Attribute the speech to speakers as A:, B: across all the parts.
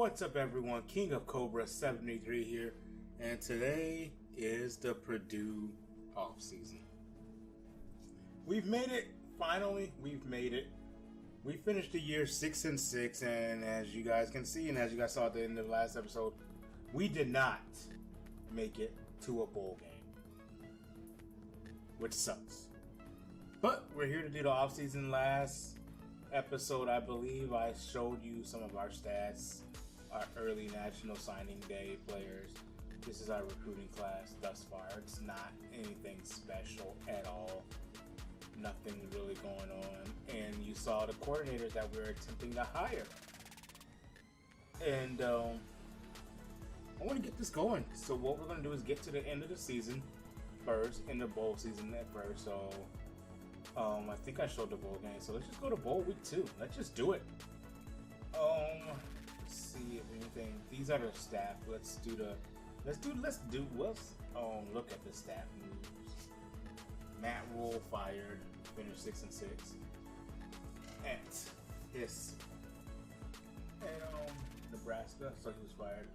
A: What's up, everyone? King of Cobra 73 here, and today is the Purdue offseason. We've made it. Finally, we've made it. We finished the year 6-6, and as you guys can see, and as you guys saw at the end of the last episode, we did not make it to a bowl game, which sucks. But we're here to do the offseason. Last episode, I believe I showed you some of our stats, our early National Signing Day players. This is our recruiting class thus far. It's not anything special at all. Nothing really going on. And you saw the coordinators that we're attempting to hire. And I want to get this going. So what we're going to do is get to the end of the season first, in the bowl season at first. So I think I showed the bowl game. So let's just go to bowl week 2. Let's just do it. Let's see if anything. These are the staff. Let's look at the staff moves. Matt Rule fired, finished 6-6 at his Nebraska, so he was fired.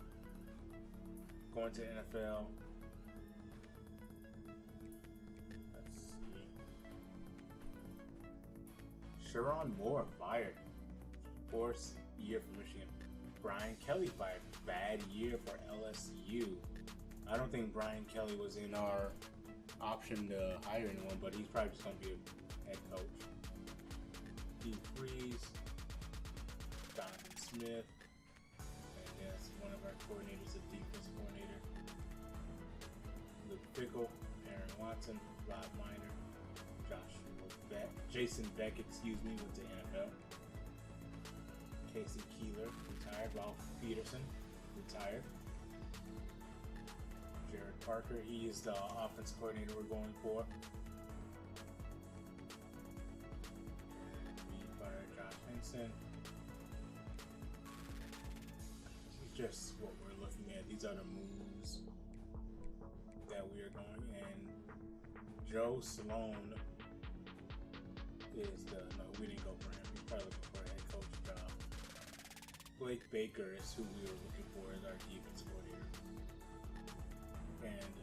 A: Going to NFL. Let's see. Sharon Moore fired. Fourth year for Michigan. Brian Kelly fired. Bad year for LSU. I don't think Brian Kelly was in our option to hire anyone, but he's probably just going to be a head coach. Dean Freeze, Donovan Smith, and yes, one of our coordinators, a defense coordinator. Luke Pickle, Aaron Watson, Rob Miner, Jason Beck, went to NFL. Casey Keeler, retired. Ralph Peterson, retired. Jared Parker, he is the offense coordinator we're going for. And we fired Josh Henson. This is just what we're looking at. These are the moves that we are going. And Joe Sloan is no, we didn't go for him. He's probably looking for a head coach job. Blake Baker is who we were looking for as our defense coordinator. And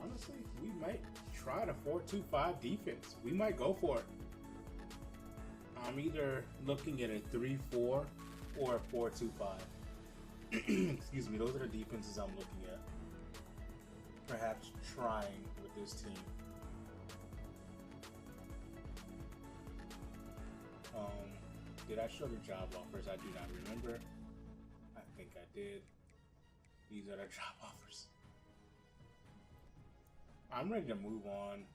A: honestly, we might try the 4-2-5 defense. We might go for it. I'm either looking at a 3-4 or a 4-2-5. Excuse me, those are the defenses I'm looking at. Perhaps trying with this team. Did I show the job offers? I do not remember. I think I did. These are the job offers. I'm ready to move on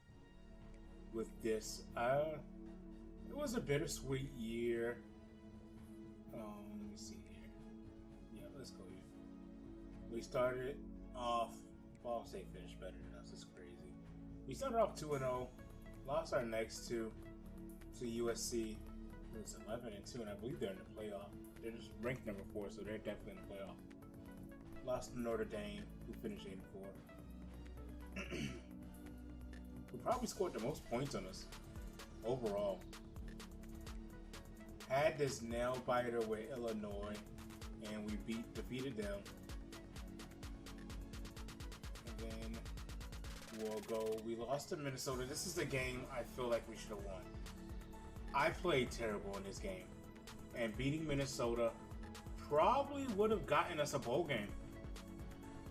A: with this. It was a bittersweet year. Let me see here. Yeah, let's go here. We started off. Ball State finished better than us. It's crazy. We started off 2-0. Lost our next two to USC. It was 11-2, and I believe they're in the playoff. They're just ranked number 4, so they're definitely in the playoff. Lost to Notre Dame, who finished 8-4. Who probably scored the most points on us overall. Had this nail biter with Illinois, and we defeated them. And then we lost to Minnesota. This is the game I feel like we should have won. I played terrible in this game, and beating Minnesota probably would have gotten us a bowl game.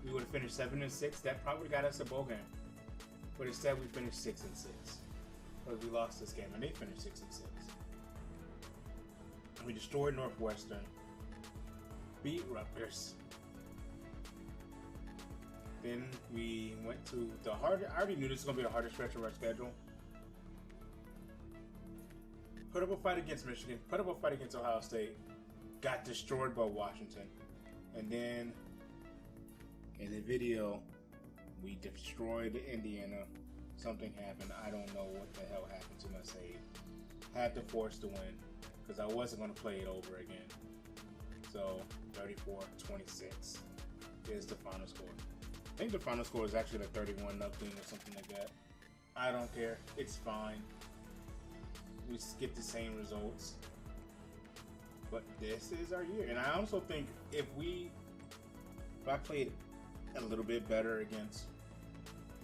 A: We would have finished 7-6. That probably got us a bowl game. But instead, we finished 6-6. But we lost this game, and they finished 6-6. We destroyed Northwestern. Beat Rutgers. Then we went to the hard. I already knew this was going to be the hardest stretch of our schedule. Put up a fight against Michigan. Put up a fight against Ohio State. Got destroyed by Washington. And then in the video, we destroyed Indiana. Something happened. I don't know what the hell happened to my save. Had to force the win because I wasn't going to play it over again. So 34-26 is the final score. I think the final score is actually like 31-0 or something like that. I don't care. It's fine. We get the same results. But this is our year. And I also think if I played a little bit better against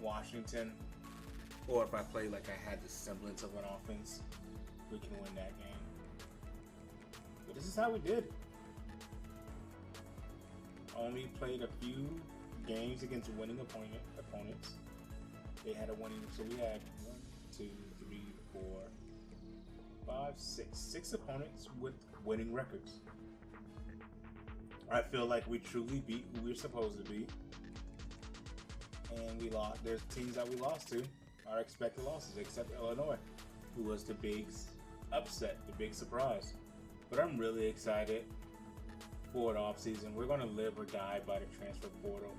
A: Washington, or if I played like I had the semblance of an offense, we can win that game. But this is how we did. Only played a few games against winning opponents. They had a winning, so we had 1, 2, 3, 4, 5, 6. 6 opponents with winning records. I feel like we truly beat who we were supposed to beat. And we lost. There's teams that we lost to, our expected losses, except Illinois, who was the big upset, the big surprise. But I'm really excited for the offseason. We're going to live or die by the transfer portal.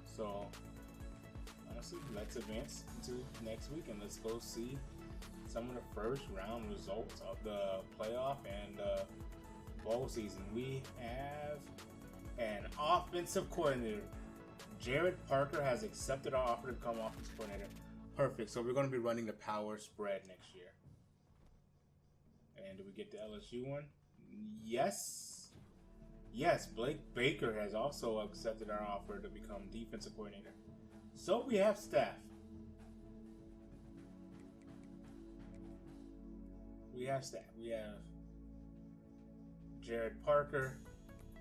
A: So, honestly, let's advance into next week and let's go see some of the first round results of the playoff and bowl season. We have an offensive coordinator. Jared Parker has accepted our offer to become offensive coordinator. Perfect. So we're going to be running the power spread next year. And do we get the LSU one? Yes. Yes, Blake Baker has also accepted our offer to become defensive coordinator. So we have staff. We have Jared Parker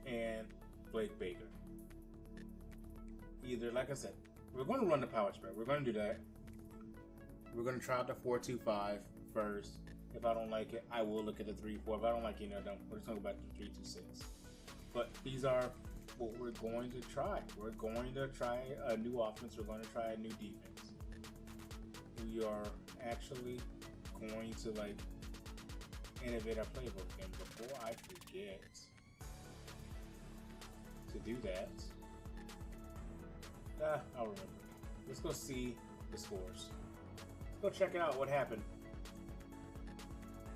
A: and Blake Baker. Either, like I said, we're going to run the power spread. We're going to do that. We're going to try out the 4-2-5 first. If I don't like it, I will look at the 3-4. If I don't like any of them, we're just going to go back to 3-2-6. But these are what we're going to try. We're going to try a new offense. We're going to try a new defense. We are actually going to innovate our playbook. And before I forget to do that, I'll remember. Let's go see the scores. Let's go check it out. What happened?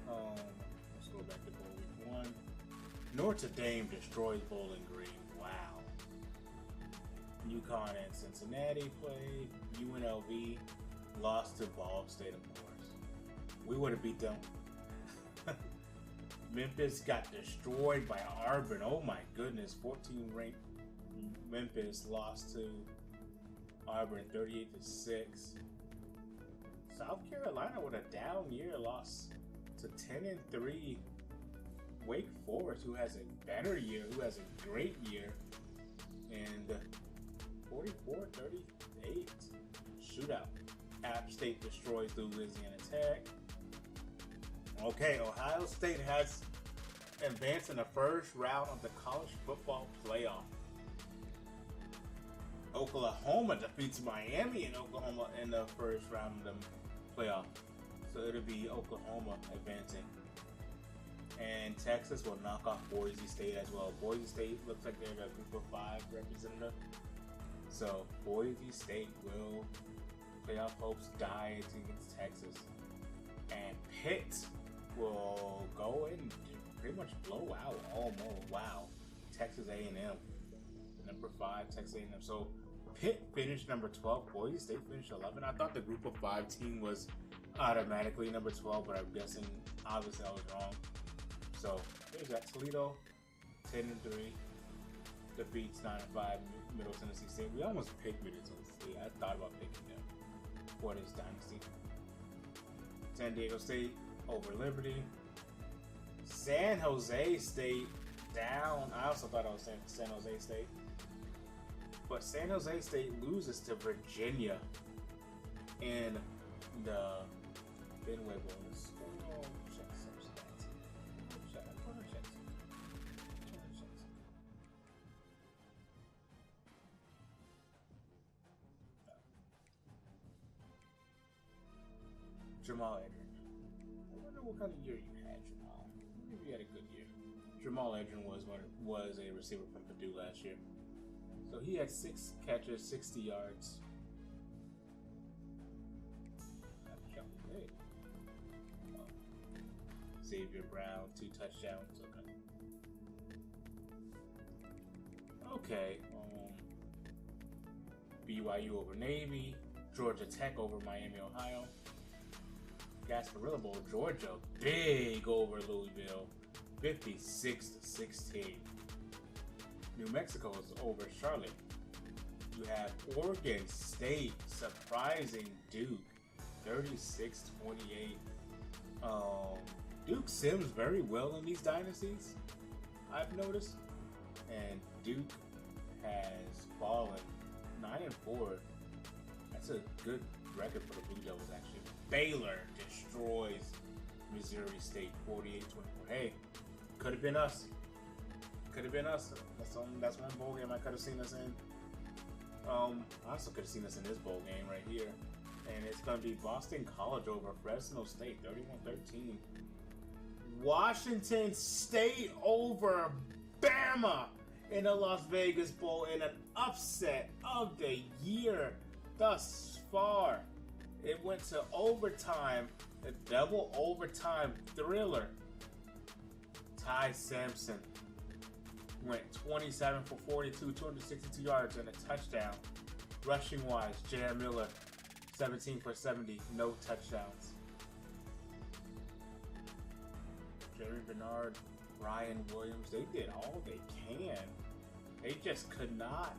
A: Let's go back to Bowl Week 1. Notre Dame destroys Bowling Green. Wow. UConn and Cincinnati played. UNLV lost to Ball State, of course. We would have beat them. Memphis got destroyed by Auburn. Oh my goodness. 14 ranked Memphis lost to Auburn 38-6. South Carolina with a down year lost to 10-3 Wake Forest, who has a better year, who has a great year, and 44-38 shootout. App State destroys the Louisiana Tech. Okay, Ohio State has advanced in the first round of the college football playoff. Oklahoma defeats Miami in Oklahoma in the first round of the playoff. So it'll be Oklahoma advancing. And Texas will knock off Boise State as well. Boise State looks like they're the group of 5 representative. So Boise State will, playoff hopes die against Texas. And Pitt will go and pretty much blow out almost. Wow. Texas A&M. Number 5, Texas A&M. So Pitt finished number 12. Boise State finished 11. I thought the group of 5 team was automatically number 12, but I'm guessing obviously I was wrong. So there's that. Toledo 10-3 defeats 9-5 Middle Tennessee State. We almost picked Middle Tennessee State. I thought about picking them for this dynasty. San Diego State over Liberty. San Jose State down. I also thought I was saying San Jose State. But San Jose State loses to Virginia in the Fenway Bowl. Oh, check some stats. Check. Jamal Edrin. I wonder what kind of year you had, Jamal. Maybe you had a good year. Jamal Edrin was a receiver from Purdue last year. So he had 6 catches, 60 yards. Xavier Brown, 2 touchdowns. Okay. BYU over Navy. Georgia Tech over Miami, Ohio. Gasparilla Bowl, Georgia, big over Louisville. 56-16. New Mexico is over Charlotte. You have Oregon State surprising Duke 36-28. Duke sims very well in these dynasties, I've noticed, and Duke has fallen 9-4. That's a good record for the Blue Devils, actually. Baylor destroys Missouri State 48-24. Hey, could have been us. Could have been us. That's one bowl game I could have seen us in. I also could have seen us in this bowl game right here. And it's going to be Boston College over Fresno State, 31-13. Washington State over Bama in the Las Vegas Bowl in an upset of the year thus far. It went to overtime, a double overtime thriller. Ty Sampson went 27 for 42, 262 yards and a touchdown. Rushing wise, J.R. Miller, 17 for 70, no touchdowns. Jerry Bernard, Ryan Williams, they did all they can. They just could not.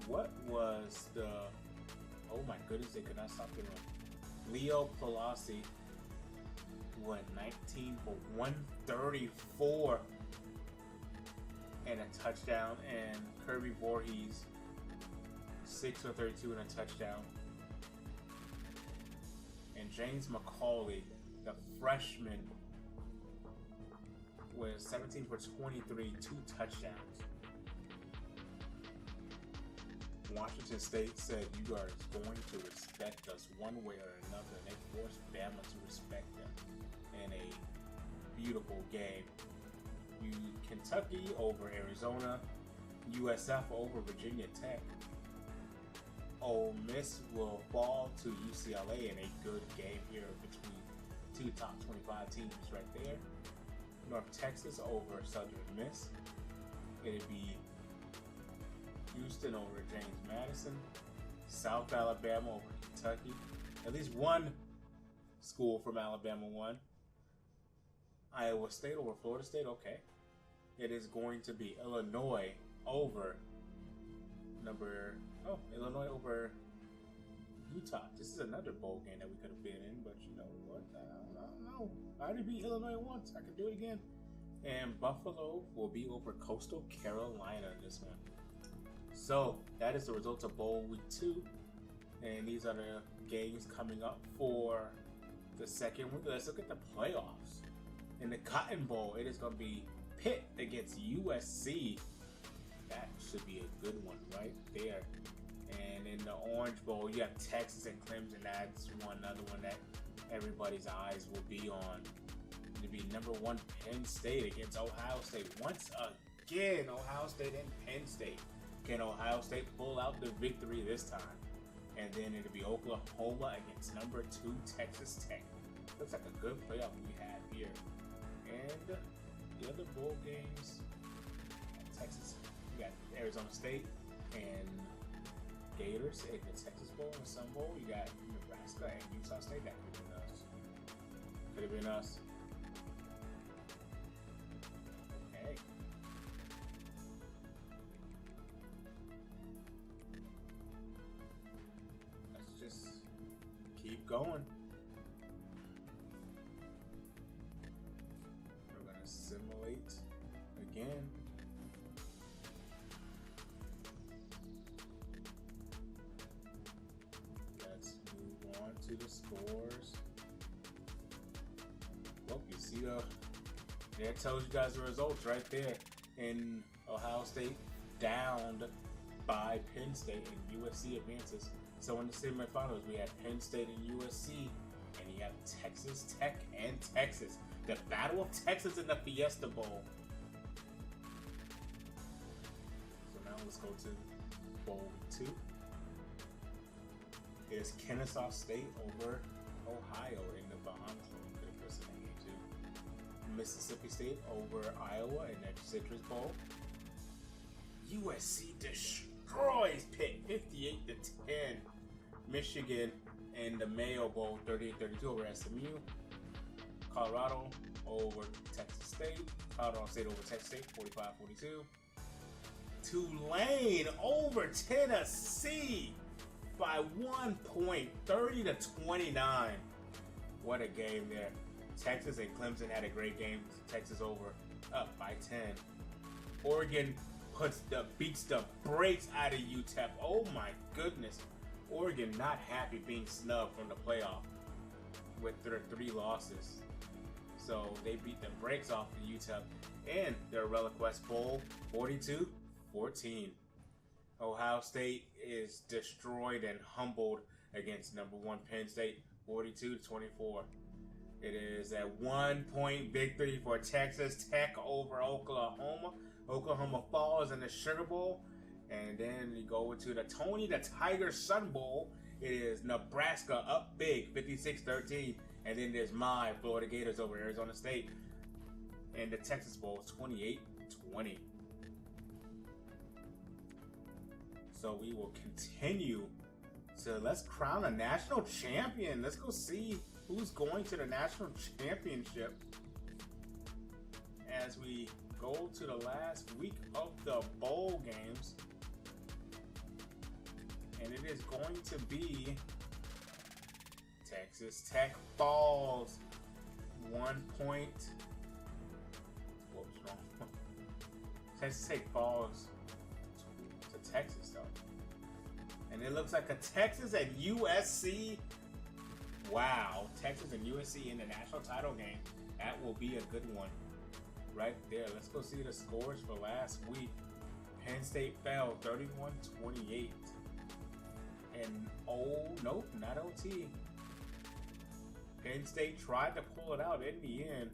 A: What was the... Oh my goodness, they could not stop the run. Leo Pelosi went 19 for 134 and a touchdown. And Kirby Voorhees, 6 for 32 and a touchdown. And James McCauley, the freshman, was 17 for 23, 2 touchdowns. Washington State said you are going to respect us one way or another, and they forced Bama to respect them in a beautiful game. Kentucky over Arizona, USF over Virginia Tech. Ole Miss will fall to UCLA in a good game here between two top 25 teams right there. North Texas over Southern Miss. It'd be Houston over James Madison. South Alabama over Kentucky. At least one school from Alabama won. Iowa State over Florida State. Okay. It is going to be Illinois over Illinois over Utah. This is another bowl game that we could have been in, but you know what? I don't know. I already beat Illinois once. I can do it again. And Buffalo will be over Coastal Carolina in this one. So that is the results of Bowl Week 2. And these are the games coming up for the second week. Let's look at the playoffs. In the Cotton Bowl, it is going to be Pitt against USC. That should be a good one right there. And in the Orange Bowl, you have Texas and Clemson. That's another one that everybody's eyes will be on. To be number 1 Penn State against Ohio State. Once again, Ohio State and Penn State. Can Ohio State pull out the victory this time? And then it'll be Oklahoma against number 2 Texas Tech. Looks like a good playoff we have here. And the other bowl games, Texas, we got Arizona State and Gators in the Texas Bowl and Sun Bowl. You got Nebraska and Utah State. That could have been us. Could have been us. Okay. Let's just keep going. We're gonna simulate again. To the scores. Well, you see there tells you guys the results right there. In Ohio State downed by Penn State and USC advances. So in the semifinals we have Penn State and USC, and you have Texas Tech and Texas. The Battle of Texas in the Fiesta Bowl. So now let's go to Bowl 2. Is Kennesaw State over Ohio in the Bahamas. Could have listened to game too. Mississippi State over Iowa in that Citrus Bowl. USC destroys Pitt 58-10. Michigan in the Mayo Bowl 38-32 over SMU. Colorado over Texas State. Colorado State over Texas State, 45-42. Tulane over Tennessee by 1 point, 30-29. What a game there. Texas and Clemson had a great game. Texas over, up by 10. Oregon beats the brakes out of UTEP. Oh my goodness. Oregon not happy being snubbed from the playoff with their 3 losses. So they beat the brakes off of UTEP in their Relic West Bowl, 42-14. Ohio State is destroyed and humbled against number 1 Penn State, 42-24. It is a 1-point victory for Texas Tech over Oklahoma. Oklahoma falls in the Sugar Bowl. And then you go to the Tony the Tiger Sun Bowl. It is Nebraska up big, 56-13. And then there's my Florida Gators over Arizona State. And the Texas Bowl, 28-20. So we will continue to, let's crown a national champion. Let's go see who's going to the national championship as we go to the last week of the bowl games. And it is going to be Texas Tech falls 1 point. What was wrong? Texas Tech falls to Texas though. And it looks like a Texas and USC. Wow, Texas and USC in the national title game. That will be a good one right there. Let's go see the scores for last week. Penn State fell 31-28. And oh, nope, not OT. Penn State tried to pull it out in the end.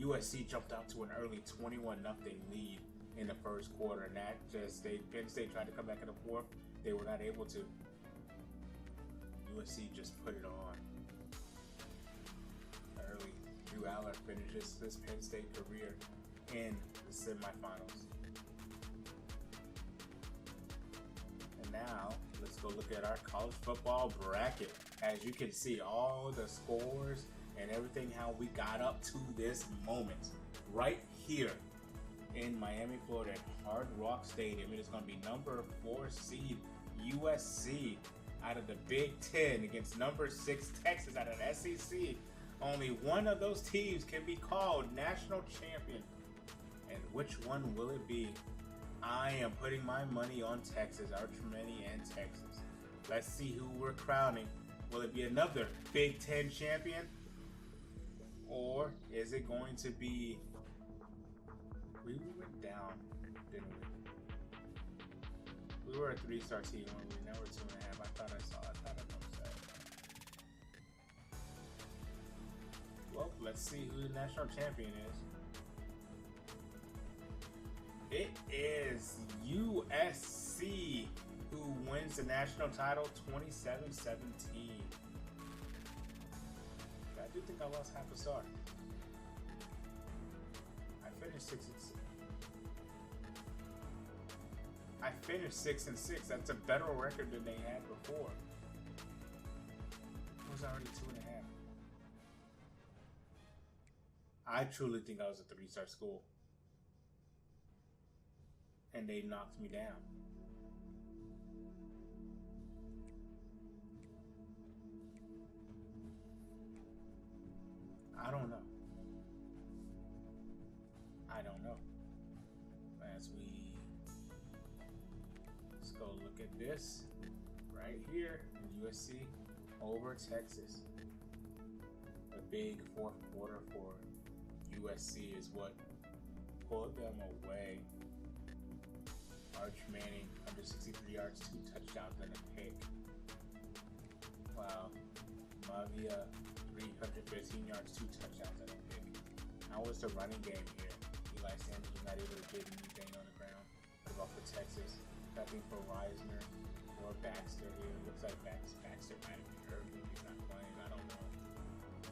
A: USC jumped out to an early 21-0 lead in the first quarter. And that just, Penn State tried to come back in the fourth. They were not able to. USC just put it on early. Drew Aller finishes his Penn State career in the semifinals. And now, let's go look at our college football bracket. As you can see, all the scores and everything, how we got up to this moment. Right here in Miami, Florida, at Hard Rock Stadium. It is going to be number 4 seed USC out of the Big Ten against number 6 Texas out of the SEC. Only one of those teams can be called national champion. And which one will it be? I am putting my money on Texas, Archimani and Texas. Let's see who we're crowning. Will it be another Big Ten champion? Or is it going to be... We went down, didn't we? We were a 3-star team when we now we're 2.5. I thought I noticed that. Well, let's see who the national champion is. It is USC who wins the national title 27-17. I do think I lost half a star. I finished 6-6. I finished 6-6. That's a better record than they had before. It was already 2.5. I truly think I was a 3-star school. And they knocked me down. I don't know. Let's go look at this right here. USC over Texas. The big fourth quarter for USC is what pulled them away. Arch Manning, 163 yards, 2 touchdowns, and a pick. Wow. Mavia, 315 yards, 2 touchdowns, and a pick. How was the running game here? Eli Sanders was not able to get anything on the ground. What about for Texas? Nothing for Reisner or Baxter here. It looks like Baxter might be hurt. He's not playing. I don't know.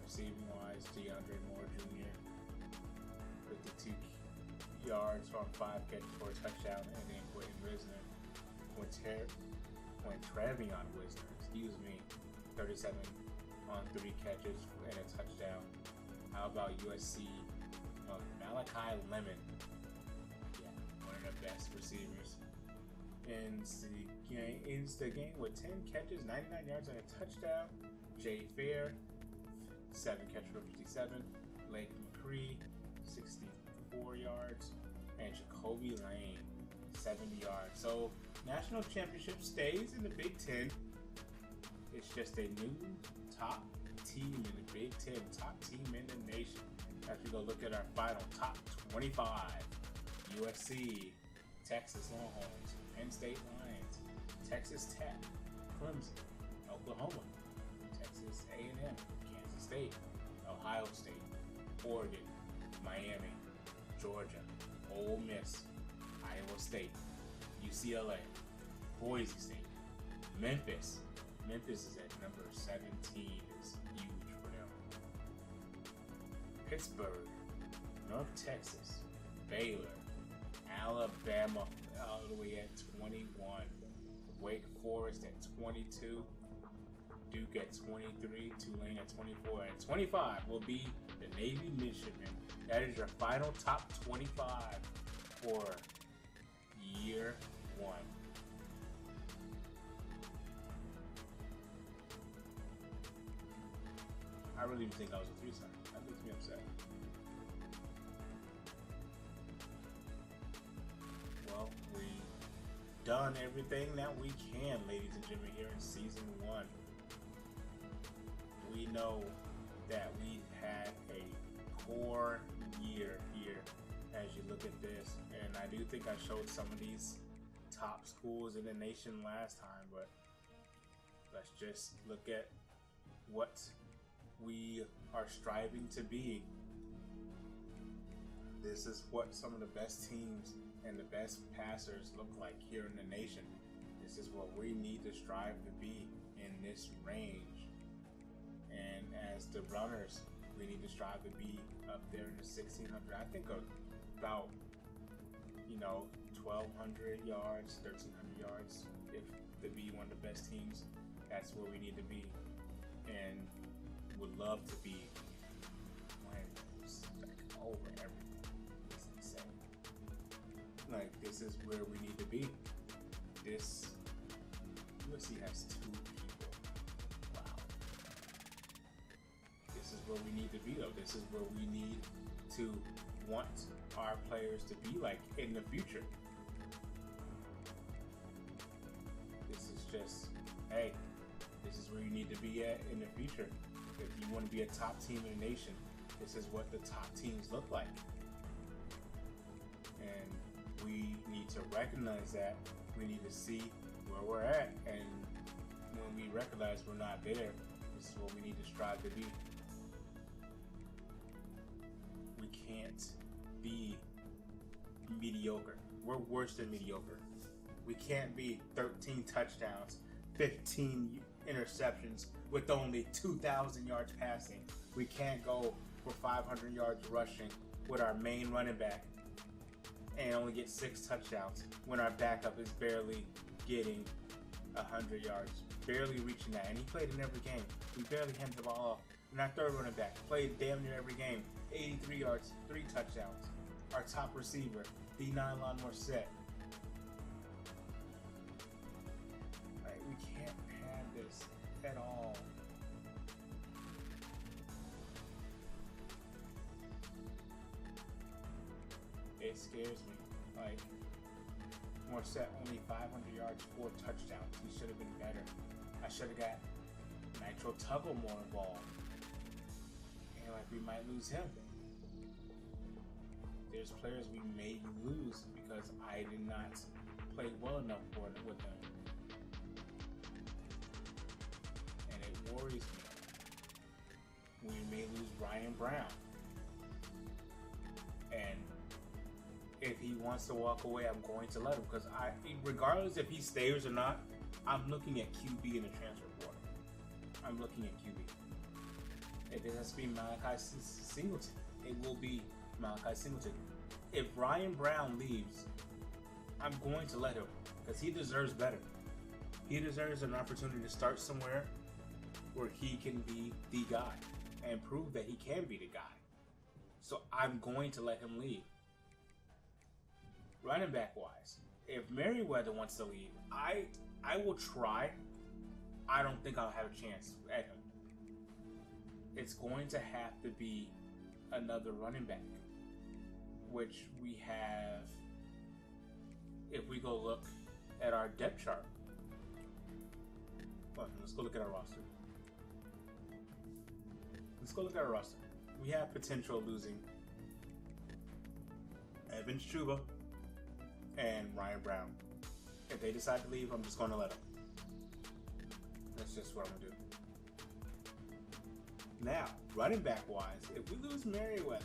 A: Receiving wise, DeAndre Moore Jr. 52 yards from 5 catches for a touchdown, and then Quentin Wisner, Travion Wisner, 37 on 3 catches and a touchdown. How about USC? Malachi Lemon. Yeah, one of the best receivers. Ends the game with 10 catches, 99 yards, and a touchdown. Jay Fair, 7 catches for 57. Lake McCree, 64 yards. And Jacoby Lane, 70 yards. So, national championship stays in the Big Ten. It's just a new top team in the Big Ten, top team in the nation. As we go look at our final top 25, USC, Texas Longhorns, Penn State Lions, Texas Tech, Clemson, Oklahoma, Texas A&M, Kansas State, Ohio State, Oregon, Miami, Georgia, Ole Miss, Iowa State, UCLA, Boise State, Memphis. Memphis is at number 17. It's huge for them. Pittsburgh, North Texas, Baylor, Alabama all the way at 21. Wake Forest at 22. Duke at 23. Tulane at 24. And 25 will be the Navy Midshipmen. That is your final top 25 for year 1. I really didn't think I was a 3-star. That makes me upset. Well, we've done everything that we can, ladies and gentlemen, here in season 1. We know that we had a core year here as you look at this. And I do think I showed some of these top schools in the nation last time, but let's just look at what we are striving to be. This is what some of the best teams and the best passers look like here in the nation. This is what we need to strive to be in this range. And as the runners, we need to strive to be up there in the 1600. I think about 1,200 yards, 1,300 yards. If to be one of the best teams, that's where we need to be. And would love to be over everything. It's insane. Like, this is where we need to be. This USC has 2 people. Wow. This is where we need to be, though. This is where we need to want our players to be like in the future. This is just, hey, this is where you need to be at in the future. If you want to be a top team in the nation, this is what the top teams look like. And we need to recognize that. We need to see where we're at. And when we recognize we're not there, this is what we need to strive to be. We can't be mediocre. We're worse than mediocre. We can't be 13 touchdowns, 15 interceptions with only 2,000 yards passing. We can't go for 500 yards rushing with our main running back and only get 6 touchdowns when our backup is barely getting 100 yards, barely reaching that. And he played in every game. We barely handed the ball off. And our third running back played damn near every game, 83 yards, 3 touchdowns. Our top receiver, D9 Lawnmower set. We can't pad this at all. It scares me. Like, Morissette only 500 yards, 4 touchdowns. He should have been better. I should have got Nitro Tuggle more involved. And like, we might lose him. There's players we may lose because I did not play well enough with them. And it worries me. We may lose Ryan Brown. And if he wants to walk away, I'm going to let him, because regardless if he stays or not, I'm looking at QB in the transfer portal. I'm looking at QB. If it has to be Malachi Singleton, it will be Malachi Singleton. If Ryan Brown leaves, I'm going to let him, because he deserves better. He deserves an opportunity to start somewhere where he can be the guy and prove that he can be the guy. So I'm going to let him leave. Running back wise, if Merriweather wants to leave, I will try. I don't think I'll have a chance at him. It's going to have to be another running back, which we have. If we go look at our depth chart, let's go look at our roster. We have potential losing Evan Chuba and Ryan Brown. If they decide to leave, I'm just going to let them. That's just what I'm going to do. Now, running back wise, if we lose Merriweather,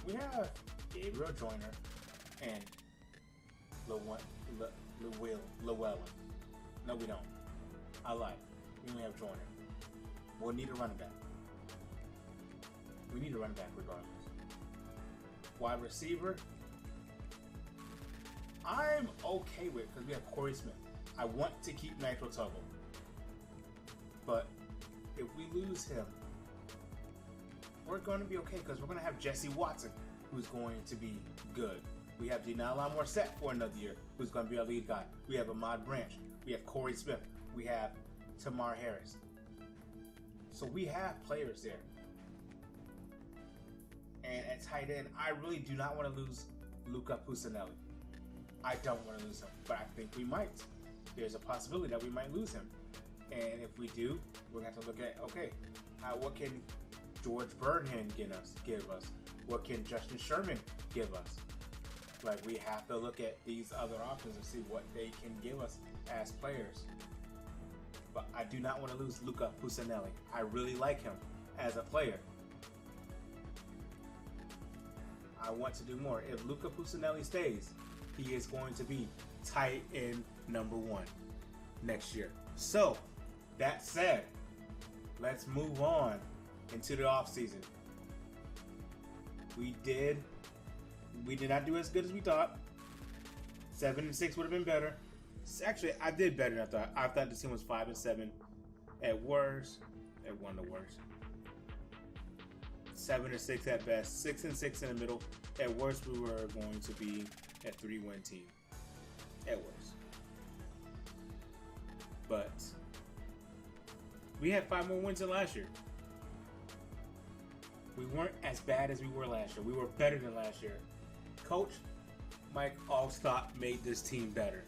A: we have Gabriel Joyner and Llewellyn. No, we don't. I lied. We only have Joyner. We'll need a running back. We need a running back regardless. Wide receiver, I'm okay with because we have Corey Smith. I want to keep Nitro Tuggle. But if we lose him, we're going to be okay because we're going to have Jesse Watson, who's going to be good. We have Denala Morset for another year, who's going to be our lead guy. We have Ahmad Branch. We have Corey Smith. We have Tamar Harris. So we have players there. And at tight end, I really do not want to lose Luca Pusinelli. I don't want to lose him, but I think we might. There's a possibility that we might lose him. And if we do, we're going to have to look at, okay, what can George Burnham give us? What can Justin Sherman give us? Like, we have to look at these other options and see what they can give us as players. But I do not want to lose Luca Pusinelli. I really like him as a player. I want to do more. If Luca Pusinelli stays, he is going to be tight end number 1 next year. So, that said, let's move on into the offseason. We did not do as good as we thought. 7-6 would have been better. Actually, I did better than I thought. I thought the team was 5-7 at worst. At one of the worst. 7-6 at best. 6-6 in the middle. At worst, we were going to be a 3-win team. At worst. But we had 5 more wins than last year. We weren't as bad as we were last year. We were better than last year. Coach Mike Allstott made this team better.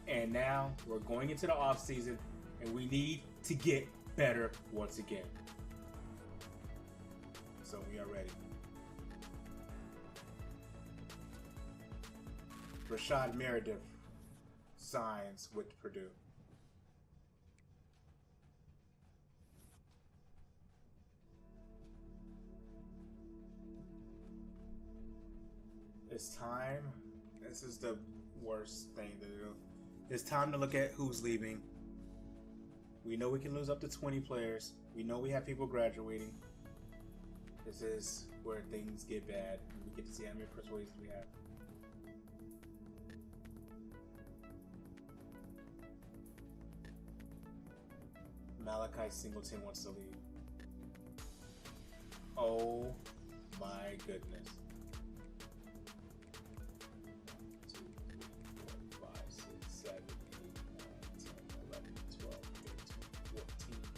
A: And now we're going into the offseason, and we need to get better once again. So we are ready. Rashad Meredith signs with Purdue. It's time. This is the worst thing to do. It's time to look at who's leaving. We know we can lose up to 20 players. We know we have people graduating. This is where things get bad. We get to see how many persuasions we have. Malachi Singleton wants to leave. Oh my goodness. 2, 3, 4, 5, 6, 7, 8, 9, 10, 11, 12, 13, 14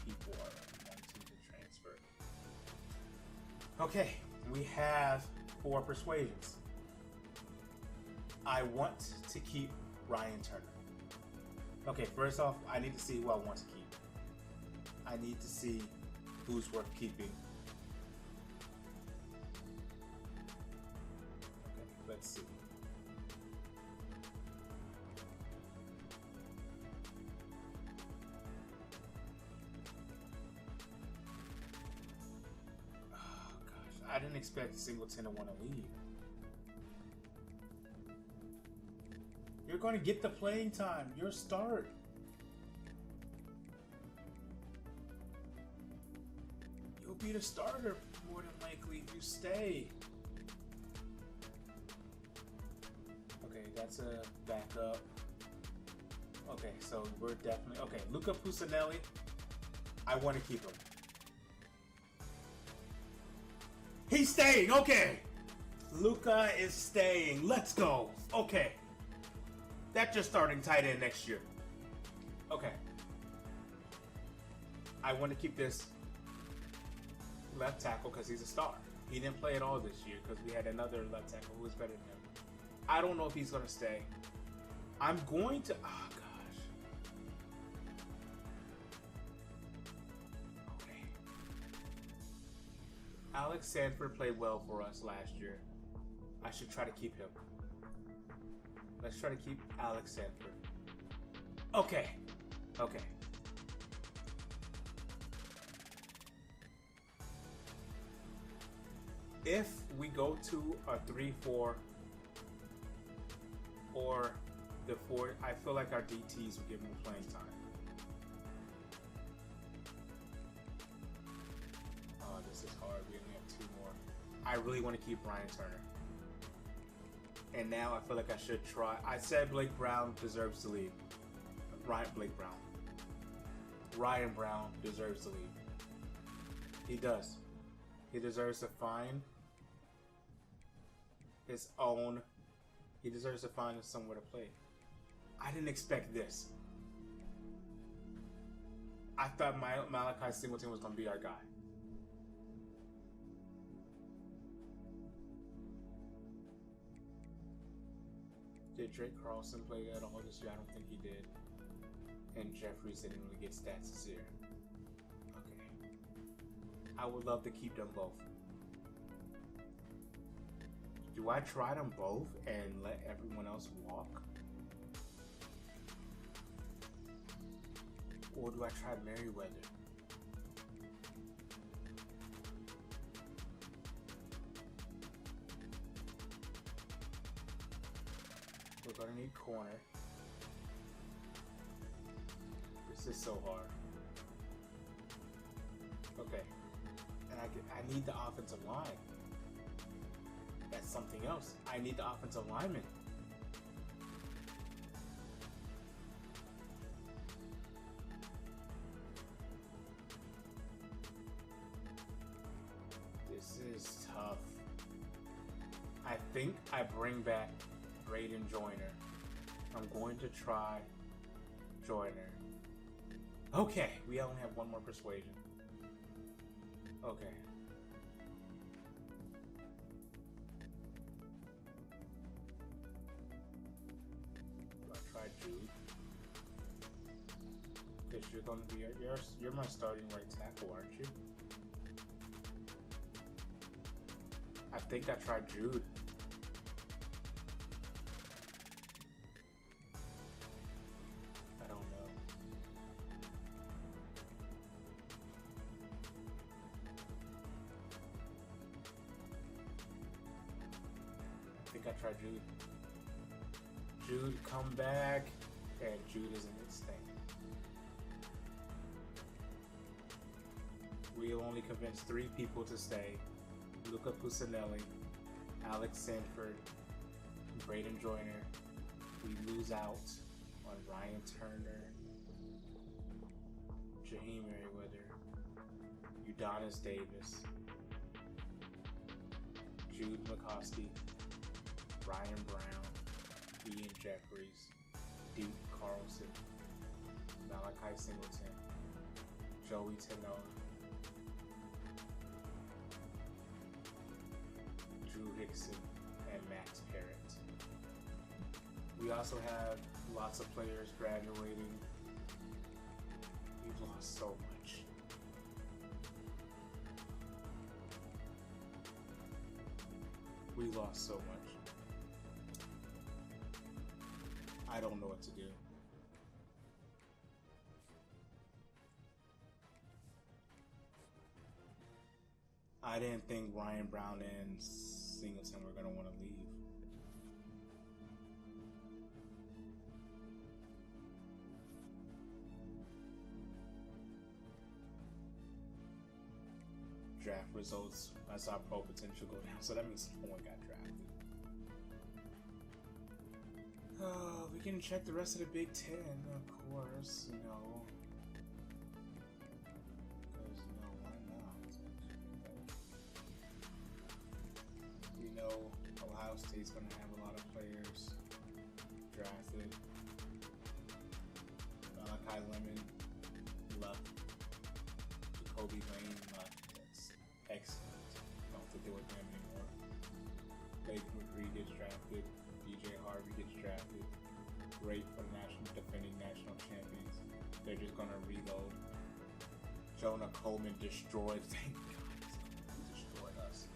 A: people are wanting to transfer. Okay, we have 4 persuasions. I want to keep Ryan Turner. Okay, first off, I need to see who I want to keep. I need to see who's worth keeping. Okay, let's see. Oh gosh, I didn't expect Singleton to want to leave. You're going to get the playing time. Your start. You'll be the starter more than likely if you stay. Okay, that's a backup. Okay, so we're definitely... Okay, Luca Pusinelli. I want to keep him. He's staying. Okay. Luka is staying. Let's go. Okay. That's your starting tight end next year. Okay. I want to keep this left tackle because he's a star. He didn't play at all this year because we had another left tackle who was better than him. I don't know if he's going to stay. I'm going to... Oh, gosh. Okay. Alex Sanford played well for us last year. I should try to keep him. Let's try to keep Alex Sanford. Okay. Okay. If we go to a 3-4 or the 4, I feel like our DTs will get more playing time. Oh, this is hard. We only have 2 more. I really want to keep Ryan Turner. And now I feel like I should try. I said Blake Brown deserves to leave. Ryan Brown deserves to leave. He does. He deserves to find his own. He deserves to find somewhere to play. I didn't expect this. I thought Malachi Singleton was going to be our guy. Did Drake Carlson play at all this year? I don't think he did. And Jeffries didn't really get stats this year. Okay. I would love to keep them both. Do I try them both and let everyone else walk? Or do I try Merriweather? We're gonna need corner. This is so hard. Okay. And I need the offensive line. That's something else. I need the offensive lineman. This is tough. I think I bring back Braden Joyner. I'm going to try Joyner. Okay, we only have one more persuasion. Okay. Do I try Jude? Because you're going to be you're my starting right tackle, aren't you? I think I tried Jude. I don't know. I think I tried Jude. Jude, come back. And Jude isn't staying. We'll only convince 3 people to stay. Luca Pusinelli, Alex Sanford, Braden Joyner. We lose out on Ryan Turner, Jaheim Merriweather, Udonis Davis, Jude McCoskey, Ryan Brown, Ian Jeffries, Duke Carlson, Malachi Singleton, Joey Tanoa, Drew Hickson, and Max Parrott. We also have lots of players graduating. We've lost so much. We lost so much. I don't know what to do. I didn't think Ryan Brown and Singleton were going to want to leave. Draft results, I saw pro potential go down, so that means someone got drafted. Oh, we can check the rest of the Big Ten, of course, you know. Because, you know, why not? State's going to have a lot of players drafted. Malachi Lemon left. Jacoby Lane left. That's excellent. Don't have to deal with him anymore. Layton McCree gets drafted. DJ Harvey gets drafted. Great for the defending national champions. They're just going to reload. Jonah Coleman destroyed. Thank God he destroyed us.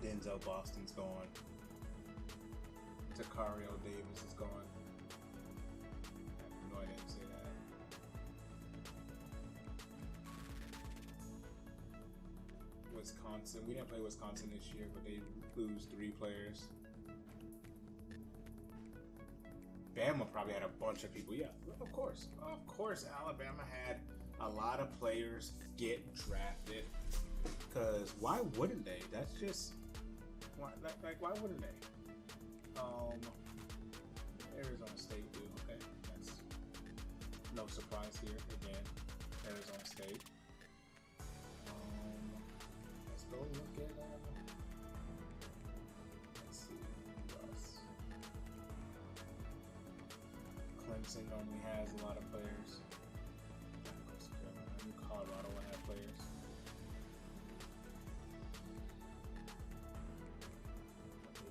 A: Denzel Boston's gone. Takario Davis is gone. I have no idea to say that. Wisconsin. We didn't play Wisconsin this year, but they lose 3 players. Bama probably had a bunch of people. Yeah, of course. Of course, Alabama had a lot of players get drafted. Because why wouldn't they? That's just... why wouldn't they? Arizona State do. Okay, that's no surprise here. Again, Arizona State. Let's go look at... let's see who else. Clemson normally has a lot of players. Colorado will have players.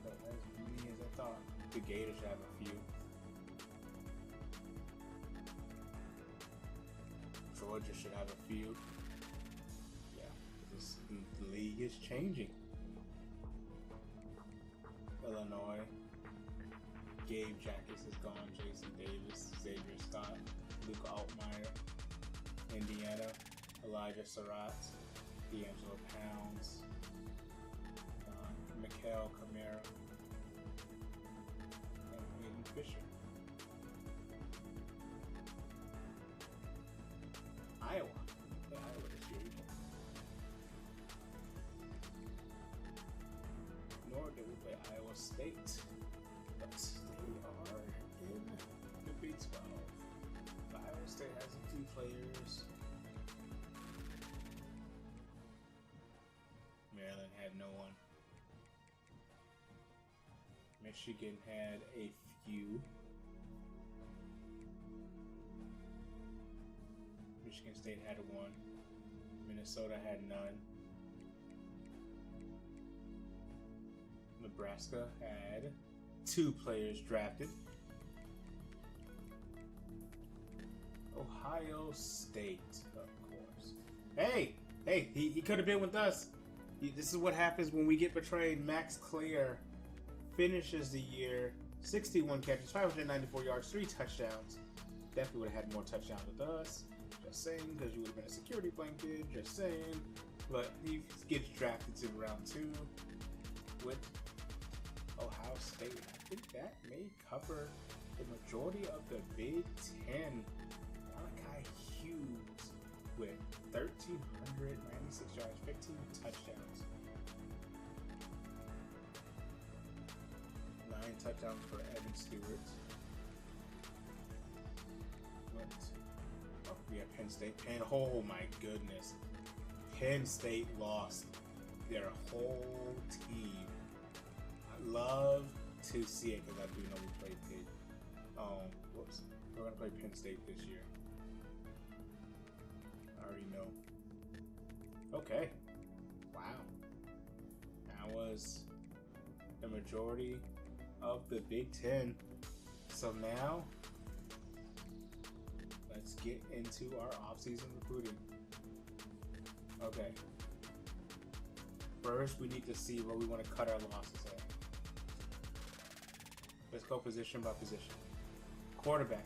A: Not as many as I thought. The Gators should have a few. Georgia should have a few. Yeah, this league is changing. Illinois. Gabe Jackus is gone. J.C. Davis, Xavier Scott, Luke Altmaier. Indiana, Elijah Surratt, D'Angelo Pounds, Mikael Kamara, and Aiden Fisher. Iowa. Iowa this year. Nor did we play Iowa State, but they are in the Big 12. Iowa State has a few players. Maryland had no one. Michigan had a few. Michigan State had one. Minnesota had none. Nebraska had 2 players drafted. Ohio State, of course. Hey, he could have been with us. This is what happens when we get betrayed. Max Clear finishes the year 61 catches, 594 yards, 3 touchdowns. Definitely would have had more touchdowns with us. Just saying, because you would have been a security blanket. Just saying. But he gets drafted to round 2 with Ohio State. I think that may cover the majority of the Big Ten. Hughes with 1,396 yards, 15 touchdowns. 9 touchdowns for Evan Stewart. What? Oh, we have Penn State. Oh my goodness. Penn State lost their whole team. I love to see it because I do know we played Pitt. Whoops. We're going to play Penn State this year. I already know. Okay. Wow. That was the majority of the Big Ten. So now, let's get into our off-season recruiting. Okay. First, we need to see where we want to cut our losses at. Let's go position by position. Quarterback.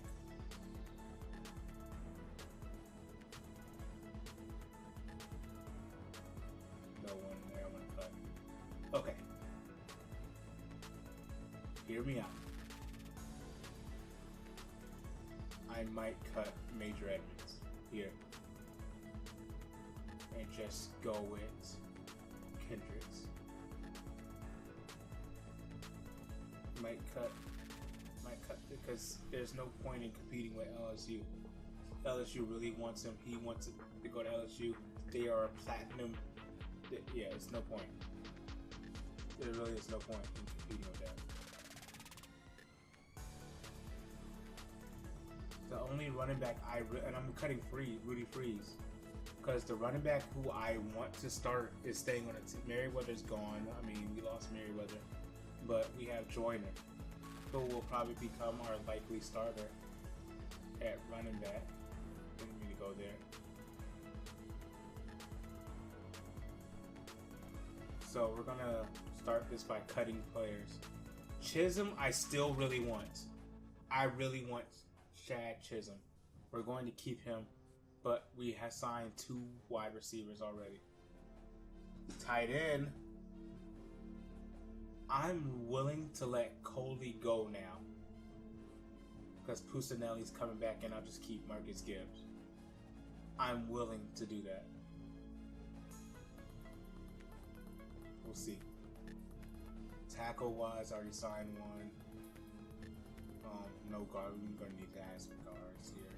A: No one there. I'm going to cut. Okay. Hear me out. I might cut Major Edmonds here. And just go with Kendricks. Might cut because there's no point in competing with LSU. LSU really wants him. He wants to go to LSU. They are a platinum. Yeah, it's no point. there really is no point in competing with that. The only running back and I'm cutting Rudy Freeze, because the running back who I want to start is staying on the team. Merriweather's gone. I mean, we lost Merriweather, but we have Joyner, who will probably become our likely starter at running back. Didn't mean to go there. So we're gonna start this by cutting players. Chisholm, I still really want. I really want Shad Chisholm. We're going to keep him, but we have signed 2 wide receivers already. Tight end, I'm willing to let Coley go now, because Pusinelli's coming back and I'll just keep Marcus Gibbs. I'm willing to do that. We'll see. Tackle wise, I already signed one. No guard. We're gonna need to add some guards here.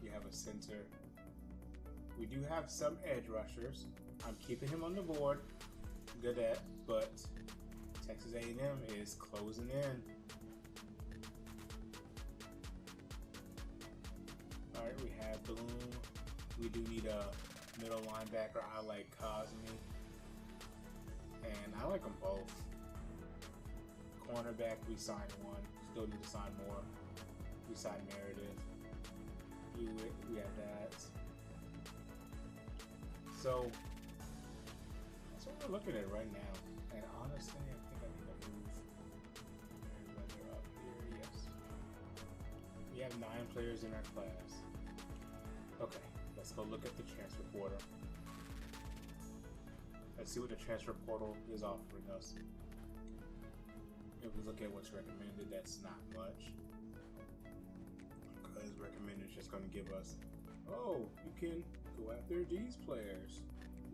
A: We have a center. We do have some edge rushers. I'm keeping him on the board. Good at, but Texas A&M is closing in. All right, we have Bloom. We do need a middle linebacker. I like Cosme, and I like them both. Cornerback, we signed one. Still need to sign more. We signed Meredith. We have that. So that's what we're looking at right now. And honestly, I think I need to move Merriweather up here. Yes. We have 9 players in our class. Okay, let's go look at the transfer portal. Let's see what the transfer portal is offering us. If we look at what's recommended, that's not much. Because recommended is just going to give us, oh, you can go after these players.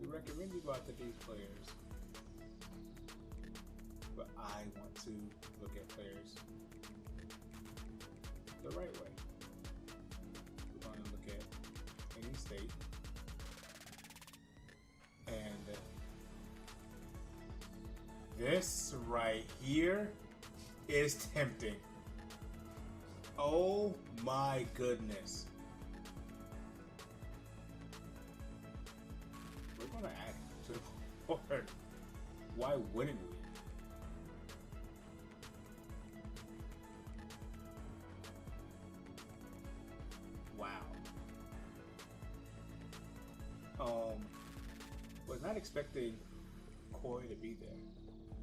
A: We recommend you go after these players. But I want to look at players the right way. We're going to look at any state. And this right here is tempting. Oh my goodness. We're gonna add to the board. Why wouldn't we? Wow. Was not expecting Corey to be there.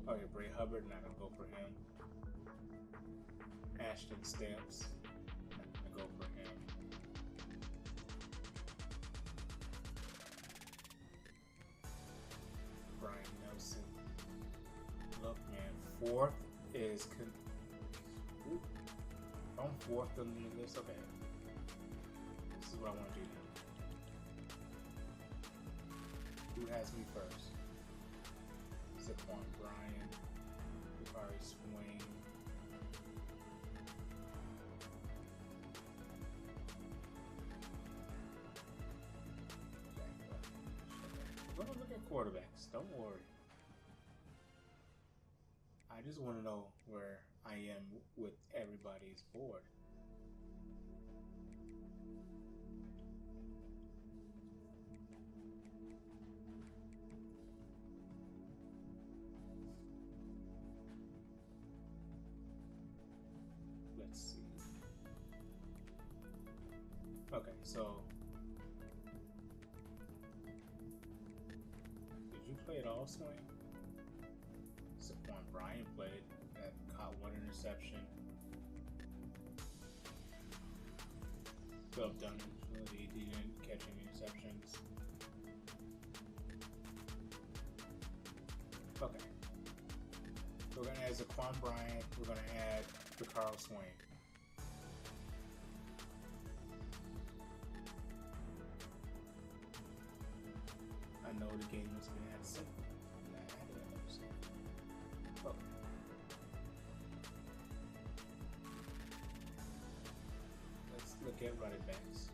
A: Oh yeah, Bray Hubbard, not gonna go for him. Ashton Stamps, not gonna go for him. Brian Nelson. Look, man, 4th is I'm 4th on the list. Okay, this is what I want to do now. Who has me first? Zaquan Bryan, Bakari Swain. We're gonna look at quarterbacks. Don't worry. I just want to know where I am with everybody's board. Let's see. Okay, so did you play it all, Swain? Saquon Bryant played, that caught 1 interception. Philip Dunn, he didn't catch any interceptions. Okay. So we're going to add Zaquan Bryant. We're going to add Bakari Swain. I know the game is going to add something. Okay. Let's look at running backs.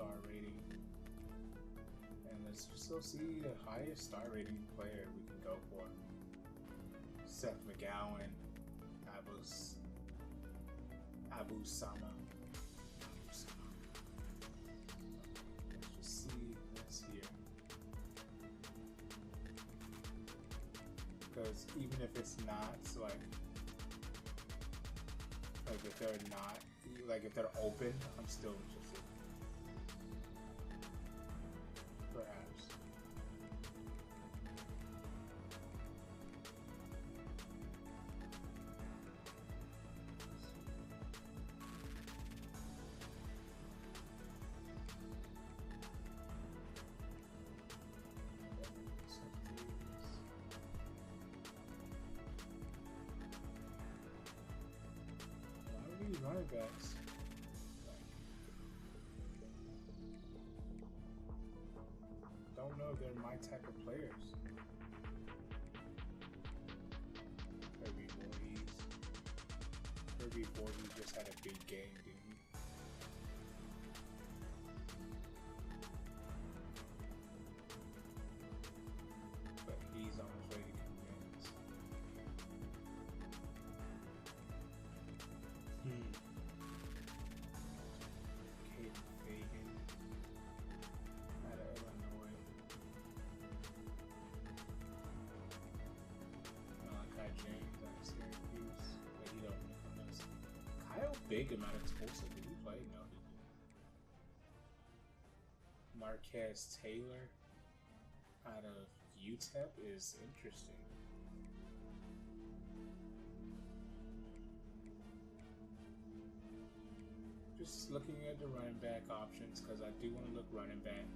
A: star rating. And let's just go see the highest star rating player we can go for. Seth McGowan, Abu Sama. Let's just see this here. Because even if it's not, so like if they're not, like if they're open, I'm still interested. Perhaps. Running backs. Don't know if they're my type of players. Kirby Voorhees just had a big game, didn't he? But he's almost ready to convince. Big amount of Tulsa. Did he play? No, he didn't. Marquez Taylor out of UTEP is interesting. Just looking at the running back options because I do want to look running back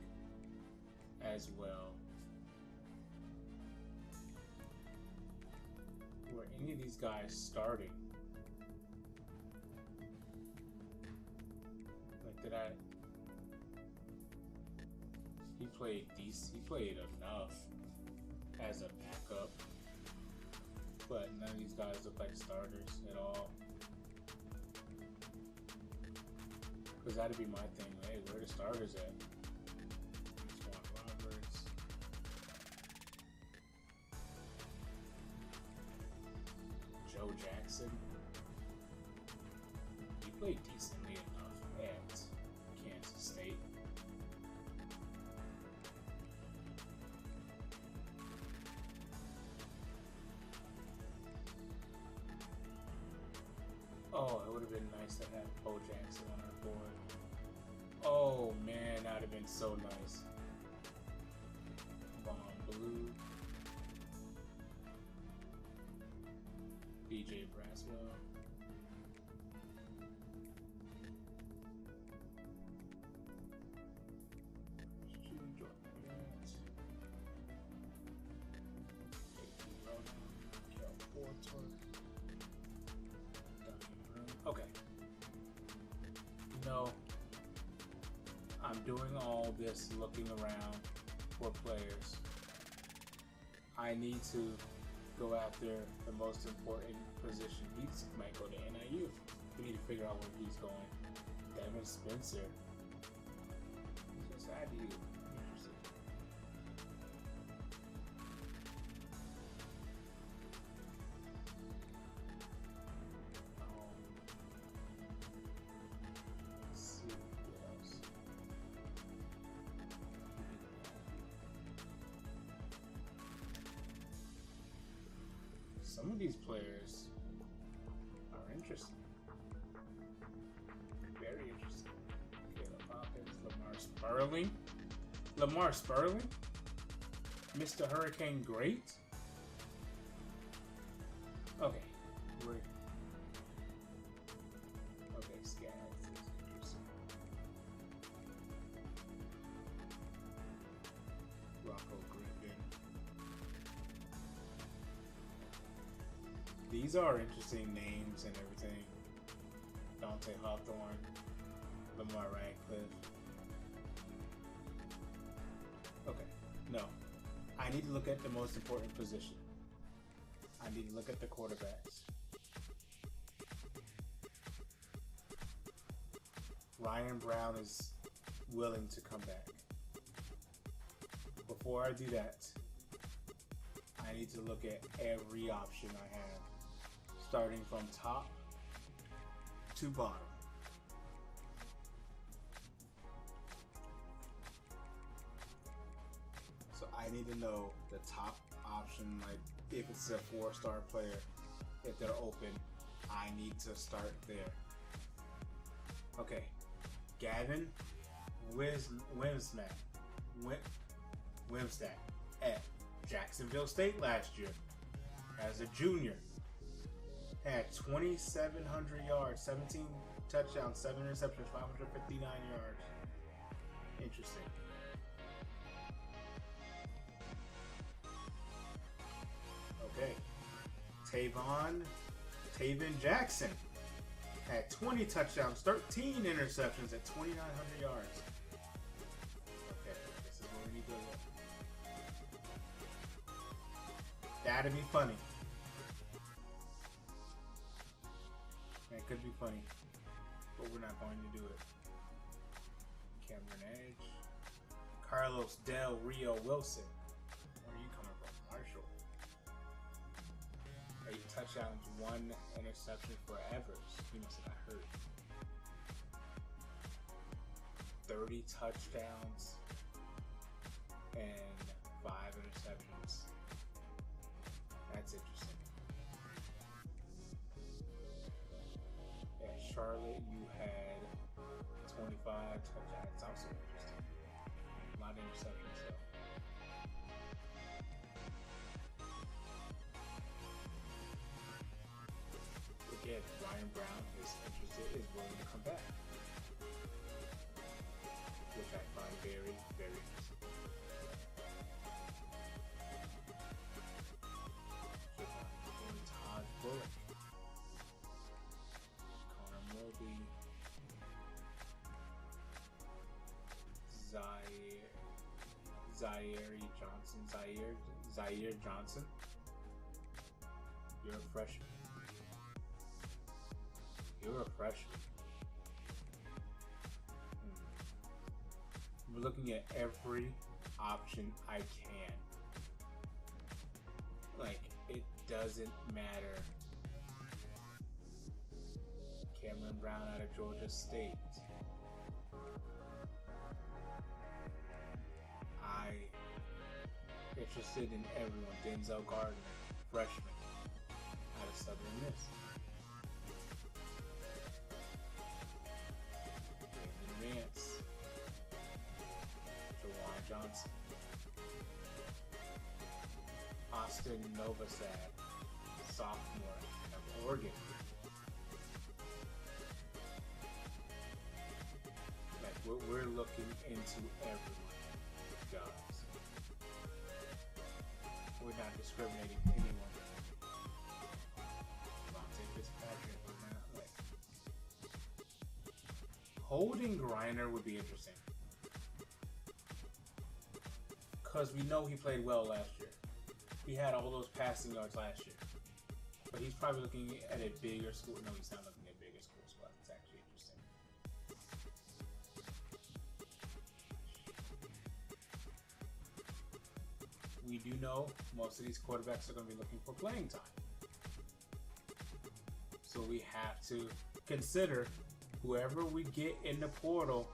A: as well. Were any of these guys starting? He played decent. He played enough as a backup, but none of these guys look like starters at all. Because that'd be my thing. Hey, where are the starters at? Swan Roberts. Joe Jackson. He played decently enough at Kansas State. Oh, it would have been nice to have Bo Jackson on our board. Oh man, that would have been so nice. Von Blue. BJ Braswell. Okay. You know, I'm doing all this looking around for players. I need to go after the most important position. He might go to NIU. We need to figure out where he's going. Devin Spencer. He's just IU. Interesting. Let's see what else. Some of these players are interesting. Very interesting. Caleb Hawkins, Lamar Sperling? Mr. Hurricane Great? Okay. Okay, Scabs is interesting. Rocco Griffin. These are interesting names and everything. Dante Hawthorne, Lamar Radcliffe. Okay, no. I need to look at the most important position. I need to look at the quarterbacks. Ryan Brown is willing to come back. Before I do that, I need to look at every option I have, starting from top to bottom. So I need to know the top option, like if it's a 4-star player, if they're open, I need to start there. Okay, Gavin Wimsatt at Jacksonville State last year as a junior. Had 2,700 yards, 17 touchdowns, 7 interceptions, 559 yards. Interesting. Okay. Taven Jackson had 20 touchdowns, 13 interceptions at 2,900 yards. Okay, this is what we need to look. That'd be funny. That could be funny, but we're not going to do it. Cameron Edge. Carlos Del Rio Wilson. Where are you coming from? Marshall. 8 touchdowns, 1 interception for Evers. He must have got hurt. 30 touchdowns and 5 interceptions. That's interesting. At Charlotte, you had 25 touchdowns. It's also interesting. A lot of interceptions, though. Again, Ryan Brown is willing to come back, which I find very, very interesting. Todd Bullock, Connor Mobley, Zaire Johnson. You're a freshman. We're looking at every option I can. Like, it doesn't matter. Cameron Brown out of Georgia State. Interested in everyone. Denzel Gardner, freshman, out of Southern Miss. Brandon Vance, Jawan Johnson, Austin Novosad, sophomore of Oregon. Like, we're looking into everyone with jobs. We're not discriminating anyone. Fitzpatrick, we're not like. Holding Griner would be interesting. Because we know he played well last year. He had all those passing yards last year. But he's probably looking at a bigger school. No, he's not looking at bigger school spots. It's actually interesting. We do know most of these quarterbacks are going to be looking for playing time. So we have to consider whoever we get in the portal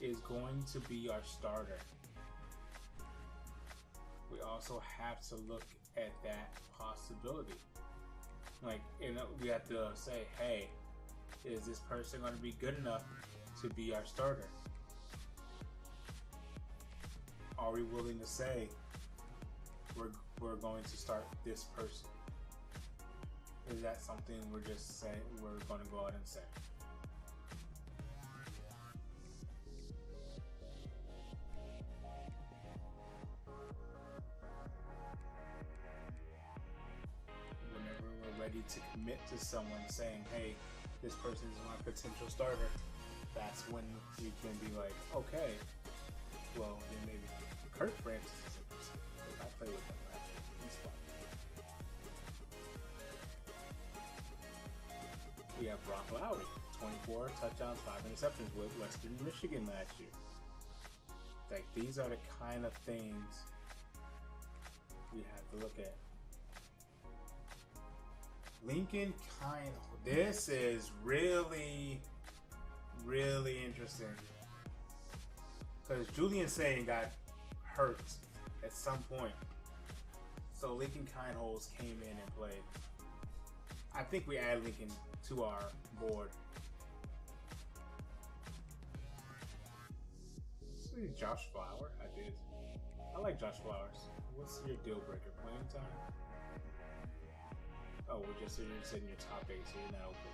A: is going to be our starter. We also have to look at that possibility. Like, we have to say, hey, is this person going to be good enough to be our starter? Are we willing to say we're going to start this person? Is that something we're just saying we're going to go out and say? Whenever we're ready to commit to someone saying, hey, this person is my potential starter, that's when we can be like, okay, well, then maybe Kirk Francis is a person. I played with him last year. He's fun. We have Brock Lowry, 24 touchdowns, 5 interceptions with Western Michigan last year. Like, these are the kind of things we have to look at. Lincoln Kind. This is really, really interesting. Because Julian Sane got hurt at some point. So Lincoln Kindholz came in and played. I think we add Lincoln to our board. Josh Flower? I did. I like Josh Flowers. What's your deal breaker? Playing time? Oh, we're just so you're in your top 8, so you're not open.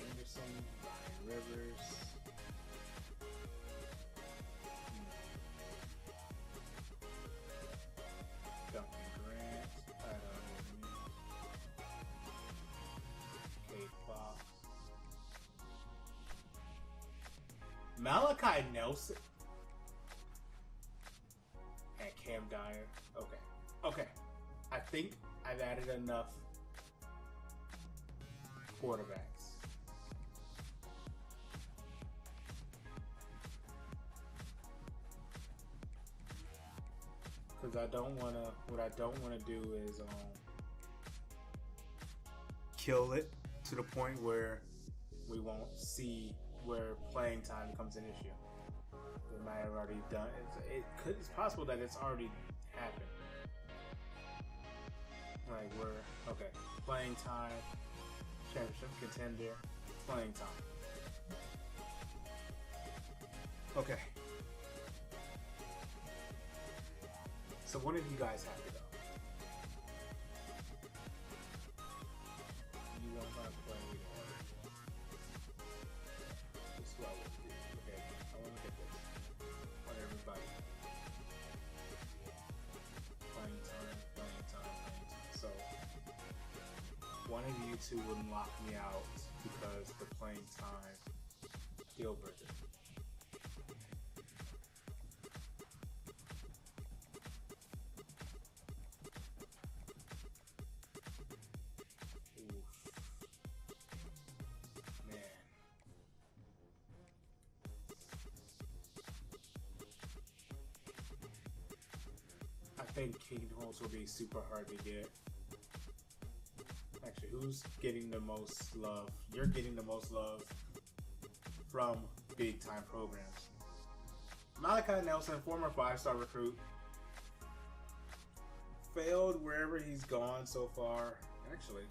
A: Anderson, Ryan Rivers. Duncan Grant. I don't know. Kate Fox. Malachi Nelson. And Cam Dyer. Okay. Okay. I think I've added enough quarterbacks. Because I don't want to, what I don't want to do is kill it to the point where we won't see where playing time becomes an issue. It might have already done. It's possible that it's already happened. Like okay, playing time, championship contender, playing time. Okay. So what did you guys have to go? You want to play this well with you. Okay, I want to look at this. On everybody. Playing time. So one of you two would lock me out because the playing time deal breaker. I think Kindholz will be super hard to get. Actually, who's getting the most love? You're getting the most love from big time programs. Malachi Nelson, former 5-star recruit, failed wherever he's gone so far. Actually,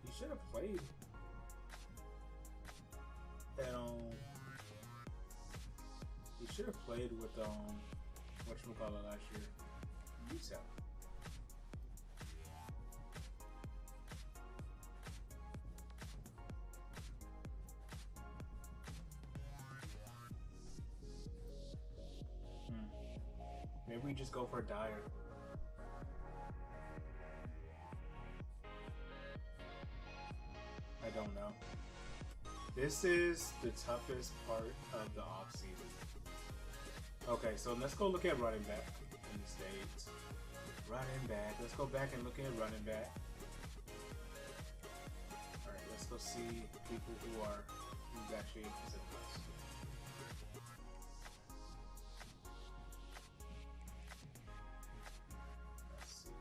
A: he should have played at he should have played with whatchamacallit last year. UTEP. Maybe we just go for Dyer. I don't know. This is the toughest part of the offseason. Okay, so let's go look at running back in the States. Running back. Let's go back and look at running back. Alright, let's go see people who's actually interested in us. Let's see.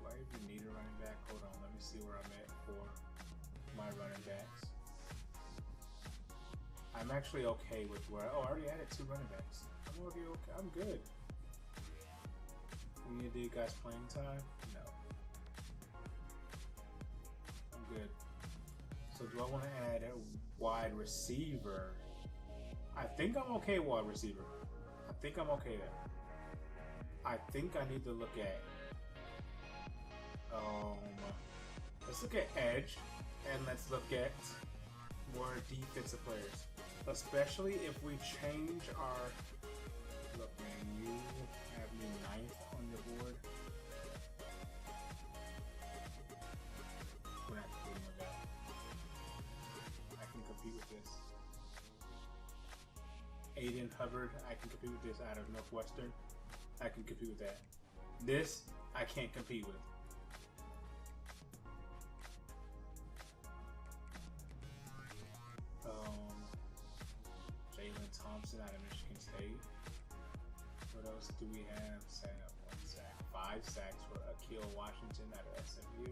A: Do I even need a running back? Hold on, let me see where I'm at for my running backs. I'm actually okay with where. Oh, I already added 2 running backs. I'm already okay. I'm good. Any of you guys playing time? No. I'm good. So do I want to add a wide receiver? I think I'm okay wide receiver. I think I'm okay there. I think I need to look at let's look at edge, and let's look at more defensive players. Especially if we change our... Look, man, you have me 9th on your board. We're not competing with that. I can compete with this. Aiden Hubbard, I can compete with this out of Northwestern. I can compete with that. This, I can't compete with. Thompson out of Michigan State. What else do we have? 1 sack. 5 sacks for Akil Washington out of SMU.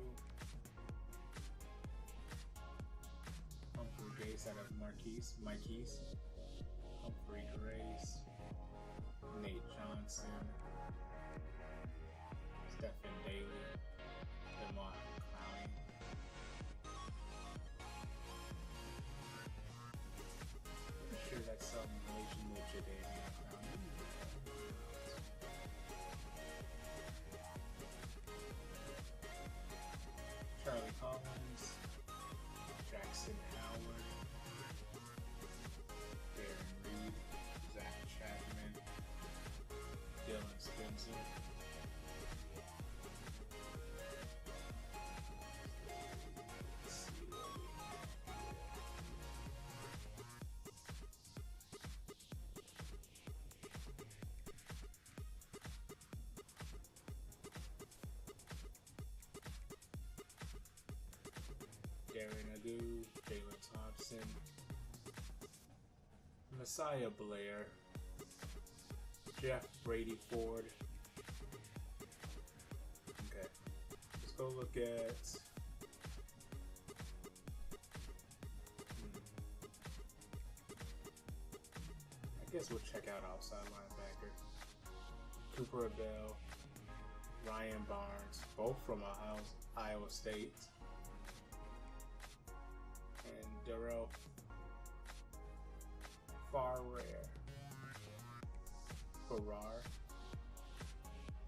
A: Humphrey Grace out of Marquise. Humphrey Grace. Nate Johnson. Stephen Daly. Lamar Clowney. Pretty sure that's some relation with Jadavion Clowney. Charlie Collins, Jackson Howard, Darren Reed, Zach Chapman, Dylan Spencer. Darren Adu, Jalen Thompson, Messiah Blair, Jeff Brady Ford. Okay, let's go look at I guess we'll check out outside linebacker. Cooper Abell, Ryan Barnes, both from Iowa State. And Darrell Farrar.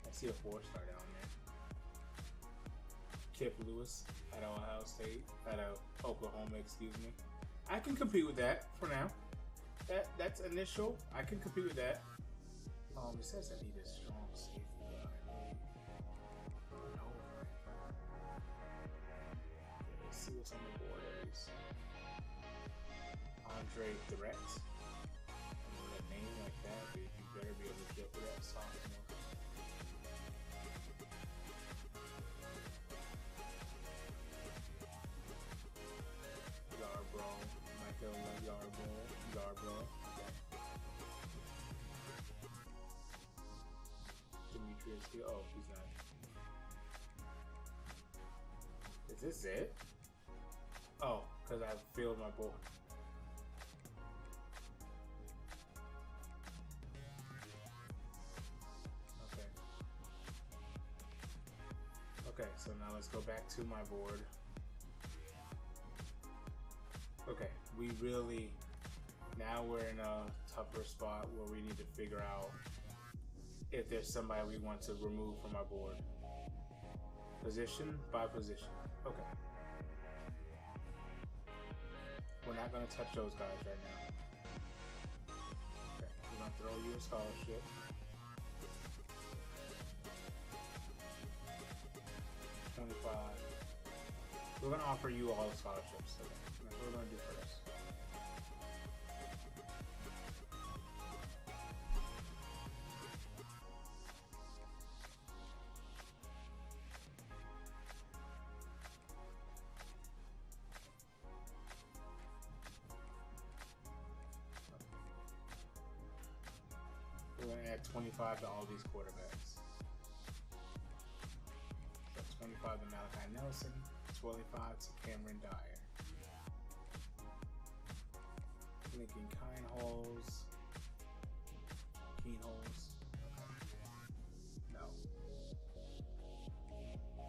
A: I see a 4-star down there. Kip Lewis at Ohio State, at Oklahoma, excuse me. I can compete with that for now. That's initial. I can compete with that. It says I need a strong safety line. No. Let's see what's on the board at least. Andre Threat. With a name like that, dude, you better be able to get through that sophomore. Michael Yarbrough. Demetrius Hill. Oh, he's not. Is this it? Oh, because I filled my board. Okay, so now let's go back to my board. Okay, now we're in a tougher spot where we need to figure out if there's somebody we want to remove from our board. Position by position. Okay. We're not going to touch those guys right now. Okay, we're going to throw you a scholarship. We're going to offer you all the scholarships. Okay. That's what we're going to do first. We're going to add 25 to all these quarterbacks. So 25 to Malachi Nelson, 25 to Cameron Dyer. Lincoln Keenholz. Okay. No.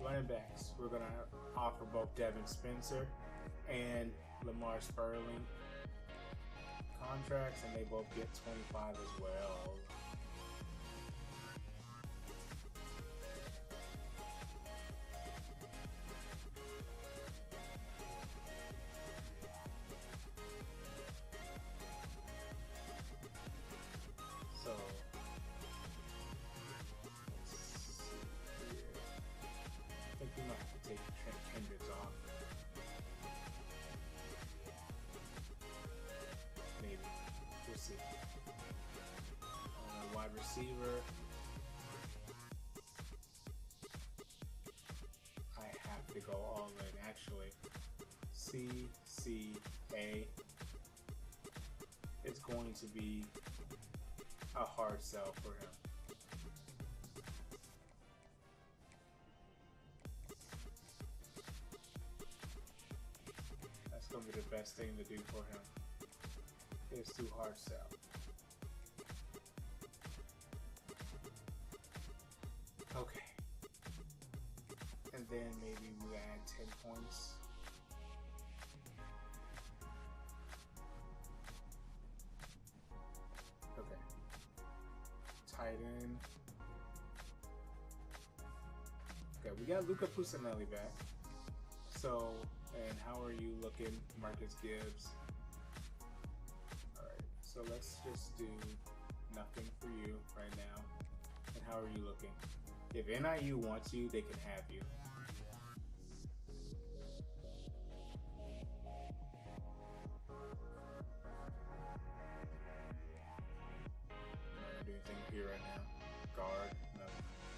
A: Running backs. We're going to offer both Devin Spencer and Lamar Sperling contracts, and they both get 25 as well. So, let's see here. I think we might have to take Trent Kendricks off. Maybe. We'll see. Wide receiver. I have to go all in, actually. CCA. It's going to be a hard sell for him. That's going to be the best thing to do for him. Is to hard sell. Okay. And then maybe we add 10 points. Okay. Tight end. Okay, we got Luca Pusinelli back. So, and how are you looking, Marcus Gibbs? Alright, so let's just do nothing for you right now. And how are you looking? If NIU wants you, they can have you. Not doing anything here right now. Guard, no.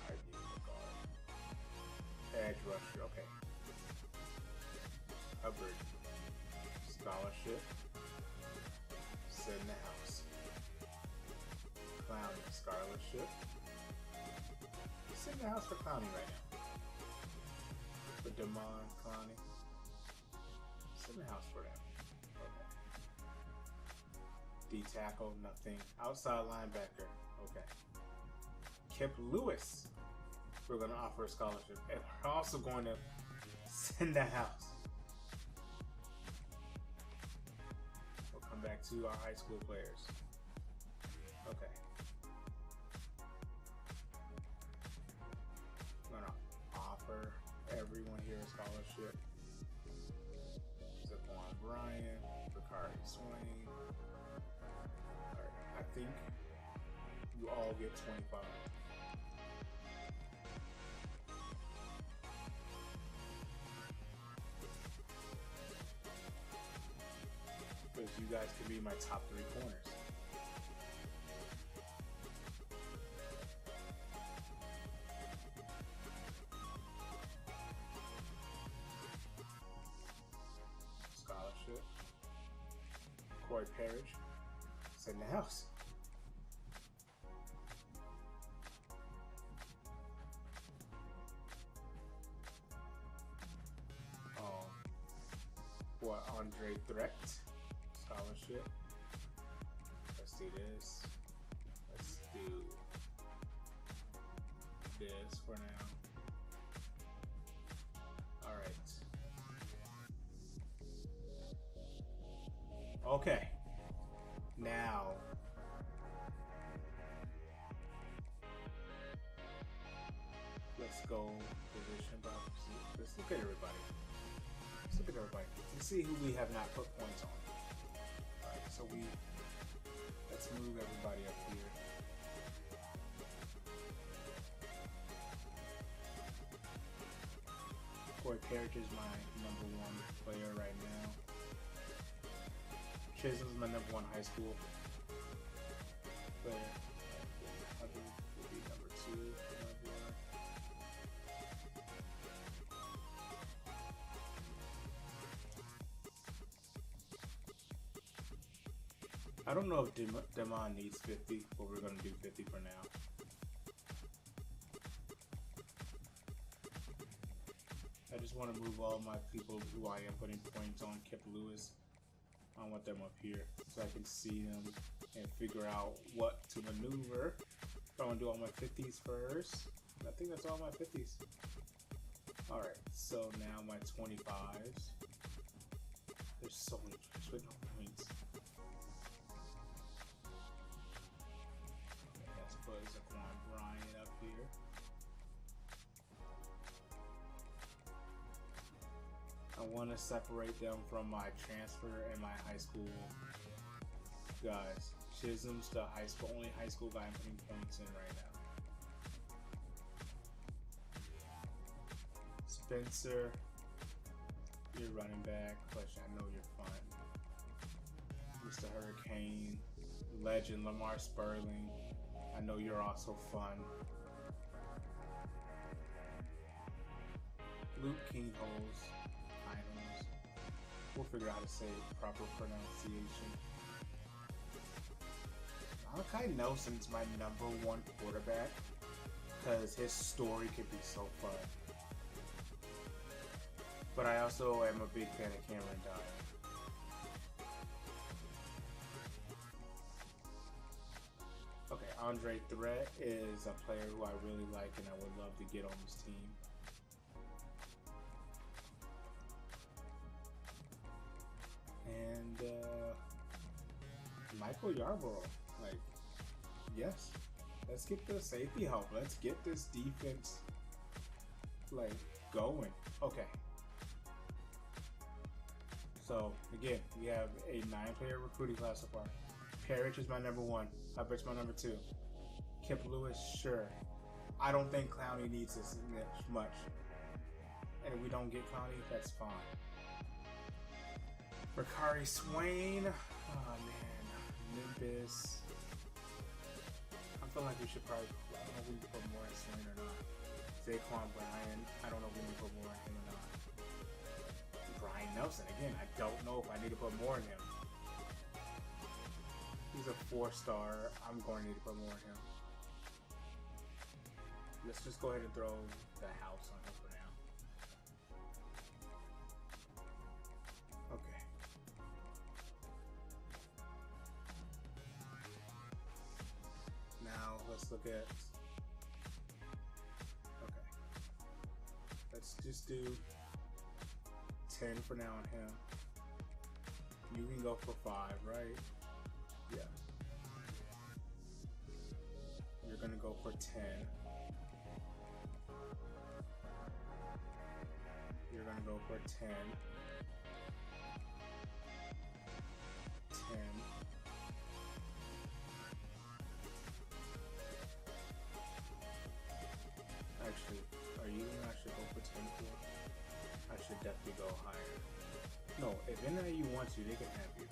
A: I need a guard. Edge rusher, okay. Hubbard, scholarship. Sit in the house. Clown, scholarship. Sit in the house for Clowney right now. For Damon Clowney. Sit in the house for them. Okay. D tackle, nothing. Outside linebacker. Okay. Kip Lewis. We're going to offer a scholarship. And we're also going to send the house. We'll come back to our high school players. Okay. Everyone here a scholarship. Zaquan Bryant, Bakari Swain. Alright, I think you all get 25. Because you guys can be my top 3 corners. Corey Parrish, sit in the house. For Andre Threat, scholarship. Let's do this. Let's do this for now. All right. Okay, now let's go position by position. Let's look at everybody. Let's look at everybody. Let's see who we have not put points on. Alright, so let's move everybody up here. Corey Parrish is my #1 player right now. Chisholm's my #1 high school player. Hubbard will be #2. I don't know if Demon needs 50, but we're going to do 50 for now. I just want to move all my people who I am putting points on. Kip Lewis. I want them up here so I can see them and figure out what to maneuver. If I want to do all my 50s first. I think that's all my 50s. Alright, so now my 25s. There's so many players with no points. Okay, let's put Zaquan Bryant up here. I want to separate them from my transfer and my high school guys. Chisholm's the only high school guy I'm putting points in right now. Spencer, you're running back. Question, I know you're fun. Mr. Hurricane, legend Lamar Sperling. I know you're also fun. Luke Kingholes. We'll figure out how to say proper pronunciation. Nelson's my #1 quarterback because his story could be so fun. But I also am a big fan of Cameron Dye. Okay, Andre Threat is a player who I really like and I would love to get on this team. And Michael Yarborough, like, yes, let's get the safety help. Let's get this defense, like, going. Okay. So, again, we have a 9-player recruiting class so far. Parrish is my #1. Hubbard's my #2. Kip Lewis, sure. I don't think Clowney needs this much. And if we don't get Clowney, that's fine. Ricari Swain. Oh, man. Nimbus. I feel like we should probably, I don't know if we need to put more in Swain or not. Zaquan Bryan, I don't know if we need to put more in him or not. Brian Nelson, again, I don't know if I need to put more in him. He's a 4-star. I'm going to need to put more in him. Let's just go ahead and throw the house on him for now. Okay. Now let's look at. Okay. Let's just do 10 for now on him. You can go for 5, right? Yeah. You're gonna go for 10. You're gonna go for 10. 10. Actually, are you gonna actually go for 10 here? I should definitely go higher. No, if NIU wants you, they can have you.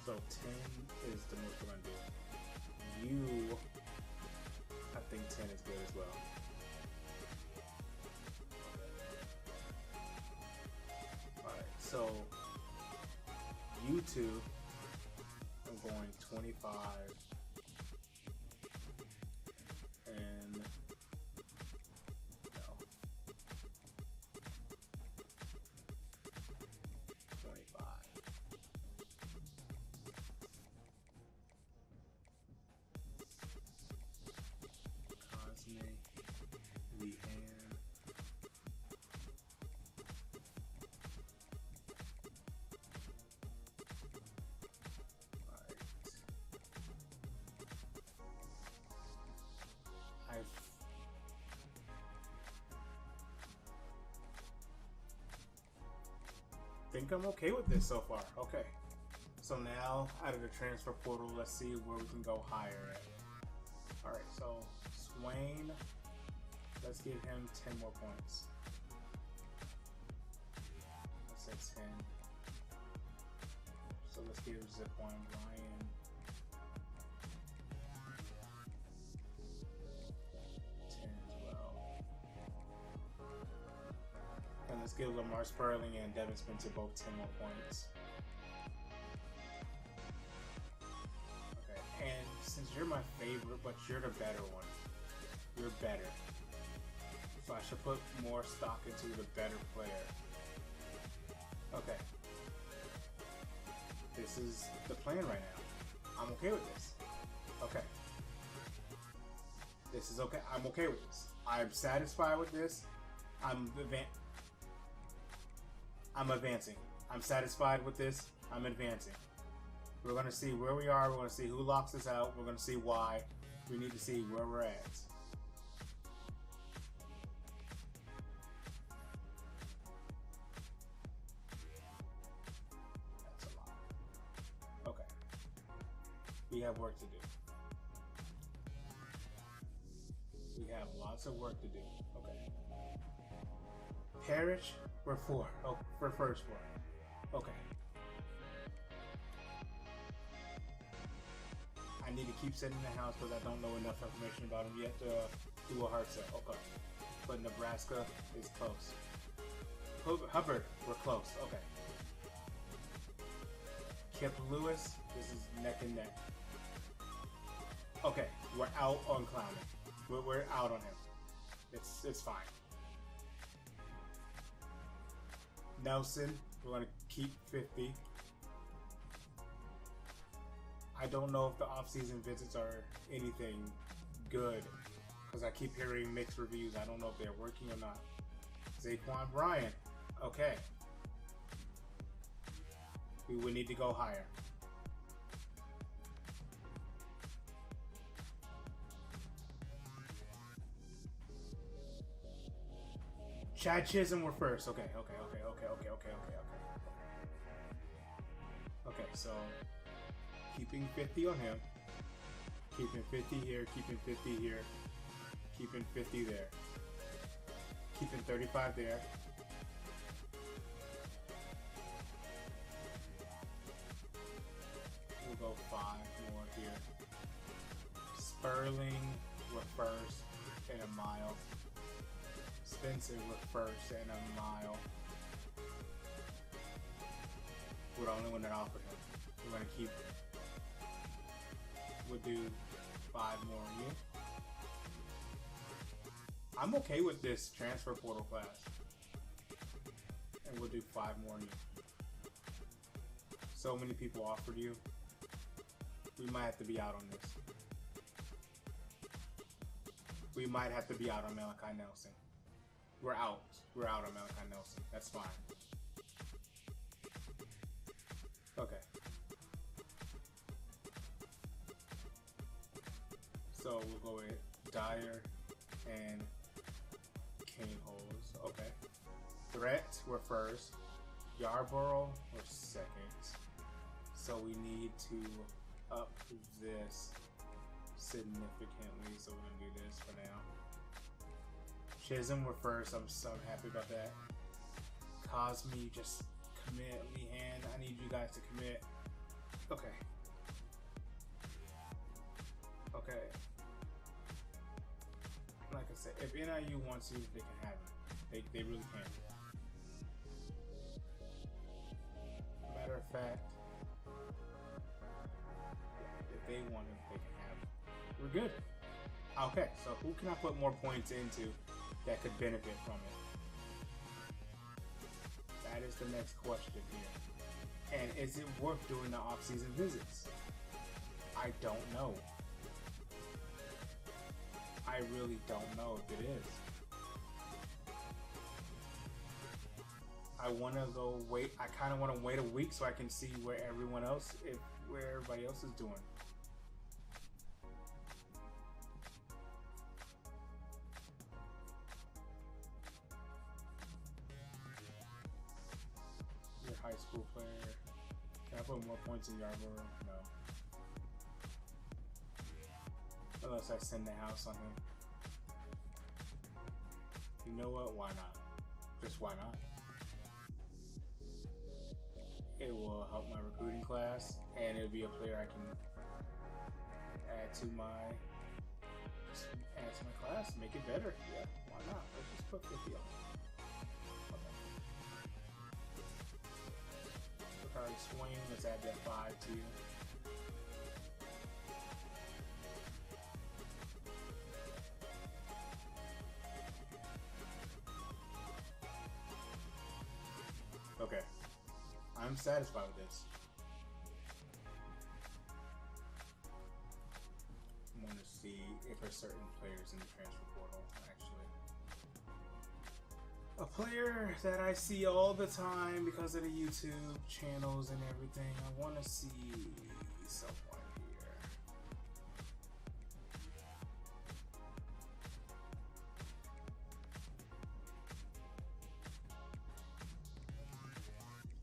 A: So 10 is the most we're gonna do. You, I think 10 is good as well. Alright, so you two, I'm going 25 and no. I think I'm okay with this so far. Okay. So now, out of the transfer portal, let's see where we can go higher at. Alright, so Swain, let's give him 10 more points. Let's say 10. So let's give Zaquan Bryan 10 as well. And let's give Lamar Sperling and Devin Spencer both 10 more points. Okay, and since you're my favorite, but you're the better one, you're better. So I should put more stock into the better player. Okay. This is the plan right now. I'm okay with this. Okay. This is okay. I'm okay with this. I'm satisfied with this. I'm advancing. I'm satisfied with this. I'm advancing. We're going to see where we are. We're going to see who locks us out. We're going to see why. We need to see where we're at. That's a lot. Okay. We have work to do. We have lots of work to do. Okay. Parrish, we're 4. Oh, we're first 4. Okay. I need to keep sitting in the house because I don't know enough information about him yet to do a hard sell. Okay. But Nebraska is close. Hubbard, we're close. Okay. Kip Lewis, this is neck and neck. Okay, we're out on Clowney. We're out on him. It's fine. Nelson, we're gonna keep 50. I don't know if the off-season visits are anything good because I keep hearing mixed reviews. I don't know if they're working or not. Zaquan Bryant, okay. We would need to go higher. Chad Chisholm were first. Okay. Okay, so keeping 50 on him. Keeping 50 here, keeping 50 here. Keeping 50 there. Keeping 35 there. We'll go 5 more here. Sperling were first in a mile. Spencer were first in a mile. We're the only one that offered him. We're gonna keep. We'll do 5 more here. I'm okay with this transfer portal class. And we'll do 5 more here. So many people offered you. We might have to be out on this. We might have to be out on Malachi Nelson. We're out. We're out on Malachi Nelson. That's fine. Okay. So we'll go with Dyer and Kane Holes. Okay. Threat, we're first. Yarborough, we're second. So we need to up this significantly. So we're gonna do this for now. Chisholm, we're first. I'm so happy about that. Cosme, just commit. Lehan, I need you guys to commit. Okay. Okay. Like I said, if NIU wants you, they can have it. They really can. Matter of fact, if they want it, they can have it. We're good. Okay, so who can I put more points into that could benefit from it? That is the next question here. And is it worth doing the off-season visits? I don't know. I really don't know if it is. I want to go wait. I kind of want to wait a week so I can see where everybody else is doing. Your high school player. Can I put more points in Yarborough? No. Unless I send the house on him. You know what? Why not? Just why not? It will help my recruiting class, and it'll be a player I can add to my class, make it better. Yeah, why not? Let's just put 50 on. Okay. Bakari Swain, let's add that 5 to you. Okay. I'm satisfied with this. I want to see if there's certain players in the transfer portal, actually. A player that I see all the time because of the YouTube channels and everything. I want to see someone here.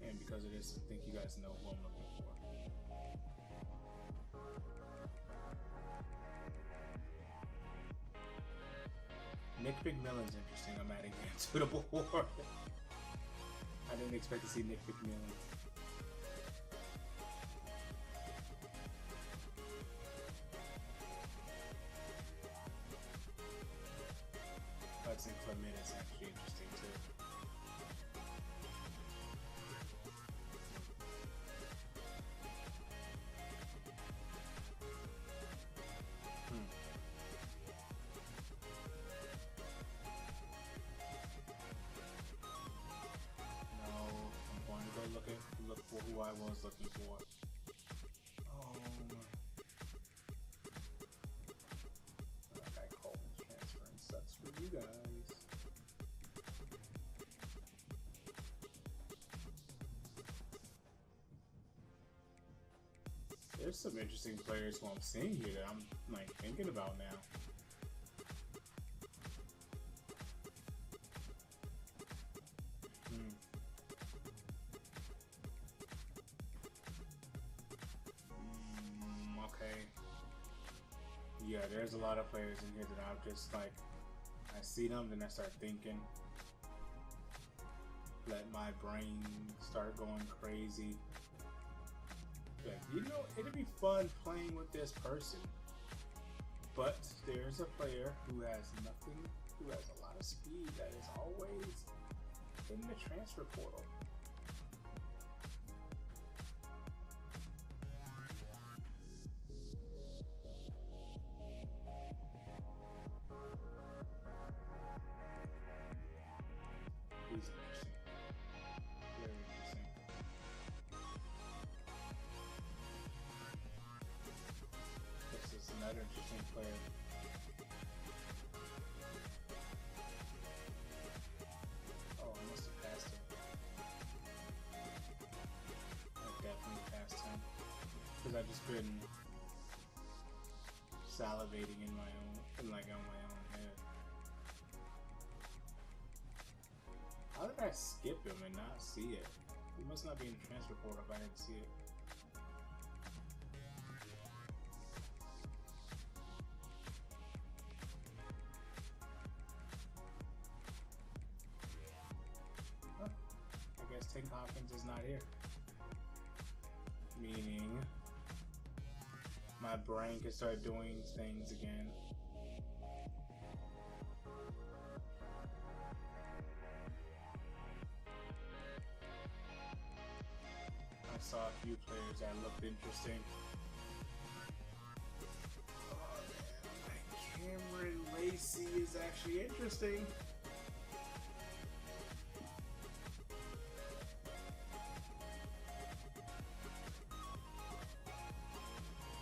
A: And because of this, I think you guys know who I'm looking for. Nick McMillan's interesting. I'm adding him to the board. I didn't expect to see Nick McMillan. Hudson Clement is actually interesting too. I was looking for. Okay, Coleman's transferring. Sucks for you guys. There's some interesting players who I'm seeing here that I'm like thinking about now. Okay. Yeah, there's a lot of players in here that I'm just like, I see them, then I start thinking. Let my brain start going crazy. Like, you know, it'd be fun playing with this person. But there's a player who has nothing, who has a lot of speed that is always in the transfer portal. He's interesting. Very interesting. This is another interesting player. Oh, I must have passed him. I definitely passed him. Because I've just been salivating in my own, on my own head. How did I skip him and not see it? He must not be in the transfer portal if I didn't see it. Huh. I guess Tim Hopkins is not here. Meaning my brain can start doing things again. I saw a few players that looked interesting. Oh man, Cameron Lacey is actually interesting.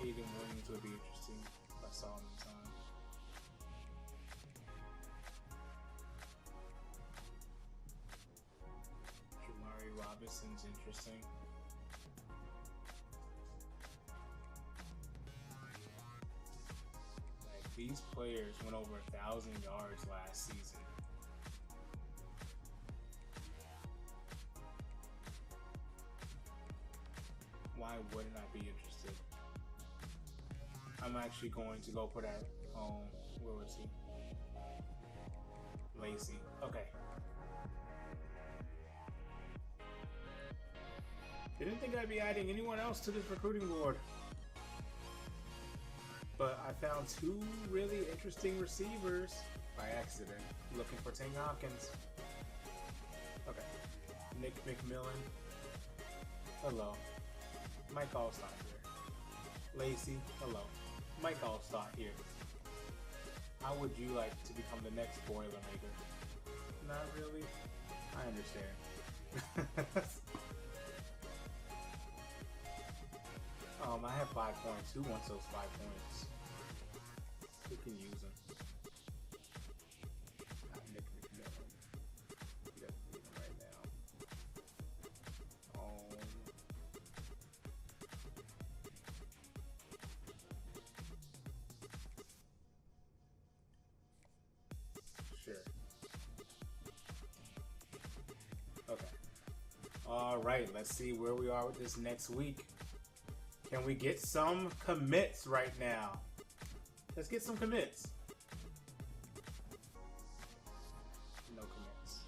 A: Hayden Williams would be interesting if I saw him in time. Jamari Robinson's interesting. Like, these players went over 1,000 yards last season. Why wouldn't I be interested? I'm actually going to go put that home. Where was he? Lacey. Okay. Didn't think I'd be adding anyone else to this recruiting board. But I found two really interesting receivers by accident, looking for Tim Hopkins. Okay. Nick McMillan. Hello. Mike Allstott here. Lacey. Hello. Mike Allstott here. How would you like to become the next Spoilermaker? Not really. I understand. I have 5 points. Who wants those 5 points? Who can use them? Not Nick McMillan. He doesn't need them right now. Sure. Okay. All right. Let's see where we are with this next week. Can we get some commits right now? Let's get some commits. No commits.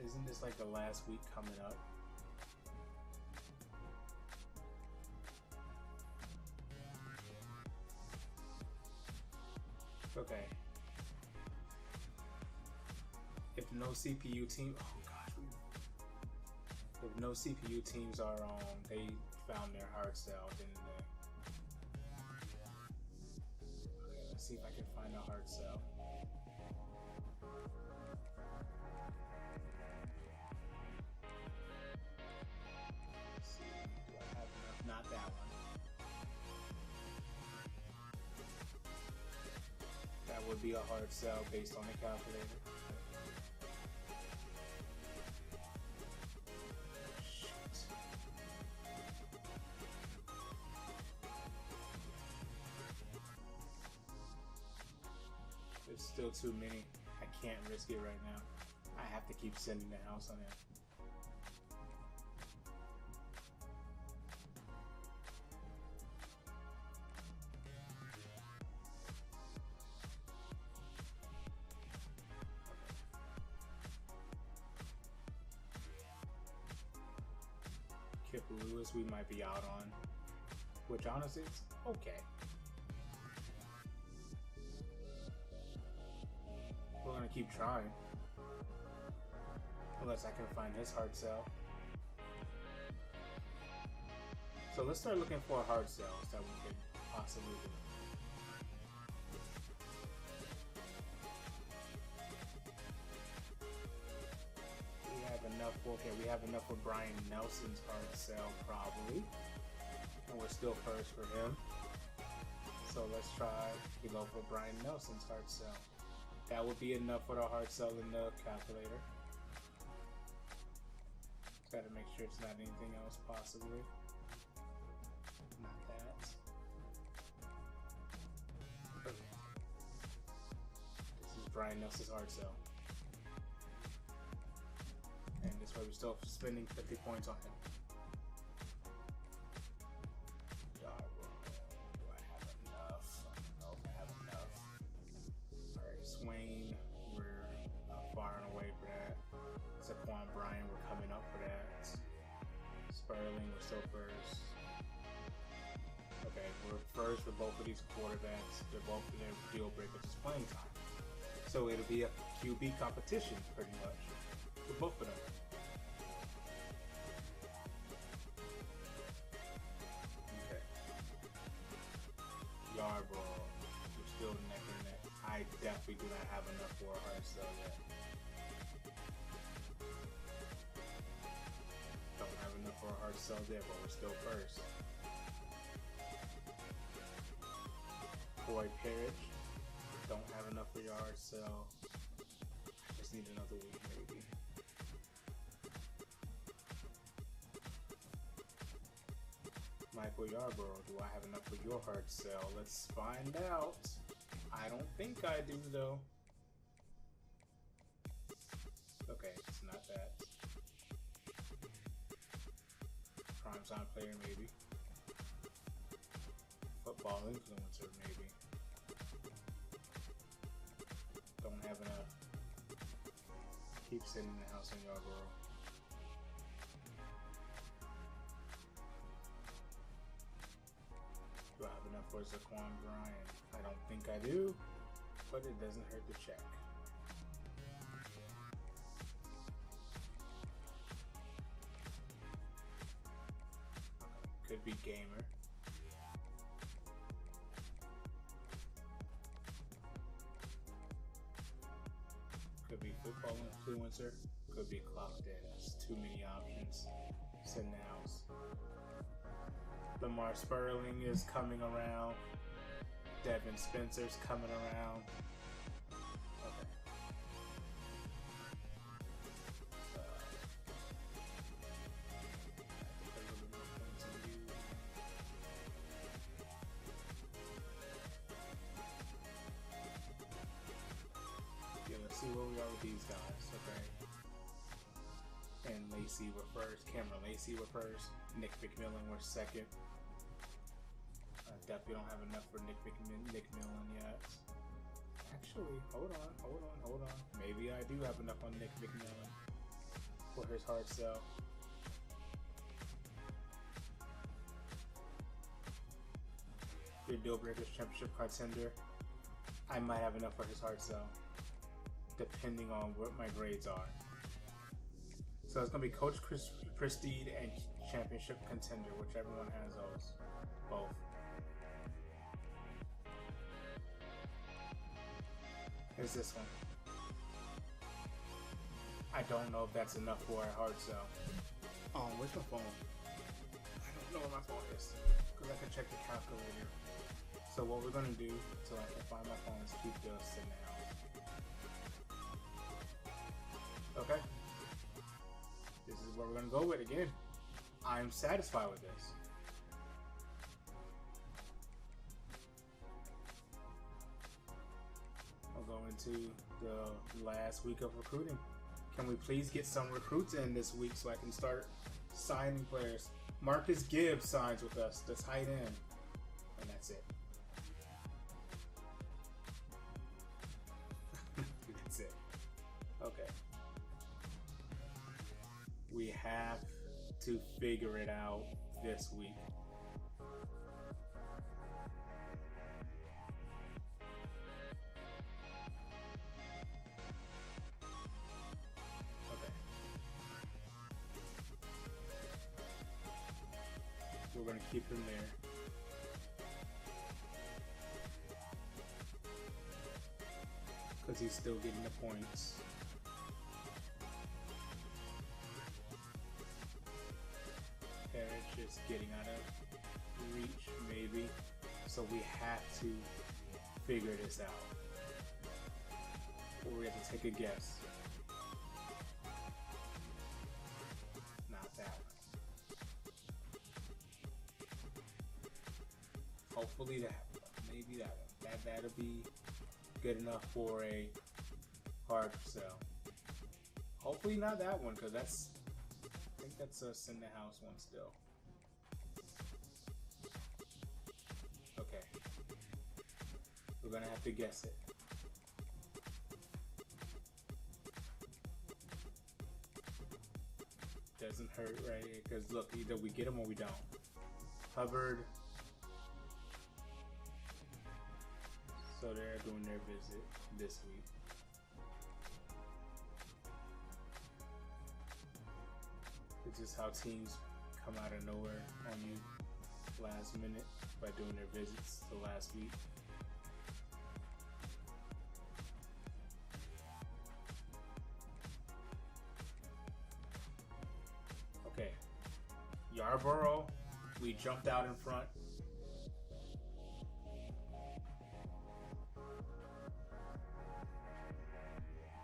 A: Isn't this like the last week coming up? Okay. If no CPU team, oh gosh, if no CPU teams are they found their hard sell, didn't they? Okay, let's see if I can find a hard sell. be a hard sell based on the calculator. There's still too many. I can't risk it right now. I have to keep sending the house on him. Kip Lewis we might be out on, which honestly is okay. We're gonna keep trying, unless I can find his hard sell. So let's start looking for hard sells that we could possibly do. We have enough. Okay, we have enough for Brian Nelson's hard sell probably, and we're still first for him. So let's try below for Brian Nelson's hard sell. That would be enough for the hard sell in the calculator. Gotta make sure it's not anything else possibly. Not that. Okay. This is Brian Nelson's hard sell. And this way we're still spending 50 points on him. Swain, we're far and away for that. Zaquan Bryan, we're coming up for that. Sperling, we're still first. Okay, we're first for both of these quarterbacks. They're both in their deal breakers. It's playing time. So it'll be a QB competition pretty much for both of them. Okay. Yarborough, we're still neck and neck. I definitely do not have enough for a hard sell yet. Don't have enough for a hard sell there, but we're still first. Boy Parrish, don't have enough for your hard sell. I just need another week maybe. Michael Yarborough, do I have enough for your hard sell? Let's find out. I don't think I do though. Okay, it's not that. Primetime player maybe. Football influencer maybe. Don't have enough. Keep sitting in the house in Yarborough. Do I have enough for Zaquan Bryan? I don't think I do, but it doesn't hurt to check. Could be gamer. Could be football influencer. Could be clock dance. Too many options. Sit in the house. Lamar Sperling is coming around. Devin Spencer's coming around. Okay. Yeah, let's see where we are with these guys, okay? And Lacey were first. Cameron Lacey were first. Nick McMillan were second. Definitely don't have enough for Nick Millen yet. Actually, hold on. Maybe I do have enough on Nick McMillan for his hard sell. Your Deal Breakers Championship contender. I might have enough for his hard sell, depending on what my grades are. So it's gonna be Coach Prestige and Championship Contender, whichever one has those. Both. Here's this one. I don't know if that's enough for a hard sell. Oh, where's my phone? I don't know where my phone is, because I can check the calculator. So what we're gonna do until I can find my phone is keep this in now. Okay. This is what we're gonna go with again. I'm satisfied with this. I'll go into the last week of recruiting. Can we please get some recruits in this week so I can start signing players? Marcus Gibbs signs with us, the tight end, and that's it. That's it. Okay. We have to figure it out this week. Okay. We're going to keep him there. Because he's still getting the points. Just getting out of reach, maybe. So we have to figure this out. Or we have to take a guess. Not that one. Hopefully that one. Maybe that one. That'll be good enough for a hard sell. Hopefully not that one, because that's, I think that's us in the house one still. Okay. We're gonna have to guess it. Doesn't hurt, right? Because look, either we get them or we don't. Hubbard. So they're doing their visit this week. It's just how teams come out of nowhere on you last minute by doing their visits the last week. Okay, Yarborough, we jumped out in front.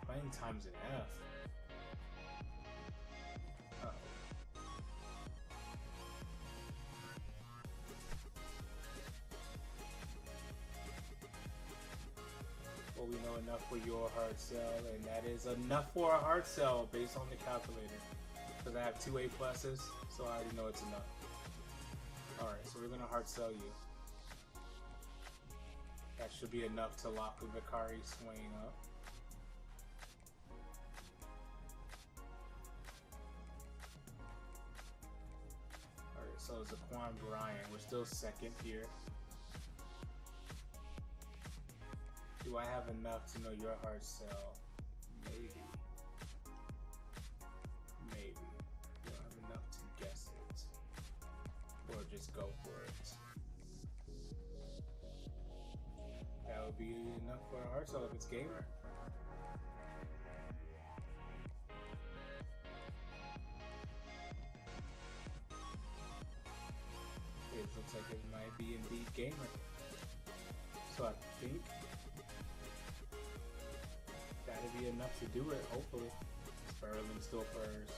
A: Playing time's an F. Well, we know enough for your hard sell, and that is enough for a hard sell based on the calculator. Because I have 2 A+, so I already know it's enough. Alright, so we're going to hard sell you. That should be enough to lock the Vicari Swain up. Alright, so Zaquan Bryant, we're still second here. Do I have enough to know your hard sell? Maybe. Maybe. Do I have enough to guess it? Or just go for it? That would be enough for a hard sell if it's gamer. It looks like it might be indeed gamer. So I think that'll be enough to do it, hopefully. Sperling still furs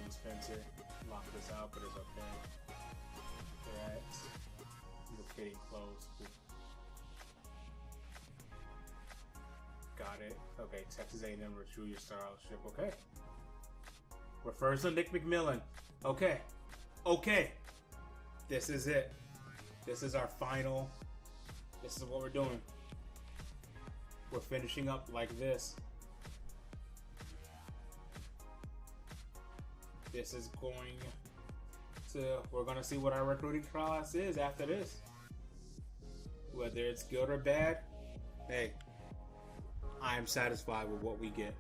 A: and Spencer. Lock this out, but it's okay. We're at getting close. Got it. Okay, Texas A&M withdrew your scholarship. Okay. We're first on Nick McMillan. Okay. Okay. This is it. This is our final. This is what we're doing. We're finishing up like this. This is going to, we're going to see what our recruiting class is after this. Whether it's good or bad, hey, I am satisfied with what we get.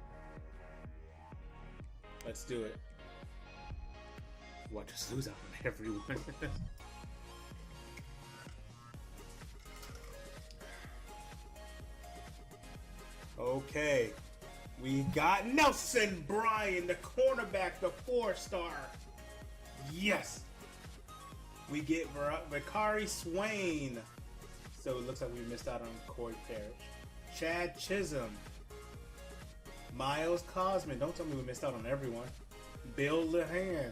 A: Let's do it. What, just lose out on everyone. Okay, we got Nelson Bryan, the cornerback, the 4-star. Yes. We get Vicari Swain, So it looks like we missed out on Corey Parrish. Chad Chisholm. Miles Cosman. Don't tell me we missed out on everyone. Bill Lehan.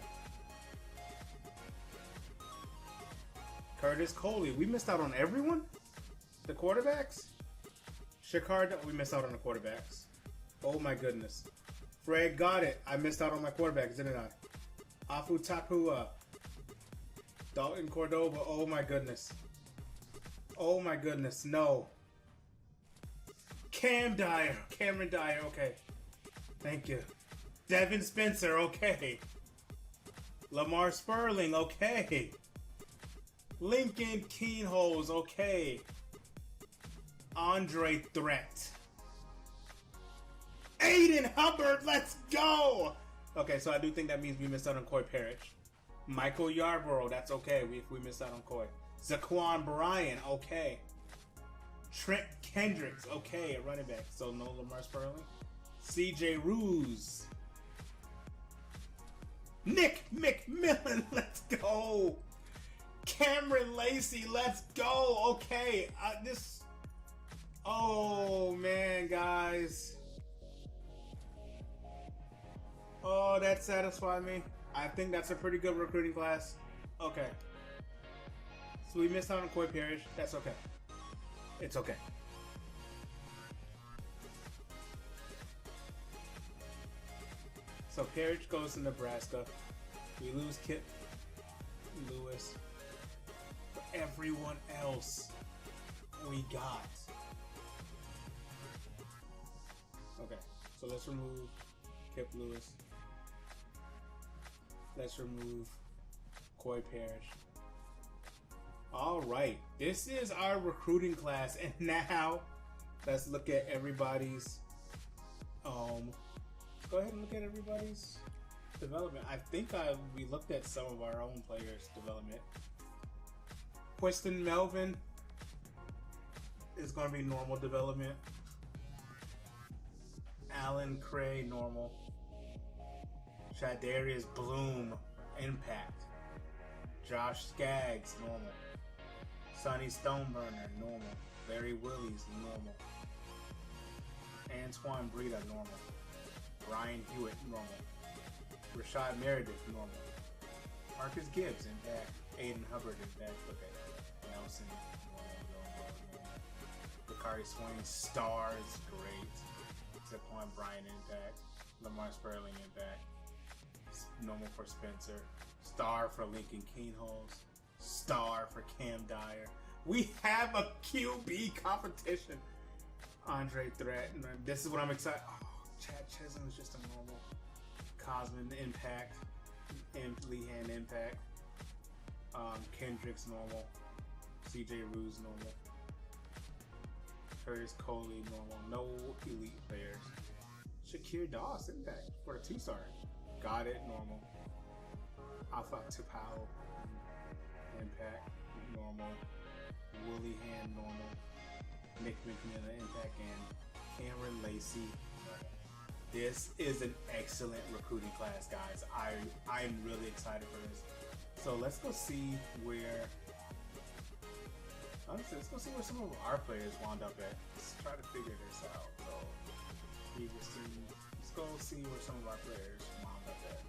A: Curtis Coley. We missed out on everyone? The quarterbacks? Shakard. We missed out on the quarterbacks. Oh my goodness. Fred got it. I missed out on my quarterbacks, didn't I? Afu Tapua. Dalton Cordova. Oh my goodness. Oh my goodness. No. Cameron Dyer. Okay. Thank you. Devin Spencer. Okay. Lamar Sperling. Okay. Lincoln Keenholz. Okay. Andre Threat. Aiden Hubbard. Let's go. Okay, so I do think that means we missed out on Corey Parrish. Michael Yarborough. That's okay if we missed out on Corey. Zaquan Bryan. Okay. Trent Kendricks. Okay, a running back. So no Lamar Sperling. CJ Ruse. Nick McMillan. Let's go. Cameron Lacey. Let's go. Okay. Oh, man, guys. Oh, that satisfied me. I think that's a pretty good recruiting class. Okay. So we missed out on Corey Parrish. That's okay. It's okay. So Parrish goes to Nebraska. We lose Kip Lewis. But everyone else we got. Okay. So let's remove Kip Lewis. Let's remove Corey Parrish. All right, this is our recruiting class, and now let's look at everybody's. Go ahead and look at everybody's development. I think we looked at some of our own players' development. Queston Melvin is going to be normal development. Alan Cray, normal. Shadarius Bloom, impact. Josh Skaggs, normal. Sonny Stoneburner, normal. Larry Willies, normal. Antoine Breida, normal. Brian Hewitt, normal. Rashad Meredith, normal. Marcus Gibbs, impact. Aiden Hubbard, impact. Okay. Nelson, normal. Bakari Swain, stars, great. Zaquan Bryan, impact. Lamar Sperling, impact. Normal for Spencer. Star for Lincoln Keenholz. Star for Cam Dyer. We have a QB competition. Andre Threat. This is what I'm excited. Oh, Chad Chisholm is just a normal. Cosman impact. And Lehan impact. Kendricks normal. CJ Ruse normal. Curtis Coley normal. No elite players. Shakir Doss impact for the 2-star. Got it, normal. Alpha Tupau, impact, normal. Willie Hand, normal. Nick McMillan, impact, and Cameron Lacey, normal. This is an excellent recruiting class, guys. I'm really excited for this. So let's go see where. Honestly, let's go see where some of our players wound up at. Let's try to figure this out. So let's go see where some of our players wound up at.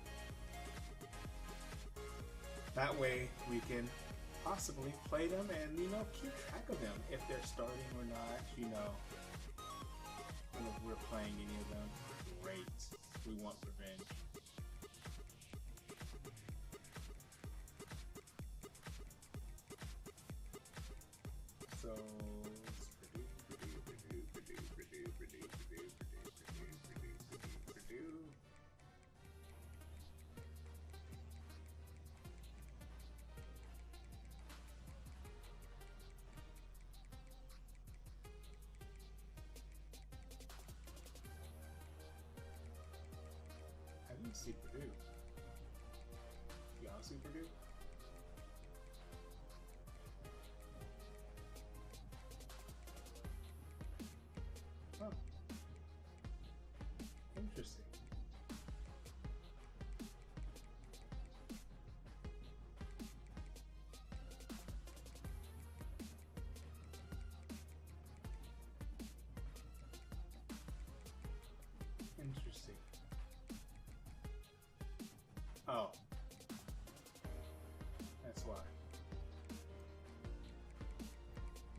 A: That way we can possibly play them and, keep track of them. If they're starting or not, and if we're playing any of them, great. We want revenge. So Purdue. I didn't see Purdue. Y'all see Purdue? Huh. Interesting. Oh. That's why.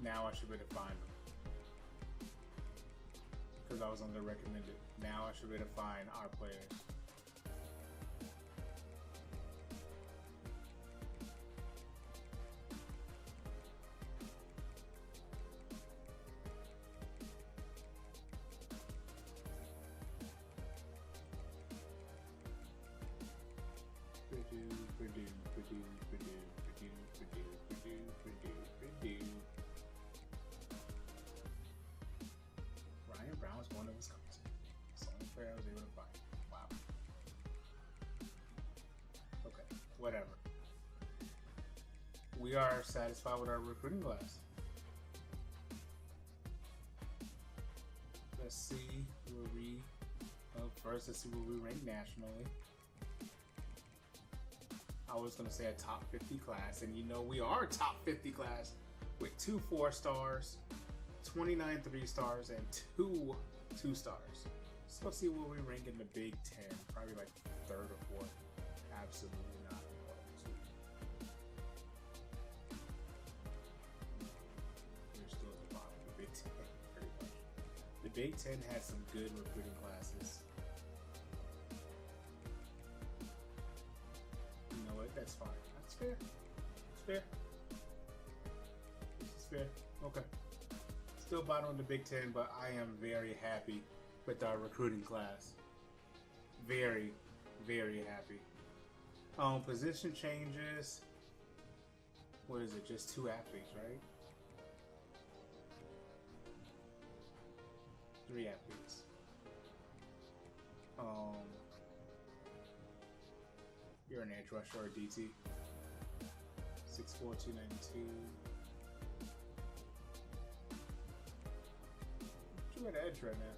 A: Now I should be able to find them. Because I was on the recommended. Now I should be able to find our players. Ryan Brown was going to Wisconsin. That's the only player I was able to find. Wow. Okay, whatever. We are satisfied with our recruiting class. Let's see where we. Well, first, let's see where we rank nationally. I was going to say a top 50 class, and you know we are a top 50 class with 2 4-stars, 29 3-stars, and 2 2-stars. So let's see where we rank in the Big Ten. Probably like 3rd or 4th. Absolutely not. We're still at the bottom of the Big Ten, pretty much. The Big Ten had some good recruiting classes. That's fine. That's fair. That's fair. This is fair. Okay. Still bottom of the Big Ten, but I am very happy with our recruiting class. Very, very happy. Position changes. What is it? Just 2 athletes, right? 3 athletes. You're an edge rusher or a DT. 6'4", 292. You're at edge right now.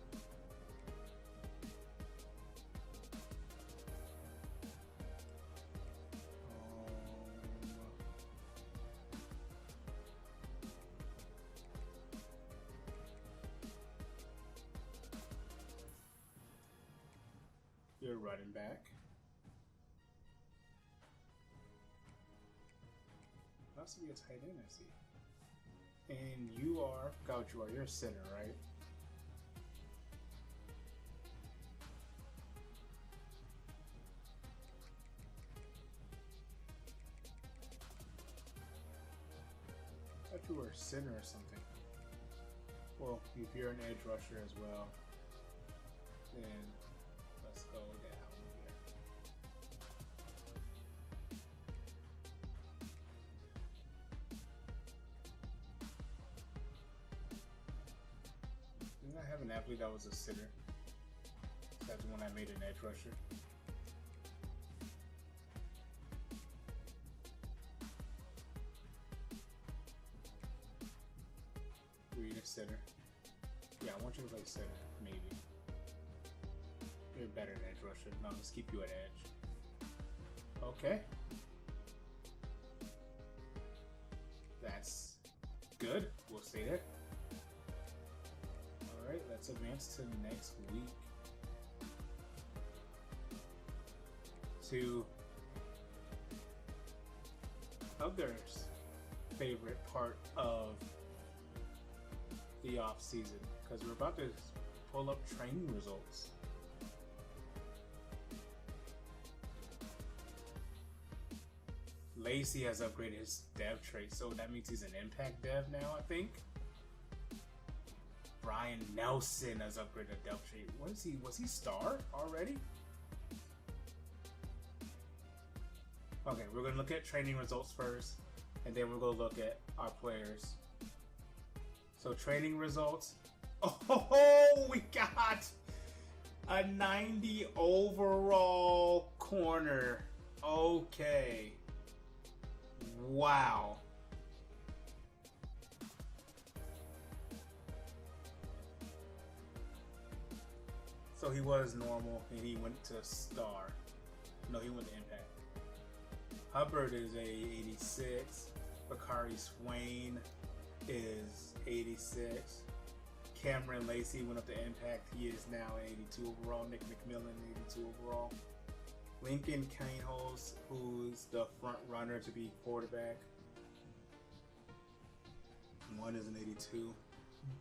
A: You're running back. Has to be a tight end, I see. And you are, forgot what you are, you're a center, right? I thought you were a center or something. Well, if you're an edge rusher as well, then let's go down. I have an athlete that was a center. That's when I made an edge rusher. Were you a center? Yeah, I want you to play center, maybe. You're better than edge rusher. No, let's keep you at edge. Okay. That's good. We'll stay there. Alright, let's advance to next week. To others' favorite part of the off season, because we're about to pull up training results. Lacey has upgraded his dev trait, so that means he's an impact dev now, I think. Brian Nelson has upgraded a dev trait. What is he? Was he star already? Okay, we're going to look at training results first, and then we're going to look at our players. So training results. Oh, we got a 90 overall corner. Okay. Wow. So he was normal and he went to star. No, he went to impact. Hubbard is a 86. Bakari Swain is 86. Cameron Lacey went up to impact. He is now 82 overall. Nick McMillan, 82 overall. Lincoln Kane-Holz, who's the front runner to be quarterback. One is an 82.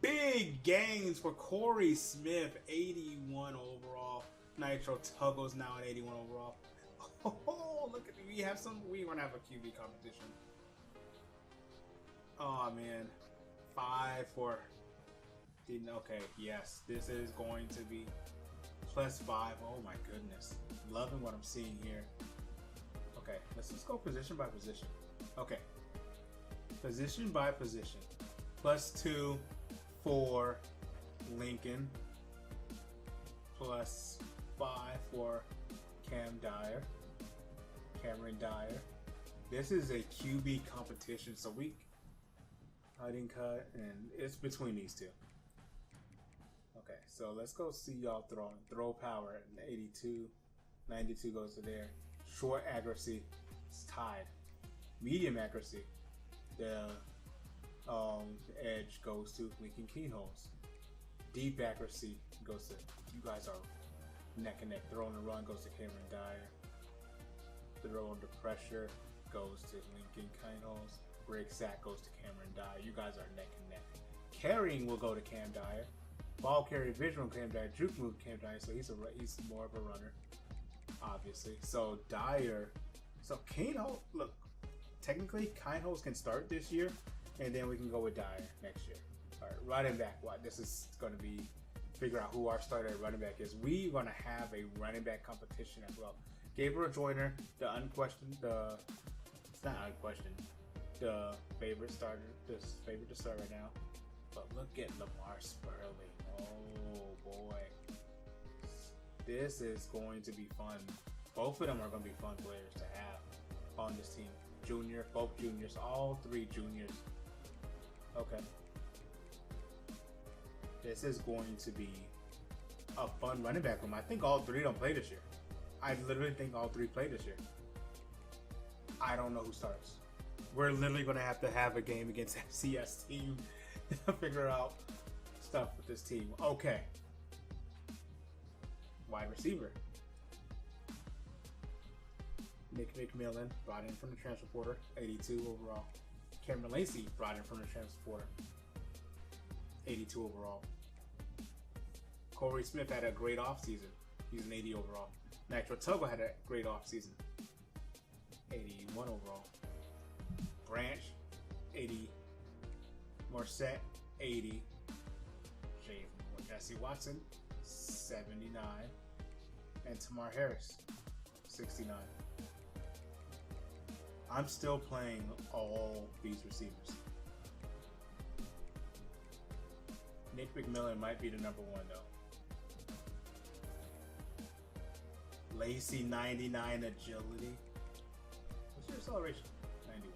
A: Big gains for Corey Smith, 81 overall. Nitro Tuggle's now an 81 overall. Oh, look at me. We're going to have a QB competition. Oh, man. 5 for... Okay, yes. This is going to be +5. Oh, my goodness. Loving what I'm seeing here. Okay, let's just go position by position. Okay. Position by position. +2 for Lincoln. +5 for Cameron Dyer. This is a QB competition, so we cutting cut, and it's between these two. Okay, so let's go see y'all throwing. Throw power, 82, 92 goes to there. Short accuracy, it's tied. Medium accuracy, the edge goes to Lincoln Kane-Holz. Deep accuracy goes to, you guys are neck and neck. Throw and the run goes to Cameron Dyer. Throw under pressure goes to Lincoln Kane-Holz. Break sack goes to Cameron Dyer. You guys are neck and neck. Carrying will go to Cam Dyer. Ball carrier visual Cam Dyer. Juke move Cam Dyer. So he's more of a runner, obviously. So Dyer. So Kane-Holz. Look, technically Kane-Holz can start this year, and then we can go with Dyer next year. All right, running back. What this is going to be. Figure out who our starter at running back is. We're going to have a running back competition as well. Gabriel Joyner, it's not unquestioned, the favorite starter, favorite to start right now. But look at Lamar Sperling. Oh boy. This is going to be fun. Both of them are going to be fun players to have on this team. Both juniors, all 3 juniors. Okay. This is going to be a fun running back room. I think all 3 don't play this year. I literally think all 3 play this year. I don't know who starts. We're literally going to have a game against FCS team to figure out stuff with this team. Okay. Wide receiver. Nick McMillan, brought in from the transfer portal, 82 overall. Cameron Lacey, brought in from the transfer portal, 82 overall. Corey Smith had a great offseason. He's an 80 overall. Nitro Tuggle had a great offseason. 81 overall. Branch, 80. Morset, 80. Jesse Watson, 79. And Tamar Harris, 69. I'm still playing all these receivers. Nick McMillan might be the number 1 though. Lacey, 99 agility. What's your acceleration? 91.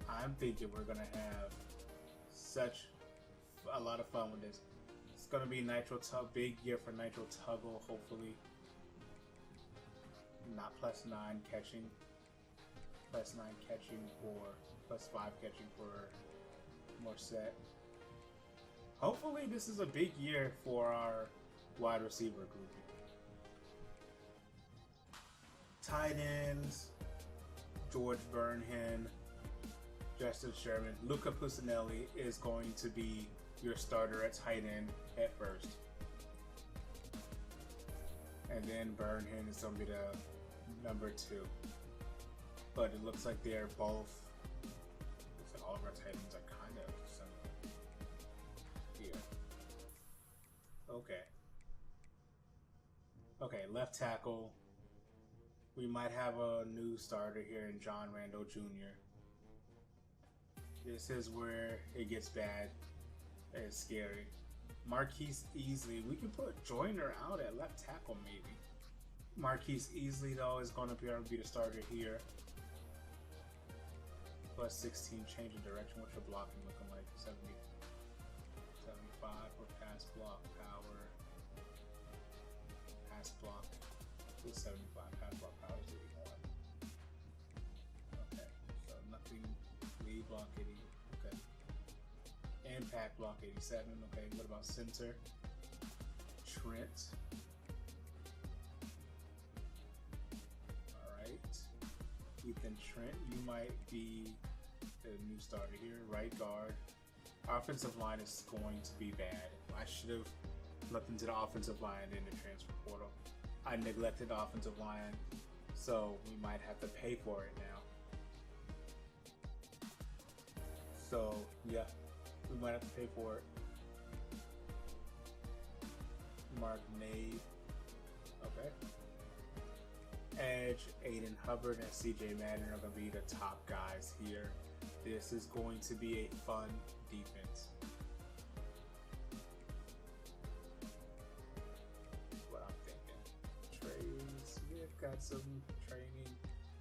A: I'm thinking we're gonna have such a lot of fun with this. It's gonna be Nitro Tug, big year for Nitro Tuggle, hopefully. Not +9 catching. +9 catching for, +5 catching for Morset. Hopefully this is a big year for our wide receiver group. Tight ends, George Burnham, Justin Sherman. Luca Pusinelli is going to be your starter at tight end at first. And then Burnham is going to be the number 2. But it looks like they're both, looks like all of our tight ends are kind of similar here. Okay. Okay, left tackle. We might have a new starter here in John Randall Jr. This is where it gets bad. It's scary. Marquise Easley. We can put Joyner out at left tackle maybe. Marquise Easley though is going to be able to be the starter here. +16 change of direction. What's your blocking looking like? 70, 75 for pass block power. Pass block. 75 pass block power is 81. Okay, so nothing. Lead block 80. Okay. Impact block 87. Okay, what about center? Trent. Ethan Trent, you might be the new starter here. Right guard. Our offensive line is going to be bad. I should have looked into the offensive line in the transfer portal. I neglected the offensive line, so we might have to pay for it now. So yeah, we might have to pay for it. Mark Nave. Okay. Edge, Aiden Hubbard, and CJ Madden are going to be the top guys here. This is going to be a fun defense. That's what I'm thinking. Trey Smith got some training.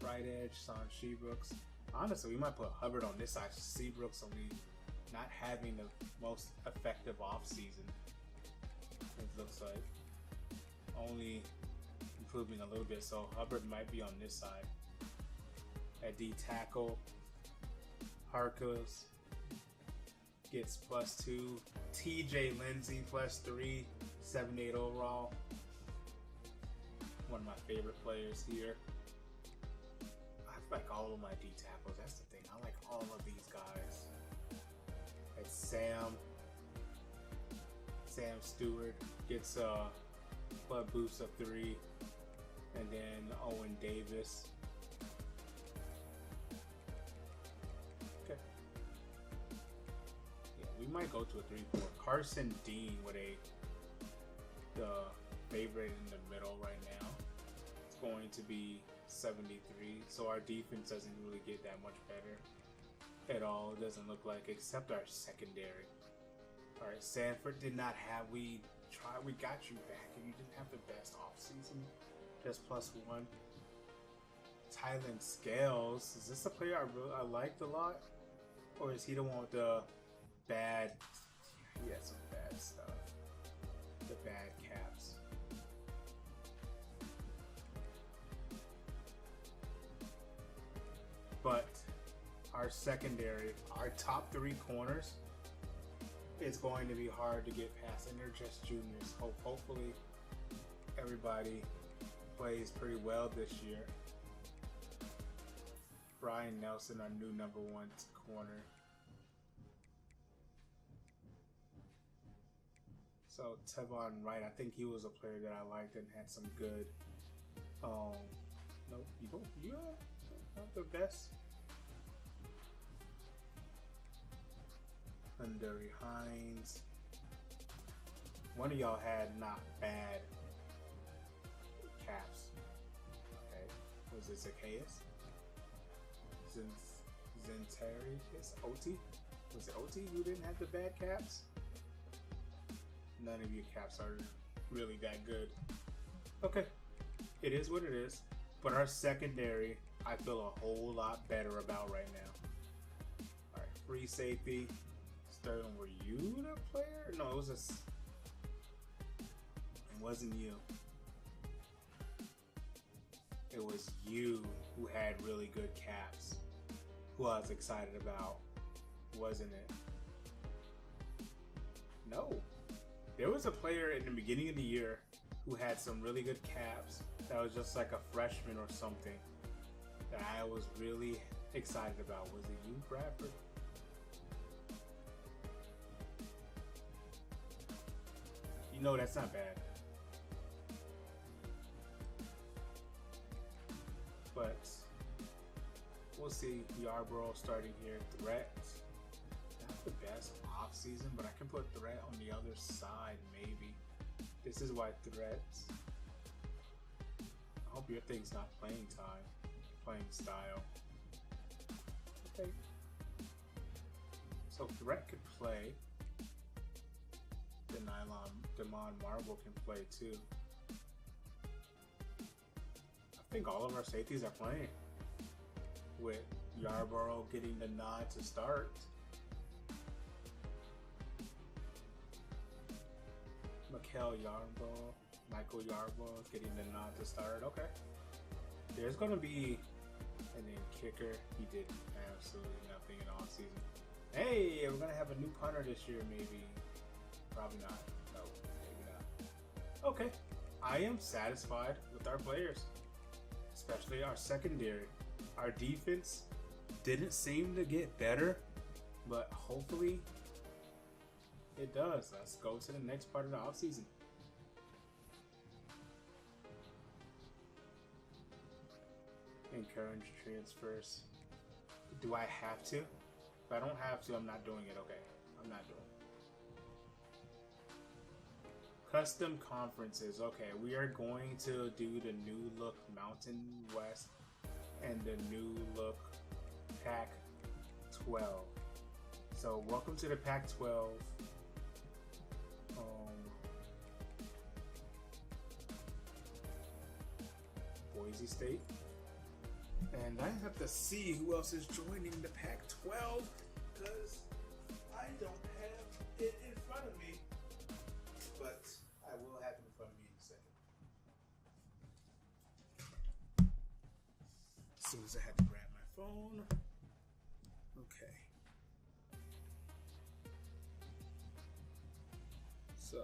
A: Right edge, Son Seabrooks. Honestly, we might put Hubbard on this side. Seabrooks only not having the most effective offseason. It looks like only improving a little bit, so Hubbard might be on this side. At D tackle, Harkos gets +2. TJ Lindsey +3, 78 overall. One of my favorite players here. I like all of my D tackles. That's the thing. I like all of these guys. It's Sam Stewart gets a club boost of 3, and then Owen Davis. Okay. Yeah, we might go to a 3-4. Carson Dean with the favorite in the middle right now. It's going to be 73, so our defense doesn't really get that much better at all. It doesn't look like, except our secondary. All right, Sanford did not have. We got you back, and you didn't have the best offseason. Just +1. Tylen Scales. Is this a player I liked a lot, or is he the one with the bad? He had some bad stuff. The bad caps. But our secondary, our top 3 corners, it's going to be hard to get past, and they're just juniors. Hopefully everybody plays pretty well this year. Brian Nelson, our new #1 corner. So Tevon Wright, I think he was a player that I liked and had some good. No, you don't. You not the best. Hundary Hines. One of y'all had not bad caps. Okay. Was it Zacchaeus? Zentarius? OT? Was it OT who didn't have the bad caps? None of your caps are really that good. Okay. It is what it is. But our secondary, I feel a whole lot better about right now. Alright, free safety. Sterling, were you the player? No, it wasn't you. It was you who had really good caps, who I was excited about, wasn't it? No. There was a player in the beginning of the year who had some really good caps that was just like a freshman or something that I was really excited about. Was it you, Bradford? You know that's not bad. But we'll see. Yarborough starting here. Threat. Not the best offseason, but I can put Threat on the other side, maybe. This is why Threats. I hope your thing's not playing time. Playing style. Okay. So Threat could play. Damon Marble can play too. I think all of our safeties are playing, with Yarborough getting the nod to start. Michael Yarborough is getting the nod to start. Okay. There's going to be, and then kicker, he did absolutely nothing in offseason. Hey, we're going to have a new punter this year, maybe. Probably not. No, maybe not. Okay. I am satisfied with our players, especially our secondary. Our defense didn't seem to get better, but hopefully it does. Let's go to the next part of the offseason. Encourage transfers. Do I have to? If I don't have to, I'm not doing it. Okay, I'm not doing it. Custom conferences. Okay, we are going to do the new look Mountain West and the new look Pac-12. So welcome to the Pac-12. Boise State. And I have to see who else is joining the Pac-12 because I don't have it in front of me. But I will have it in front of me in a second. As soon as I have to grab my phone. Okay. So.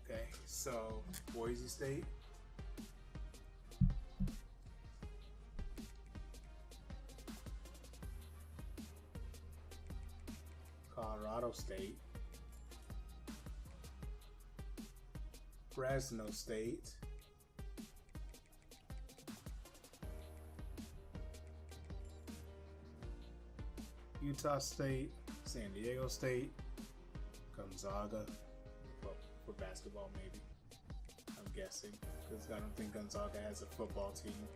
A: Okay, so Boise State, Colorado State, Fresno State, Utah State, San Diego State, Gonzaga. For basketball, maybe. I'm guessing, because I don't think Gonzaga has a football team.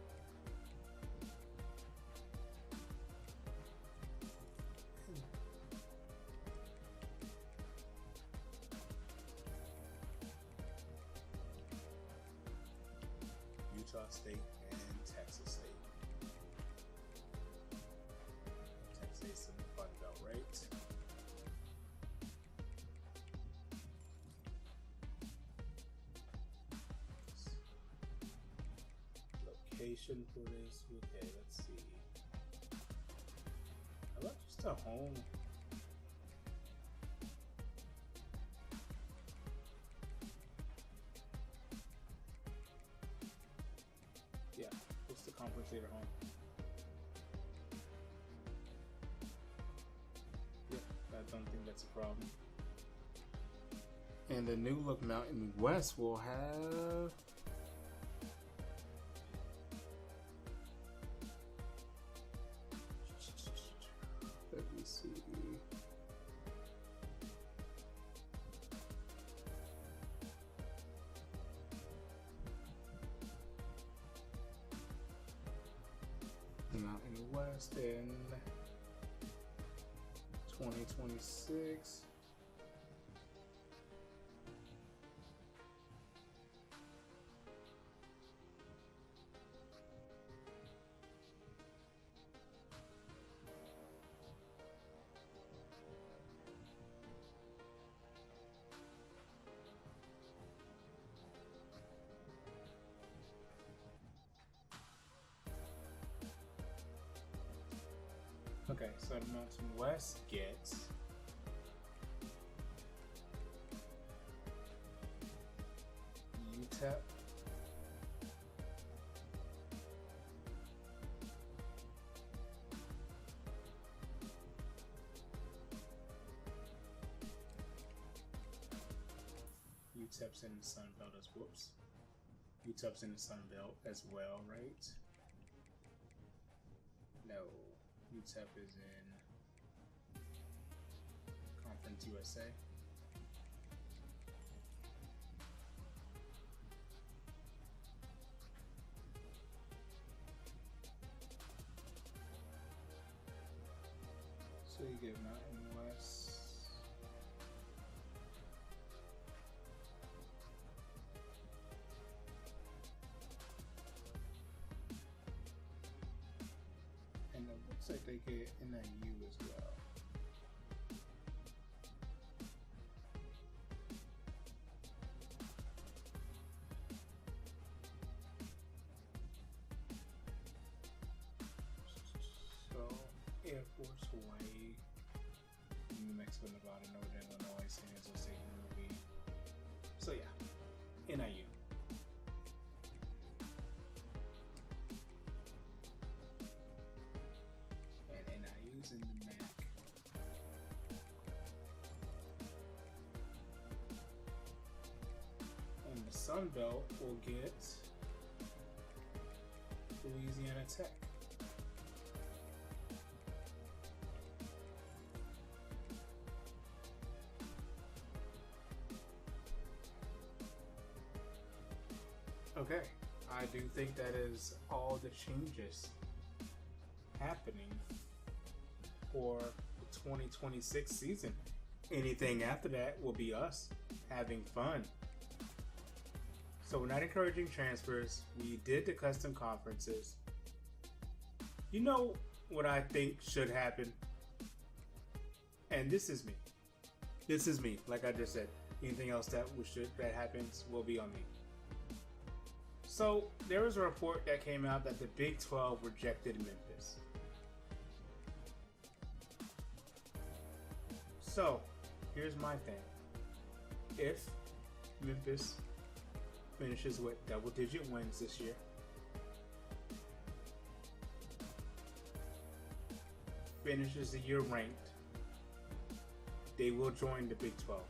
A: Utah State and Texas State. Texas State's in the Fun Belt, right? For this, okay, let's see. How about just a home? Yeah, what's the compensator home? Yeah, I don't think that's a problem. And the new look Mountain West will have. Mountain West in 2026. Okay, so the Mountain West gets UTEP, UTEP's in the Sun Belt as whoops. UTEP's in the Sun Belt as well, right? No. UTEP is in Conference USA. So you get Mountain West. Looks like they get NIU as well. Air Force, Hawaii, New Mexico, Nevada, Northern Illinois, San Jose State University. So yeah, NIU. And NIU's in the MAC. And the Sun Belt will get Louisiana Tech. Okay, I do think that is all the changes happening for the 2026 season. Anything after that will be us having fun. So we're not encouraging transfers. We did the custom conferences. You know what I think should happen? And this is me. This is me, like I just said. Anything else that happens will be on me. So there was a report that came out that the Big 12 rejected Memphis. So here's my thing. If Memphis finishes with double-digit wins this year, finishes the year ranked, they will join the Big 12.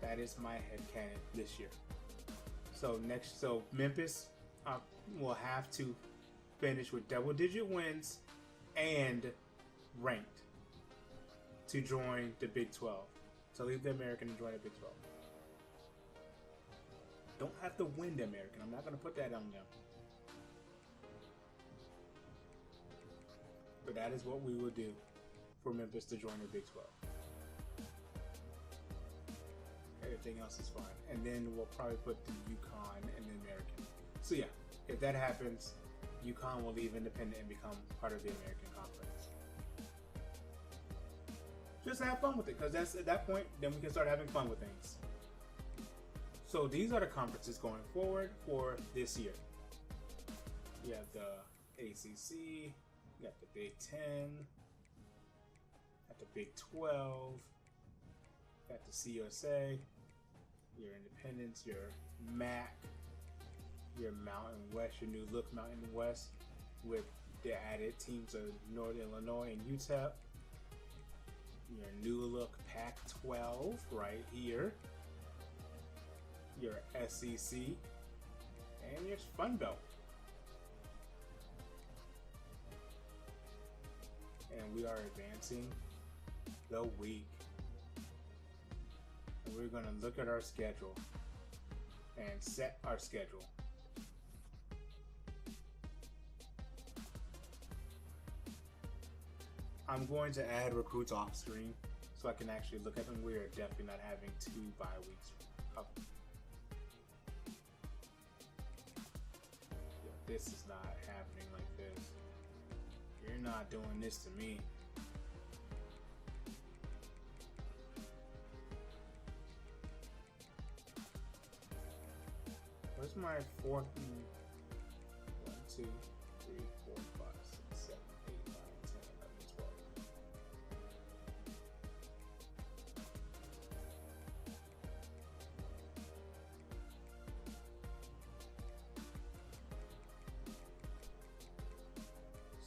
A: That is my headcanon this year. So Memphis will have to finish with double-digit wins and ranked to join the Big 12. To leave the American and join the Big 12. Don't have to win the American. I'm not going to put that on them. But that is what we will do for Memphis to join the Big 12. Everything else is fine. And then we'll probably put the UConn and the American. So yeah, if that happens, UConn will leave independent and become part of the American Conference. Just have fun with it, because that's at that point, then we can start having fun with things. So these are the conferences going forward for this year. You have the ACC, you got the Big 10, got the Big 12, got the CUSA, your Independence, your MAC, your Mountain West, your new look Mountain West with the added teams of Northern Illinois and UTEP. Your new look Pac-12 right here. Your SEC and your Fun Belt. And we are advancing the week. And we're going to look at our schedule and set our schedule. I'm going to add recruits off screen so I can actually look at them. We are definitely not having 2 bye weeks up. This is not happening like this. You're not doing this to me. Where's my 4th? 1, 2, 3, 4, 5, 6, 7, 8, 9, 10, 11, 12.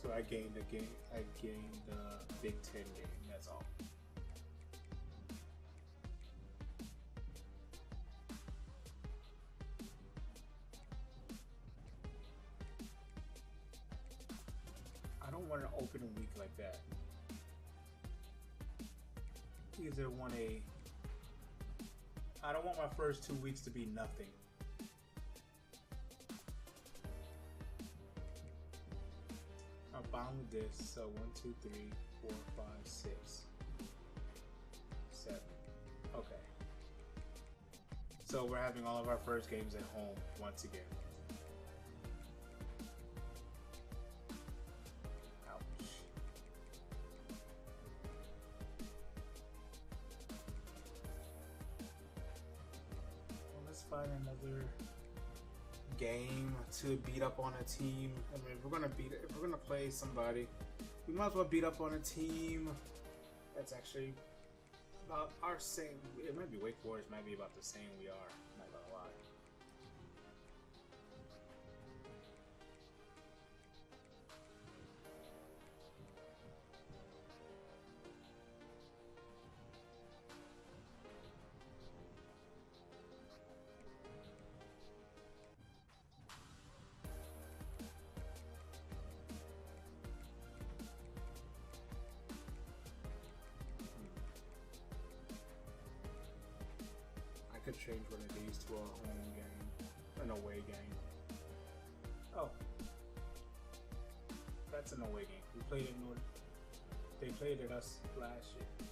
A: So I gained the game. I gained the Big 10 game. That's all. I don't want an opening week like that. Either want I don't want my first 2 weeks to be nothing. I'm fine with this. So 1, 2, 3, 4, 5, 6, 7. Okay. So we're having all of our first games at home once again. Ouch. Well, let's find another game to beat up on a team. I mean, if we're gonna play somebody, we might as well beat up on a team that's actually about our same. It might be Wake Forest, might be about the same we are. Not gonna lie. Could change one of these to a home game, an away game. Oh, that's an away game. We played it in North. They played at us last year.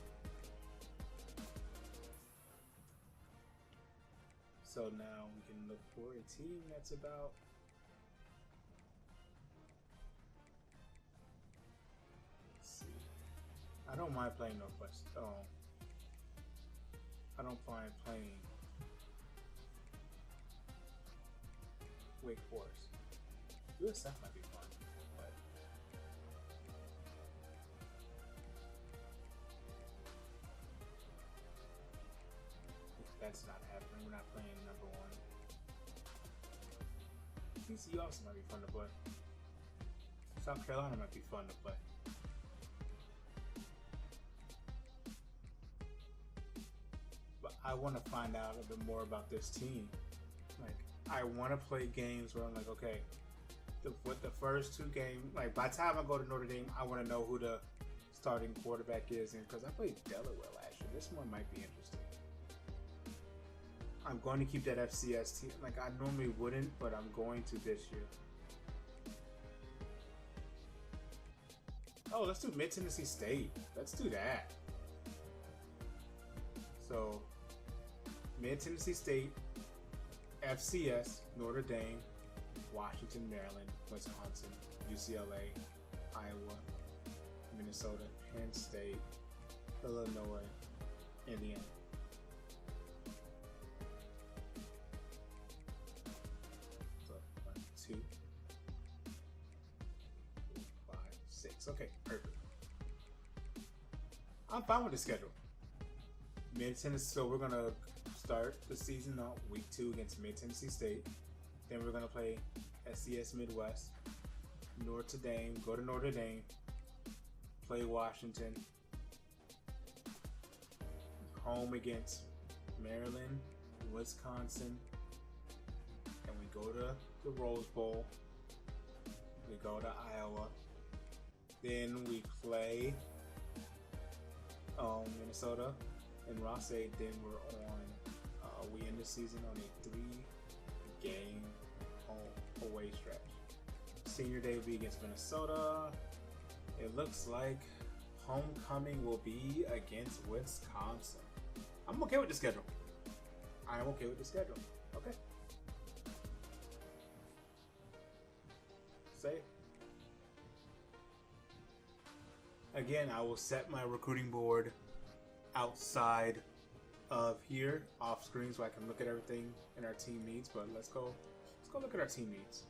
A: So now we can look for a team that's about. Let's see. I don't mind playing Northwest. I don't mind playing Wake Forest. USF might be fun, but that's not happening. We're not playing number one. TCU also might be fun to play. South Carolina might be fun to play. But I want to find out a bit more about this team. Like, I want to play games where I'm like, okay, with the first two games, like by the time I go to Notre Dame, I want to know who the starting quarterback is, and because I played Delaware last year, this one might be interesting. I'm going to keep that FCS team. Like I normally wouldn't, but I'm going to this year. Oh, let's do Mid Tennessee State. Let's do that. So, Mid Tennessee State. FCS, Notre Dame, Washington, Maryland, Wisconsin, UCLA, Iowa, Minnesota, Penn State, Illinois, Indiana. So 1, 2, 5, 6. Okay, perfect. I'm fine with the schedule. Mid Tennessee, so we're gonna start the season out week 2 against Mid Tennessee State. Then we're gonna play SCS Midwest, Notre Dame, go to Notre Dame, play Washington, home against Maryland, Wisconsin, and we go to the Rose Bowl. We go to Iowa. Then we play Minnesota and Ross 8. Then we're on. We end the season on a 3-game home away stretch. Senior Day will be against Minnesota. It looks like homecoming will be against Wisconsin. I'm okay with the schedule. I'm okay with the schedule. Okay. Say. Again, I will set my recruiting board outside of here, off screen, so I can look at everything in our team needs. But let's go look at our team needs.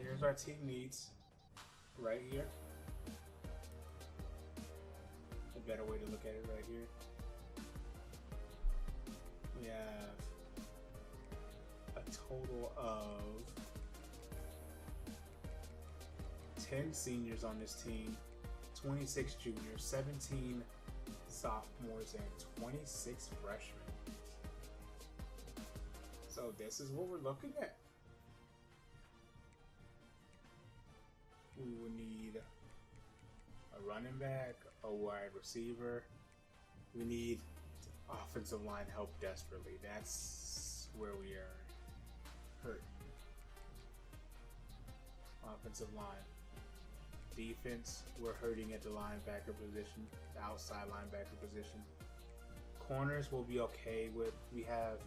A: Here's our team needs right here. A better way to look at it right here. We have a total of 10 seniors on this team, 26 juniors, 17 sophomores, and 26 freshmen. So this is what we're looking at. We will need a running back, a wide receiver. We need offensive line help desperately. That's where we are hurt. Offensive line. Defense, we're hurting at the linebacker position, the outside linebacker position. Corners will be okay with. We have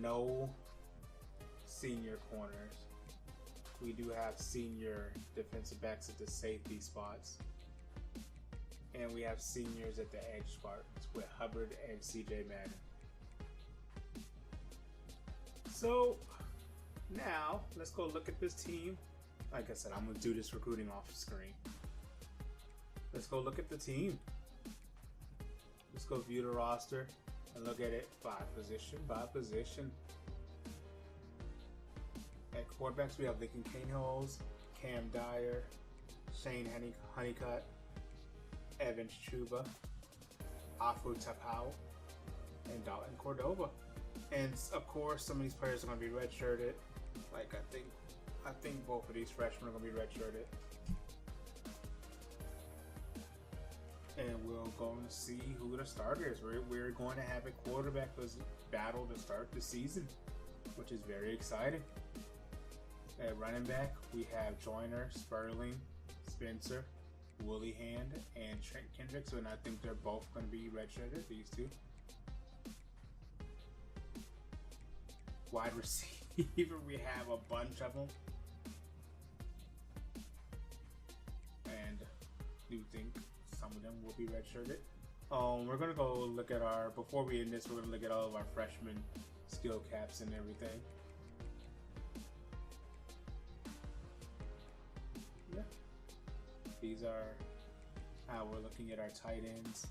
A: no senior corners. We do have senior defensive backs at the safety spots. And we have seniors at the edge spots with Hubbard and CJ Madden. So now let's go look at this team. Like I said, I'm gonna do this recruiting off screen. Let's go look at the team. Let's go view the roster and look at it by position. At quarterbacks, we have Lincoln Canehills, Cam Dyer, Shane Honeycutt, Evans Chuba, Afu Tapau, and Dalton Cordova. And of course, some of these players are going to be redshirted. Like I think both of these freshmen are going to be redshirted. And we'll go and see who the starter is. We're going to have a quarterback battle to start the season, which is very exciting. At running back, we have Joyner, Sperling, Spencer, Woolly Hand, and Trent Kendricks, and I think they're both going to be redshirted, these two. Wide receiver, we have a bunch of them. And I do think some of them will be redshirted. We're going to go look at before we end this, we're going to look at all of our freshman skill caps and everything. Yeah. These are how we're looking at our tight ends.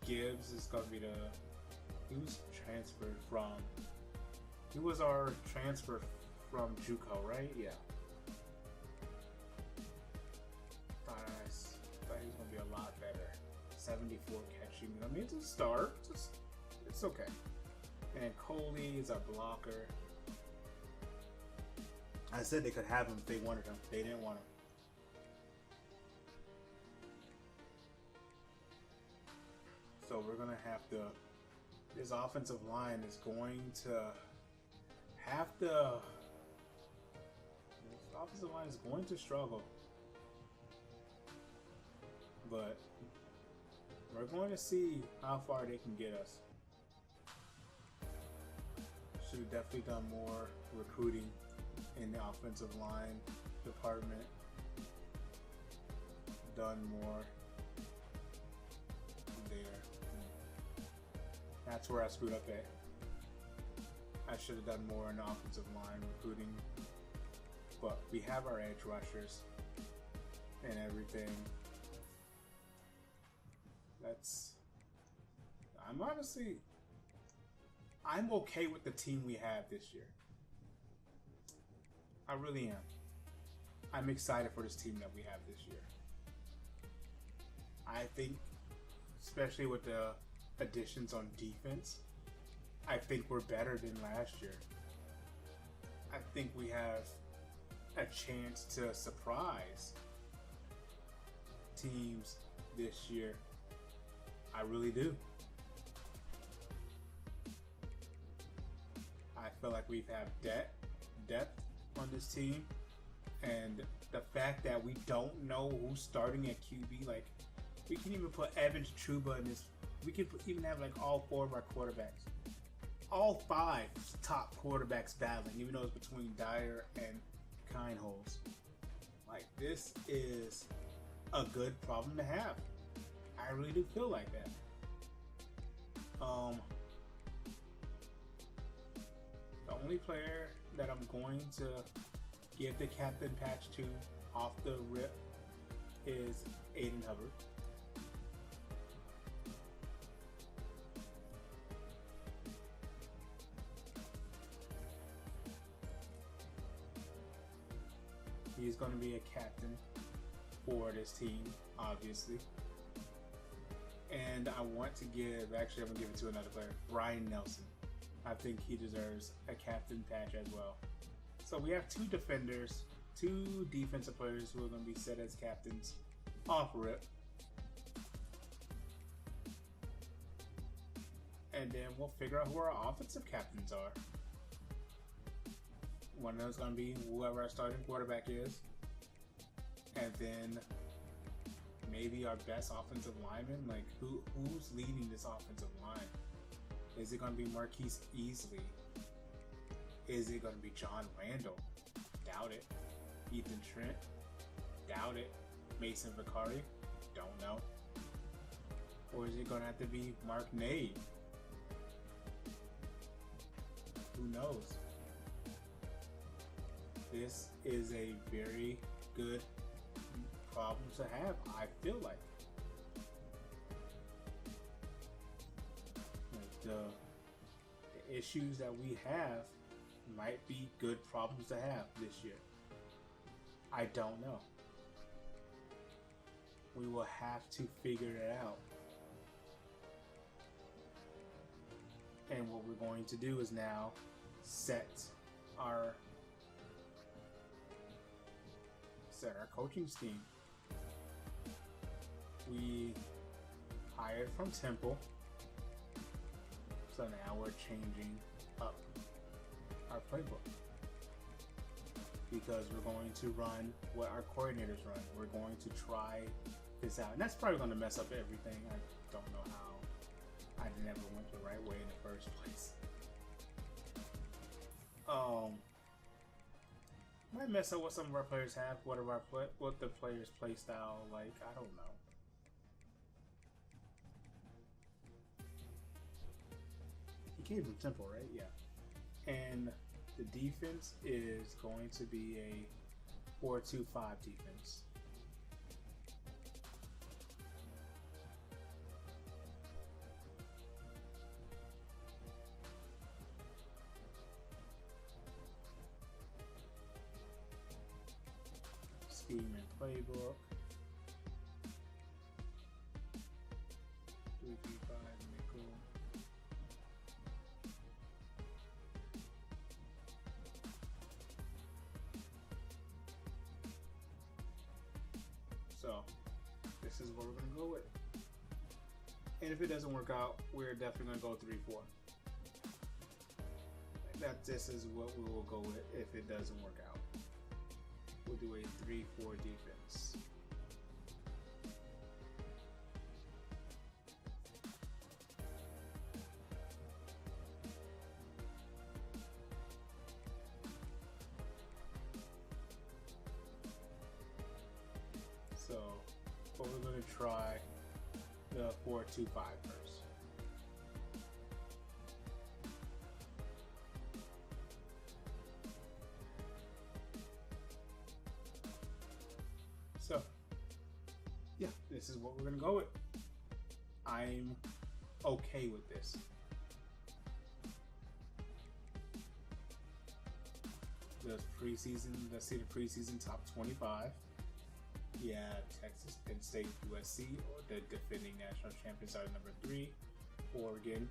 A: Gibbs is going to be he was transferred from, he was our transfer from JUCO, right? Yeah. Thought he was going to be a lot better. 74 catching. I mean, it's a start. It's okay. And Coley is a blocker. I said they could have him if they wanted him. They didn't want him. So we're going to have to, this offensive line is going to have to, this offensive line is going to struggle. But we're going to see how far they can get us. Should have definitely done more recruiting in the offensive line department. Done more there. That's where I screwed up at. I should have done more in the offensive line recruiting. But we have our edge rushers and everything. I'm okay with the team we have this year. I really am. I'm excited for this team that we have this year. I think, especially with the additions on defense, I think we're better than last year. I think we have a chance to surprise teams this year. I really do. I feel like we have depth on this team, and the fact that we don't know who's starting at QB, like we can even put Evans Chuba in this. We can even have like all four of our quarterbacks, all five top quarterbacks battling, even though it's between Dyer and Kindholz. Like, this is a good problem to have. I really do feel like that. The only player that I'm going to give the captain patch to off the rip is Aiden Hubbard. He's going to be a captain for this team, obviously. And I want to give, actually I'm going to give it to another player, Brian Nelson. I think he deserves a captain patch as well. So we have two defenders, two defensive players who are going to be set as captains off rip. And then we'll figure out who our offensive captains are. One of those is going to be whoever our starting quarterback is. And then maybe our best offensive lineman. Like, who's leading this offensive line? Is it going to be Marquise Easley? Is it going to be John Randall? Doubt it. Ethan Trent? Doubt it. Mason Vicari? Don't know. Or is it going to have to be Mark Nade? Who knows? This is a very good problem to have, I feel like. The issues that we have might be good problems to have this year. I don't know. We will have to figure it out. And what we're going to do is now set our coaching scheme. We hired from Temple, so now we're changing up our playbook because we're going to run what our coordinators run. We're going to try this out, and that's probably going to mess up everything. I don't know how. I never went the right way in the first place. Might mess up what some of our players have. What the players' play style like? I don't know. He came from Temple, right? Yeah. And the defense is going to be a 4-2-5 defense. Scheme and playbook. 3-3-5 nickel. So this is what we're gonna go with. And if it doesn't work out, we're definitely gonna go 3-4. This is what we will go with if it doesn't work out. We'll do a 3-4 defense. So, but we're going to try the 4-2-5 first. So, yeah, this is what we're going to go with. I'm okay with this. The preseason, let's see the preseason top 25. Yeah, Texas, Penn State, USC, or the defending national champions are number 3. Oregon,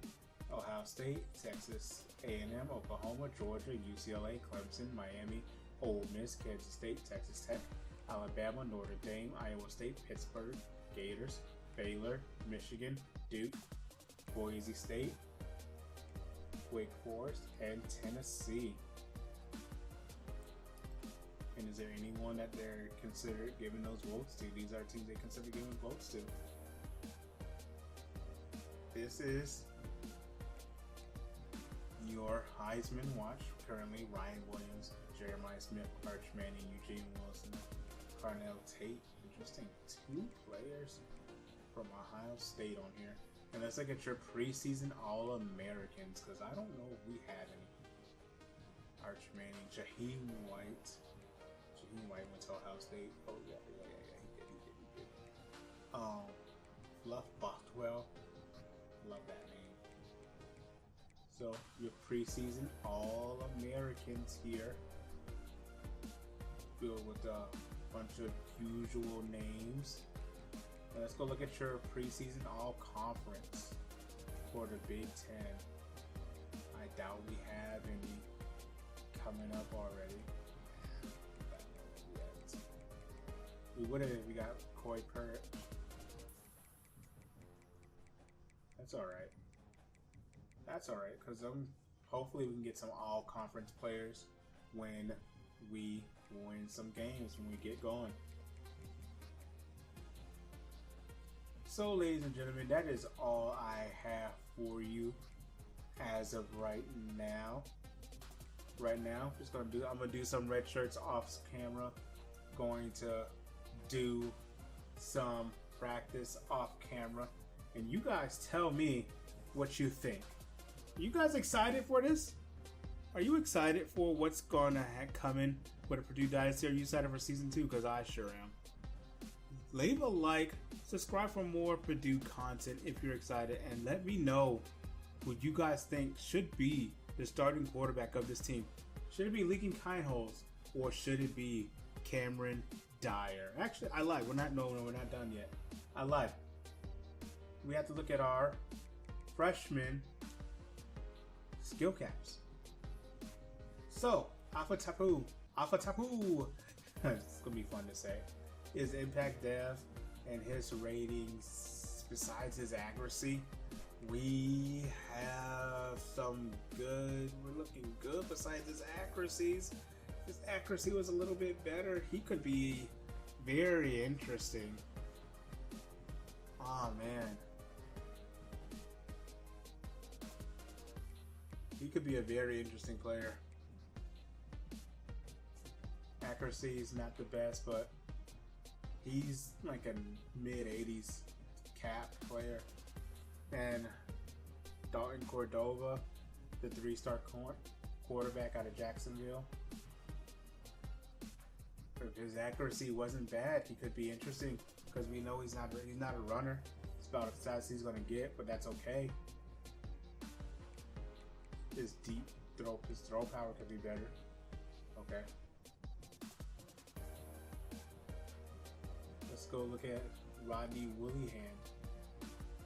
A: Ohio State, Texas A&M, Oklahoma, Georgia, UCLA, Clemson, Miami, Ole Miss, Kansas State, Texas Tech, Alabama, Notre Dame, Iowa State, Pittsburgh, Gators, Baylor, Michigan, Duke, Boise State, Wake Forest, and Tennessee. And is there anyone that they're considered giving those votes to? These are teams they consider giving votes to. This is your Heisman watch. Currently, Ryan Williams, Jeremiah Smith, Arch Manning, Eugene Wilson, Carnell Tate. Interesting. 2 players from Ohio State on here. And let's look at your preseason All-Americans, because I don't know if we had any. Arch Manning, Jaheim White. Jaheim White went to Ohio State. Oh, yeah, he did. Fluff Bothwell. Love that name. So, your preseason All-Americans here. Filled with a bunch of usual names. And let's go look at your preseason All-Conference for the Big Ten. I doubt we have any coming up already. We would have if we got Coy Pert. That's alright. That's alright, because hopefully we can get some all-conference players when we win some games, when we get going. So, ladies and gentlemen, that is all I have for you as of right now. I'm gonna do some red shirts off camera. Going to do some practice off camera, and you guys tell me what you think. Are you guys excited for this? Are you excited for what's gonna come in with a Purdue Dynasty? Are you excited for season 2? Because I sure am. Leave a like, subscribe for more Purdue content if you're excited, and let me know who you guys think should be the starting quarterback of this team. Should it be Lincoln Kineholz, or should it be Cameron Dyer? Actually, I lied. We're not done yet. I lied. We have to look at our freshman skill caps. So, Alpha Tapu, it's gonna be fun to say, his impact dev and his ratings, besides his accuracy, we have some good, we're looking good besides his accuracies. If his accuracy was a little bit better, he could be very interesting. Oh man. He could be a very interesting player. Accuracy is not the best, but he's like a mid-80s cap player. And Dalton Cordova, the 3-star quarterback out of Jacksonville. If his accuracy wasn't bad, he could be interesting because we know he's not a runner. It's about as fast as he's gonna get, but that's okay. His throw power could be better. Okay. Let's go look at Rodney Willyhan,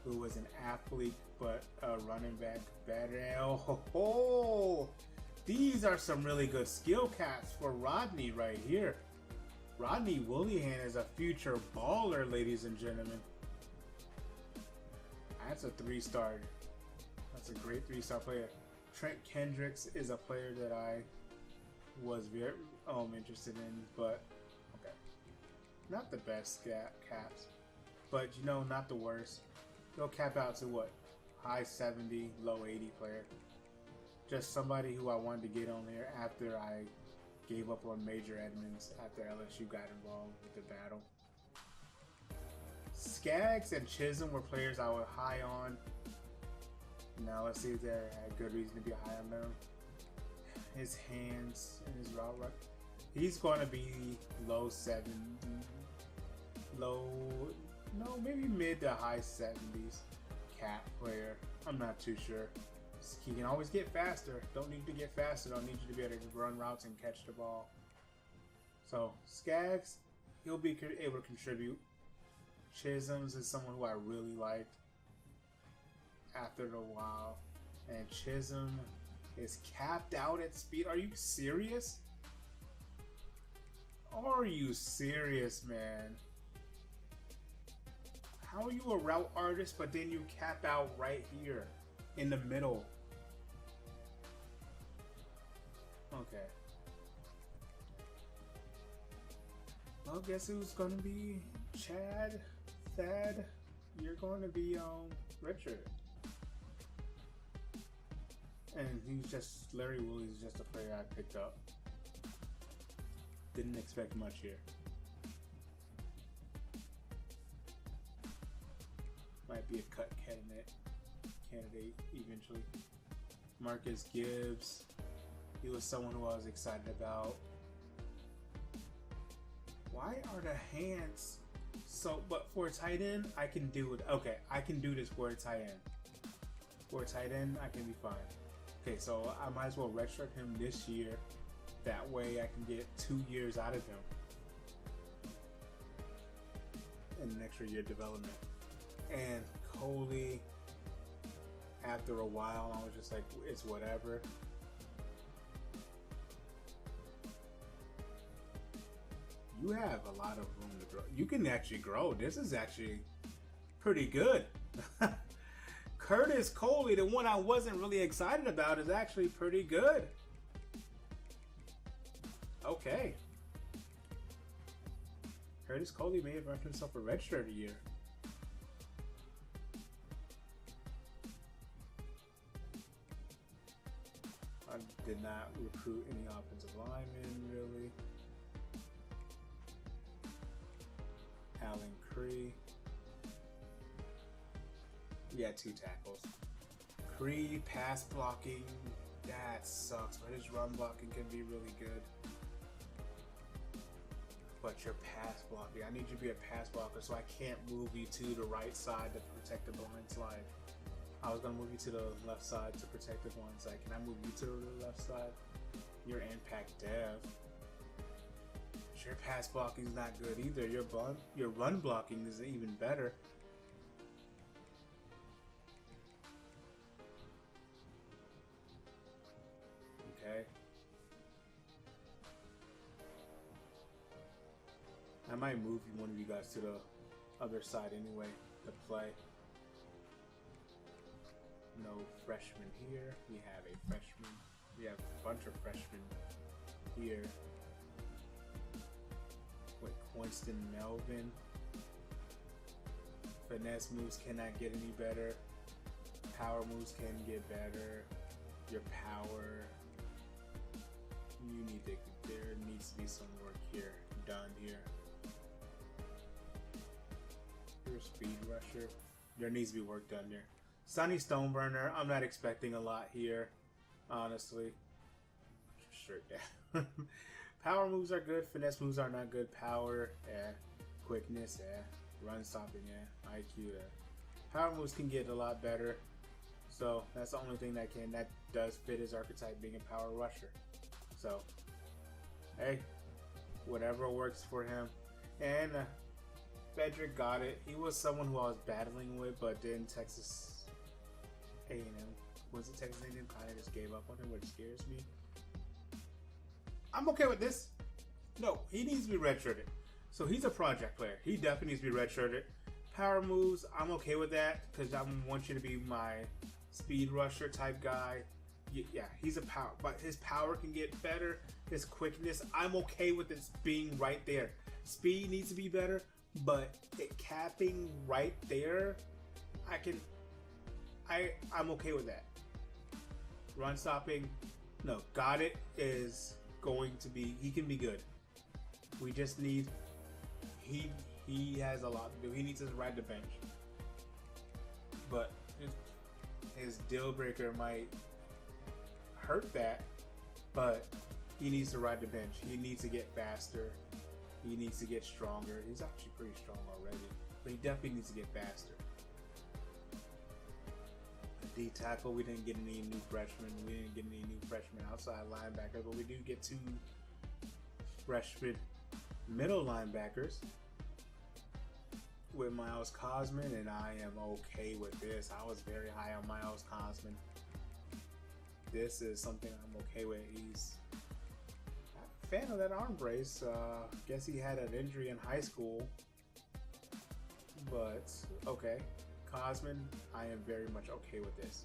A: who was an athlete but a running back better. Oh, these are some really good skill caps for Rodney right here. Rodney Willyhan is a future baller, ladies and gentlemen. That's a 3-star. That's a great 3-star player. Trent Kendricks is a player that I was very interested in, but okay, not the best caps, but you know, not the worst. He'll cap out to what, high 70, low 80 player. Just somebody who I wanted to get on there after I gave up on Major Edmonds after LSU got involved with the battle. Skaggs and Chisholm were players I was high on. Now let's see if they had good reason to be high on them. His hands and his route run. He's going to be low 70, maybe mid to high 70s cap player. I'm not too sure. He can always get faster. Don't need to get faster. Don't need you to be able to run routes and catch the ball. So Skaggs, he'll be able to contribute. Chisholm's is someone who I really liked after a while, and Chisholm is capped out at speed. Are you serious? Are you serious, man? How are you a route artist, but then you cap out right here in the middle? Okay. Well, guess who's gonna be Chad? Thad? You're going to be Richard. And Larry Woolley's just a player I picked up. Didn't expect much here. Might be a cut candidate eventually. Marcus Gibbs. He was someone who I was excited about. Why are the hands so? But for a tight end, I can do it. Okay, I can do this for a tight end. For a tight end, I can be fine. Okay, so I might as well redshirt him this year. That way I can get 2 years out of him in an extra year development. And Coley, after a while, I was just like, it's whatever. You have a lot of room to grow. You can actually grow. This is actually pretty good. Curtis Coley, the one I wasn't really excited about, is actually pretty good. Okay. Curtis Coley may have earned himself a redshirt a year. I did not recruit any offensive linemen, really. Alan Cree. Yeah, 2 tackles. Creed, pass blocking, that sucks, but his run blocking can be really good. But your pass blocking, I need you to be a pass blocker, so I can't move you to the right side to protect the blind slide. I was gonna move you to the left side to protect the blind side. Can I move you to the left side? Your impact dev. Your pass blocking is not good either. Your run blocking is even better. Okay. I might move one of you guys to the other side anyway to play. No freshmen here. We have a freshman. We have a bunch of freshmen here. Wait, Winston Melvin. Finesse moves cannot get any better. Power moves can get better. Your power. There needs to be some work here done here. Your speed rusher. There needs to be work done here. Sonny Stoneburner. I'm not expecting a lot here, honestly. Shirt down. Power moves are good. Finesse moves are not good. Power, yeah. Quickness, yeah. Run stopping, yeah. IQ, yeah. Power moves can get a lot better. So that's the only thing that does fit his archetype, being a power rusher. So, hey, whatever works for him. And Frederick got it. He was someone who I was battling with, but then Texas A&M, was it Texas A&M, kind of just gave up on him, which scares me. I'm okay with this. No, he needs to be redshirted. So he's a project player. He definitely needs to be redshirted. Power moves, I'm okay with that because I want you to be my speed rusher type guy. Yeah, he's a power, but his power can get better. His quickness, I'm okay with this being right there. Speed needs to be better, but it capping right there, I'm okay with that. Run stopping, no, got it is going to be, he can be good. We just need, he has a lot to do. He needs to ride the bench. But his deal breaker might hurt that, but he needs to ride the bench. He needs to get faster. He needs to get stronger. He's actually pretty strong already, but he definitely needs to get faster. D tackle, we didn't get any new freshmen. We didn't get any new freshmen outside linebacker, but we do get 2 freshman middle linebackers with Miles Cosman, and I am okay with this. I was very high on Miles Cosman. This is something I'm okay with. He's a fan of that arm brace. Guess he had an injury in high school, but okay. Cosman, I am very much okay with this.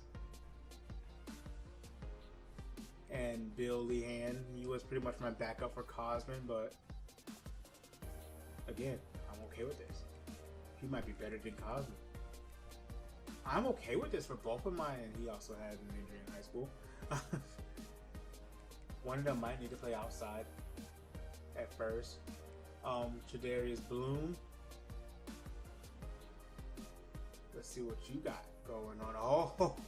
A: And Bill Lehan, he was pretty much my backup for Cosman, but again, I'm okay with this. He might be better than Cosman. I'm okay with this for both of mine, and he also had an injury in high school. One of them might need to play outside at first. Chadarius Bloom. Let's see what you got going on.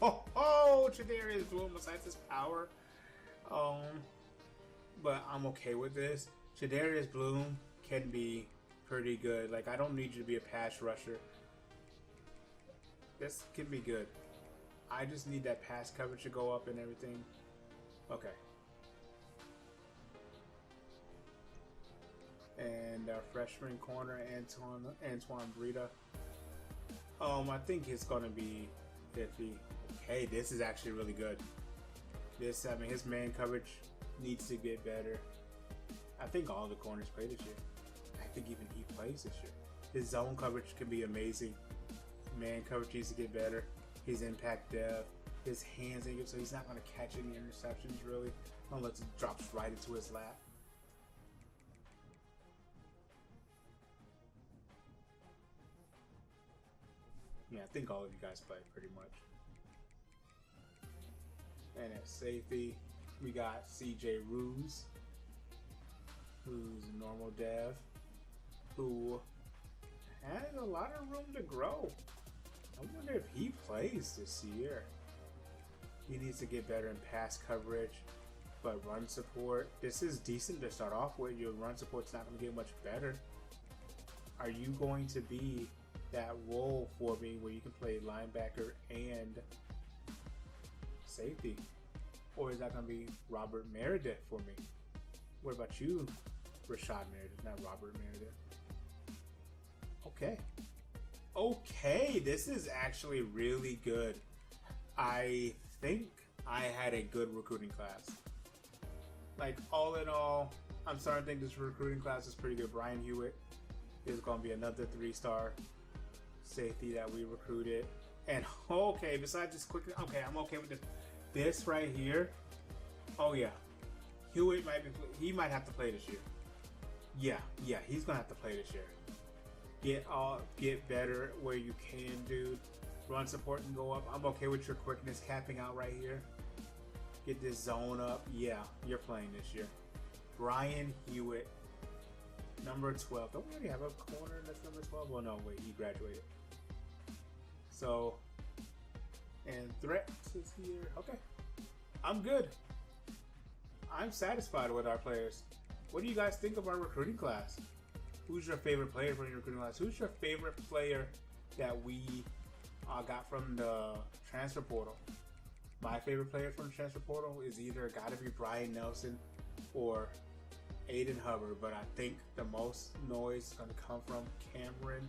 A: Oh, Chadarius Bloom, besides his power. But I'm okay with this. Chadarius Bloom can be pretty good. Like, I don't need you to be a pass rusher. This can be good. I just need that pass coverage to go up and everything. Okay. And our freshman corner, Antoine Brita. I think it's gonna be 50. Okay, this is actually really good. This, I mean, his man coverage needs to get better. I think all the corners play this year. I think even he plays this year. His zone coverage can be amazing. Man coverage needs to get better. His impact depth, his hands ain't good, so he's not gonna catch any interceptions really, unless it drops right into his lap. Yeah, I think all of you guys play pretty much. And at safety, we got CJ Ruse, who's a normal dev, who has a lot of room to grow. I wonder if he plays this year. He needs to get better in pass coverage, but run support. This is decent to start off with. Your run support's not going to get much better. Are you going to be that role for me where you can play linebacker and safety? Or is that going to be Robert Meredith for me? What about you, Rashad Meredith, not Robert Meredith? Okay. Okay, this is actually really good. I think I had a good recruiting class. Like, all in all, I'm starting to think this recruiting class is pretty good. Brian Hewitt is going to be another 3-star safety that we recruited. And, okay, besides just quickly, okay, I'm okay with this. This right here, oh yeah, Hewitt he might have to play this year. Yeah, he's going to have to play this year. Get better where you can, dude. Run support can go up. I'm okay with your quickness capping out right here. Get this zone up. Yeah, you're playing this year. Brian Hewitt, number 12. Don't we already have a corner that's number 12? Well, no, wait, he graduated. So, and threat is here. Okay, I'm good. I'm satisfied with our players. What do you guys think of our recruiting class? Who's your favorite player from your recruiting class? Who's your favorite player that we got from the transfer portal? My favorite player from the transfer portal is either got to be Brian Nelson or Aiden Hubbard, but I think the most noise is going to come from Cameron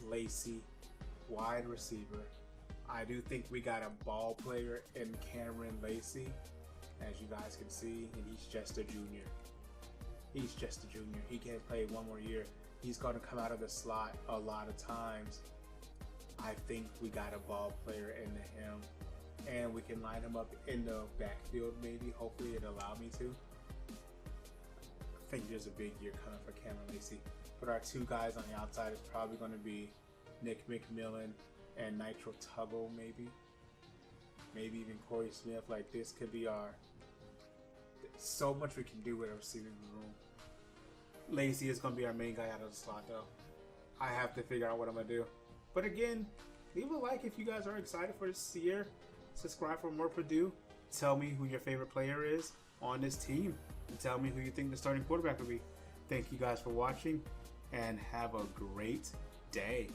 A: Lacey, wide receiver. I do think we got a ball player in Cameron Lacey, as you guys can see, and he's just a junior. He's just a junior. He can't play one more year. He's going to come out of the slot a lot of times. I think we got a ball player into him, and we can line him up in the backfield maybe. Hopefully it allow me to. I think there's a big year coming for Cameron Lacey. But our two guys on the outside is probably going to be Nick McMillan and Nitro Tuggle maybe. Maybe even Corey Smith. Like, this could be our... So much we can do with our receiving room. Lacey is going to be our main guy out of the slot though. I have to figure out what I'm going to do. But again, leave a like if you guys are excited for this year. Subscribe for more Purdue. Tell me who your favorite player is on this team. And tell me who you think the starting quarterback will be. Thank you guys for watching, and have a great day.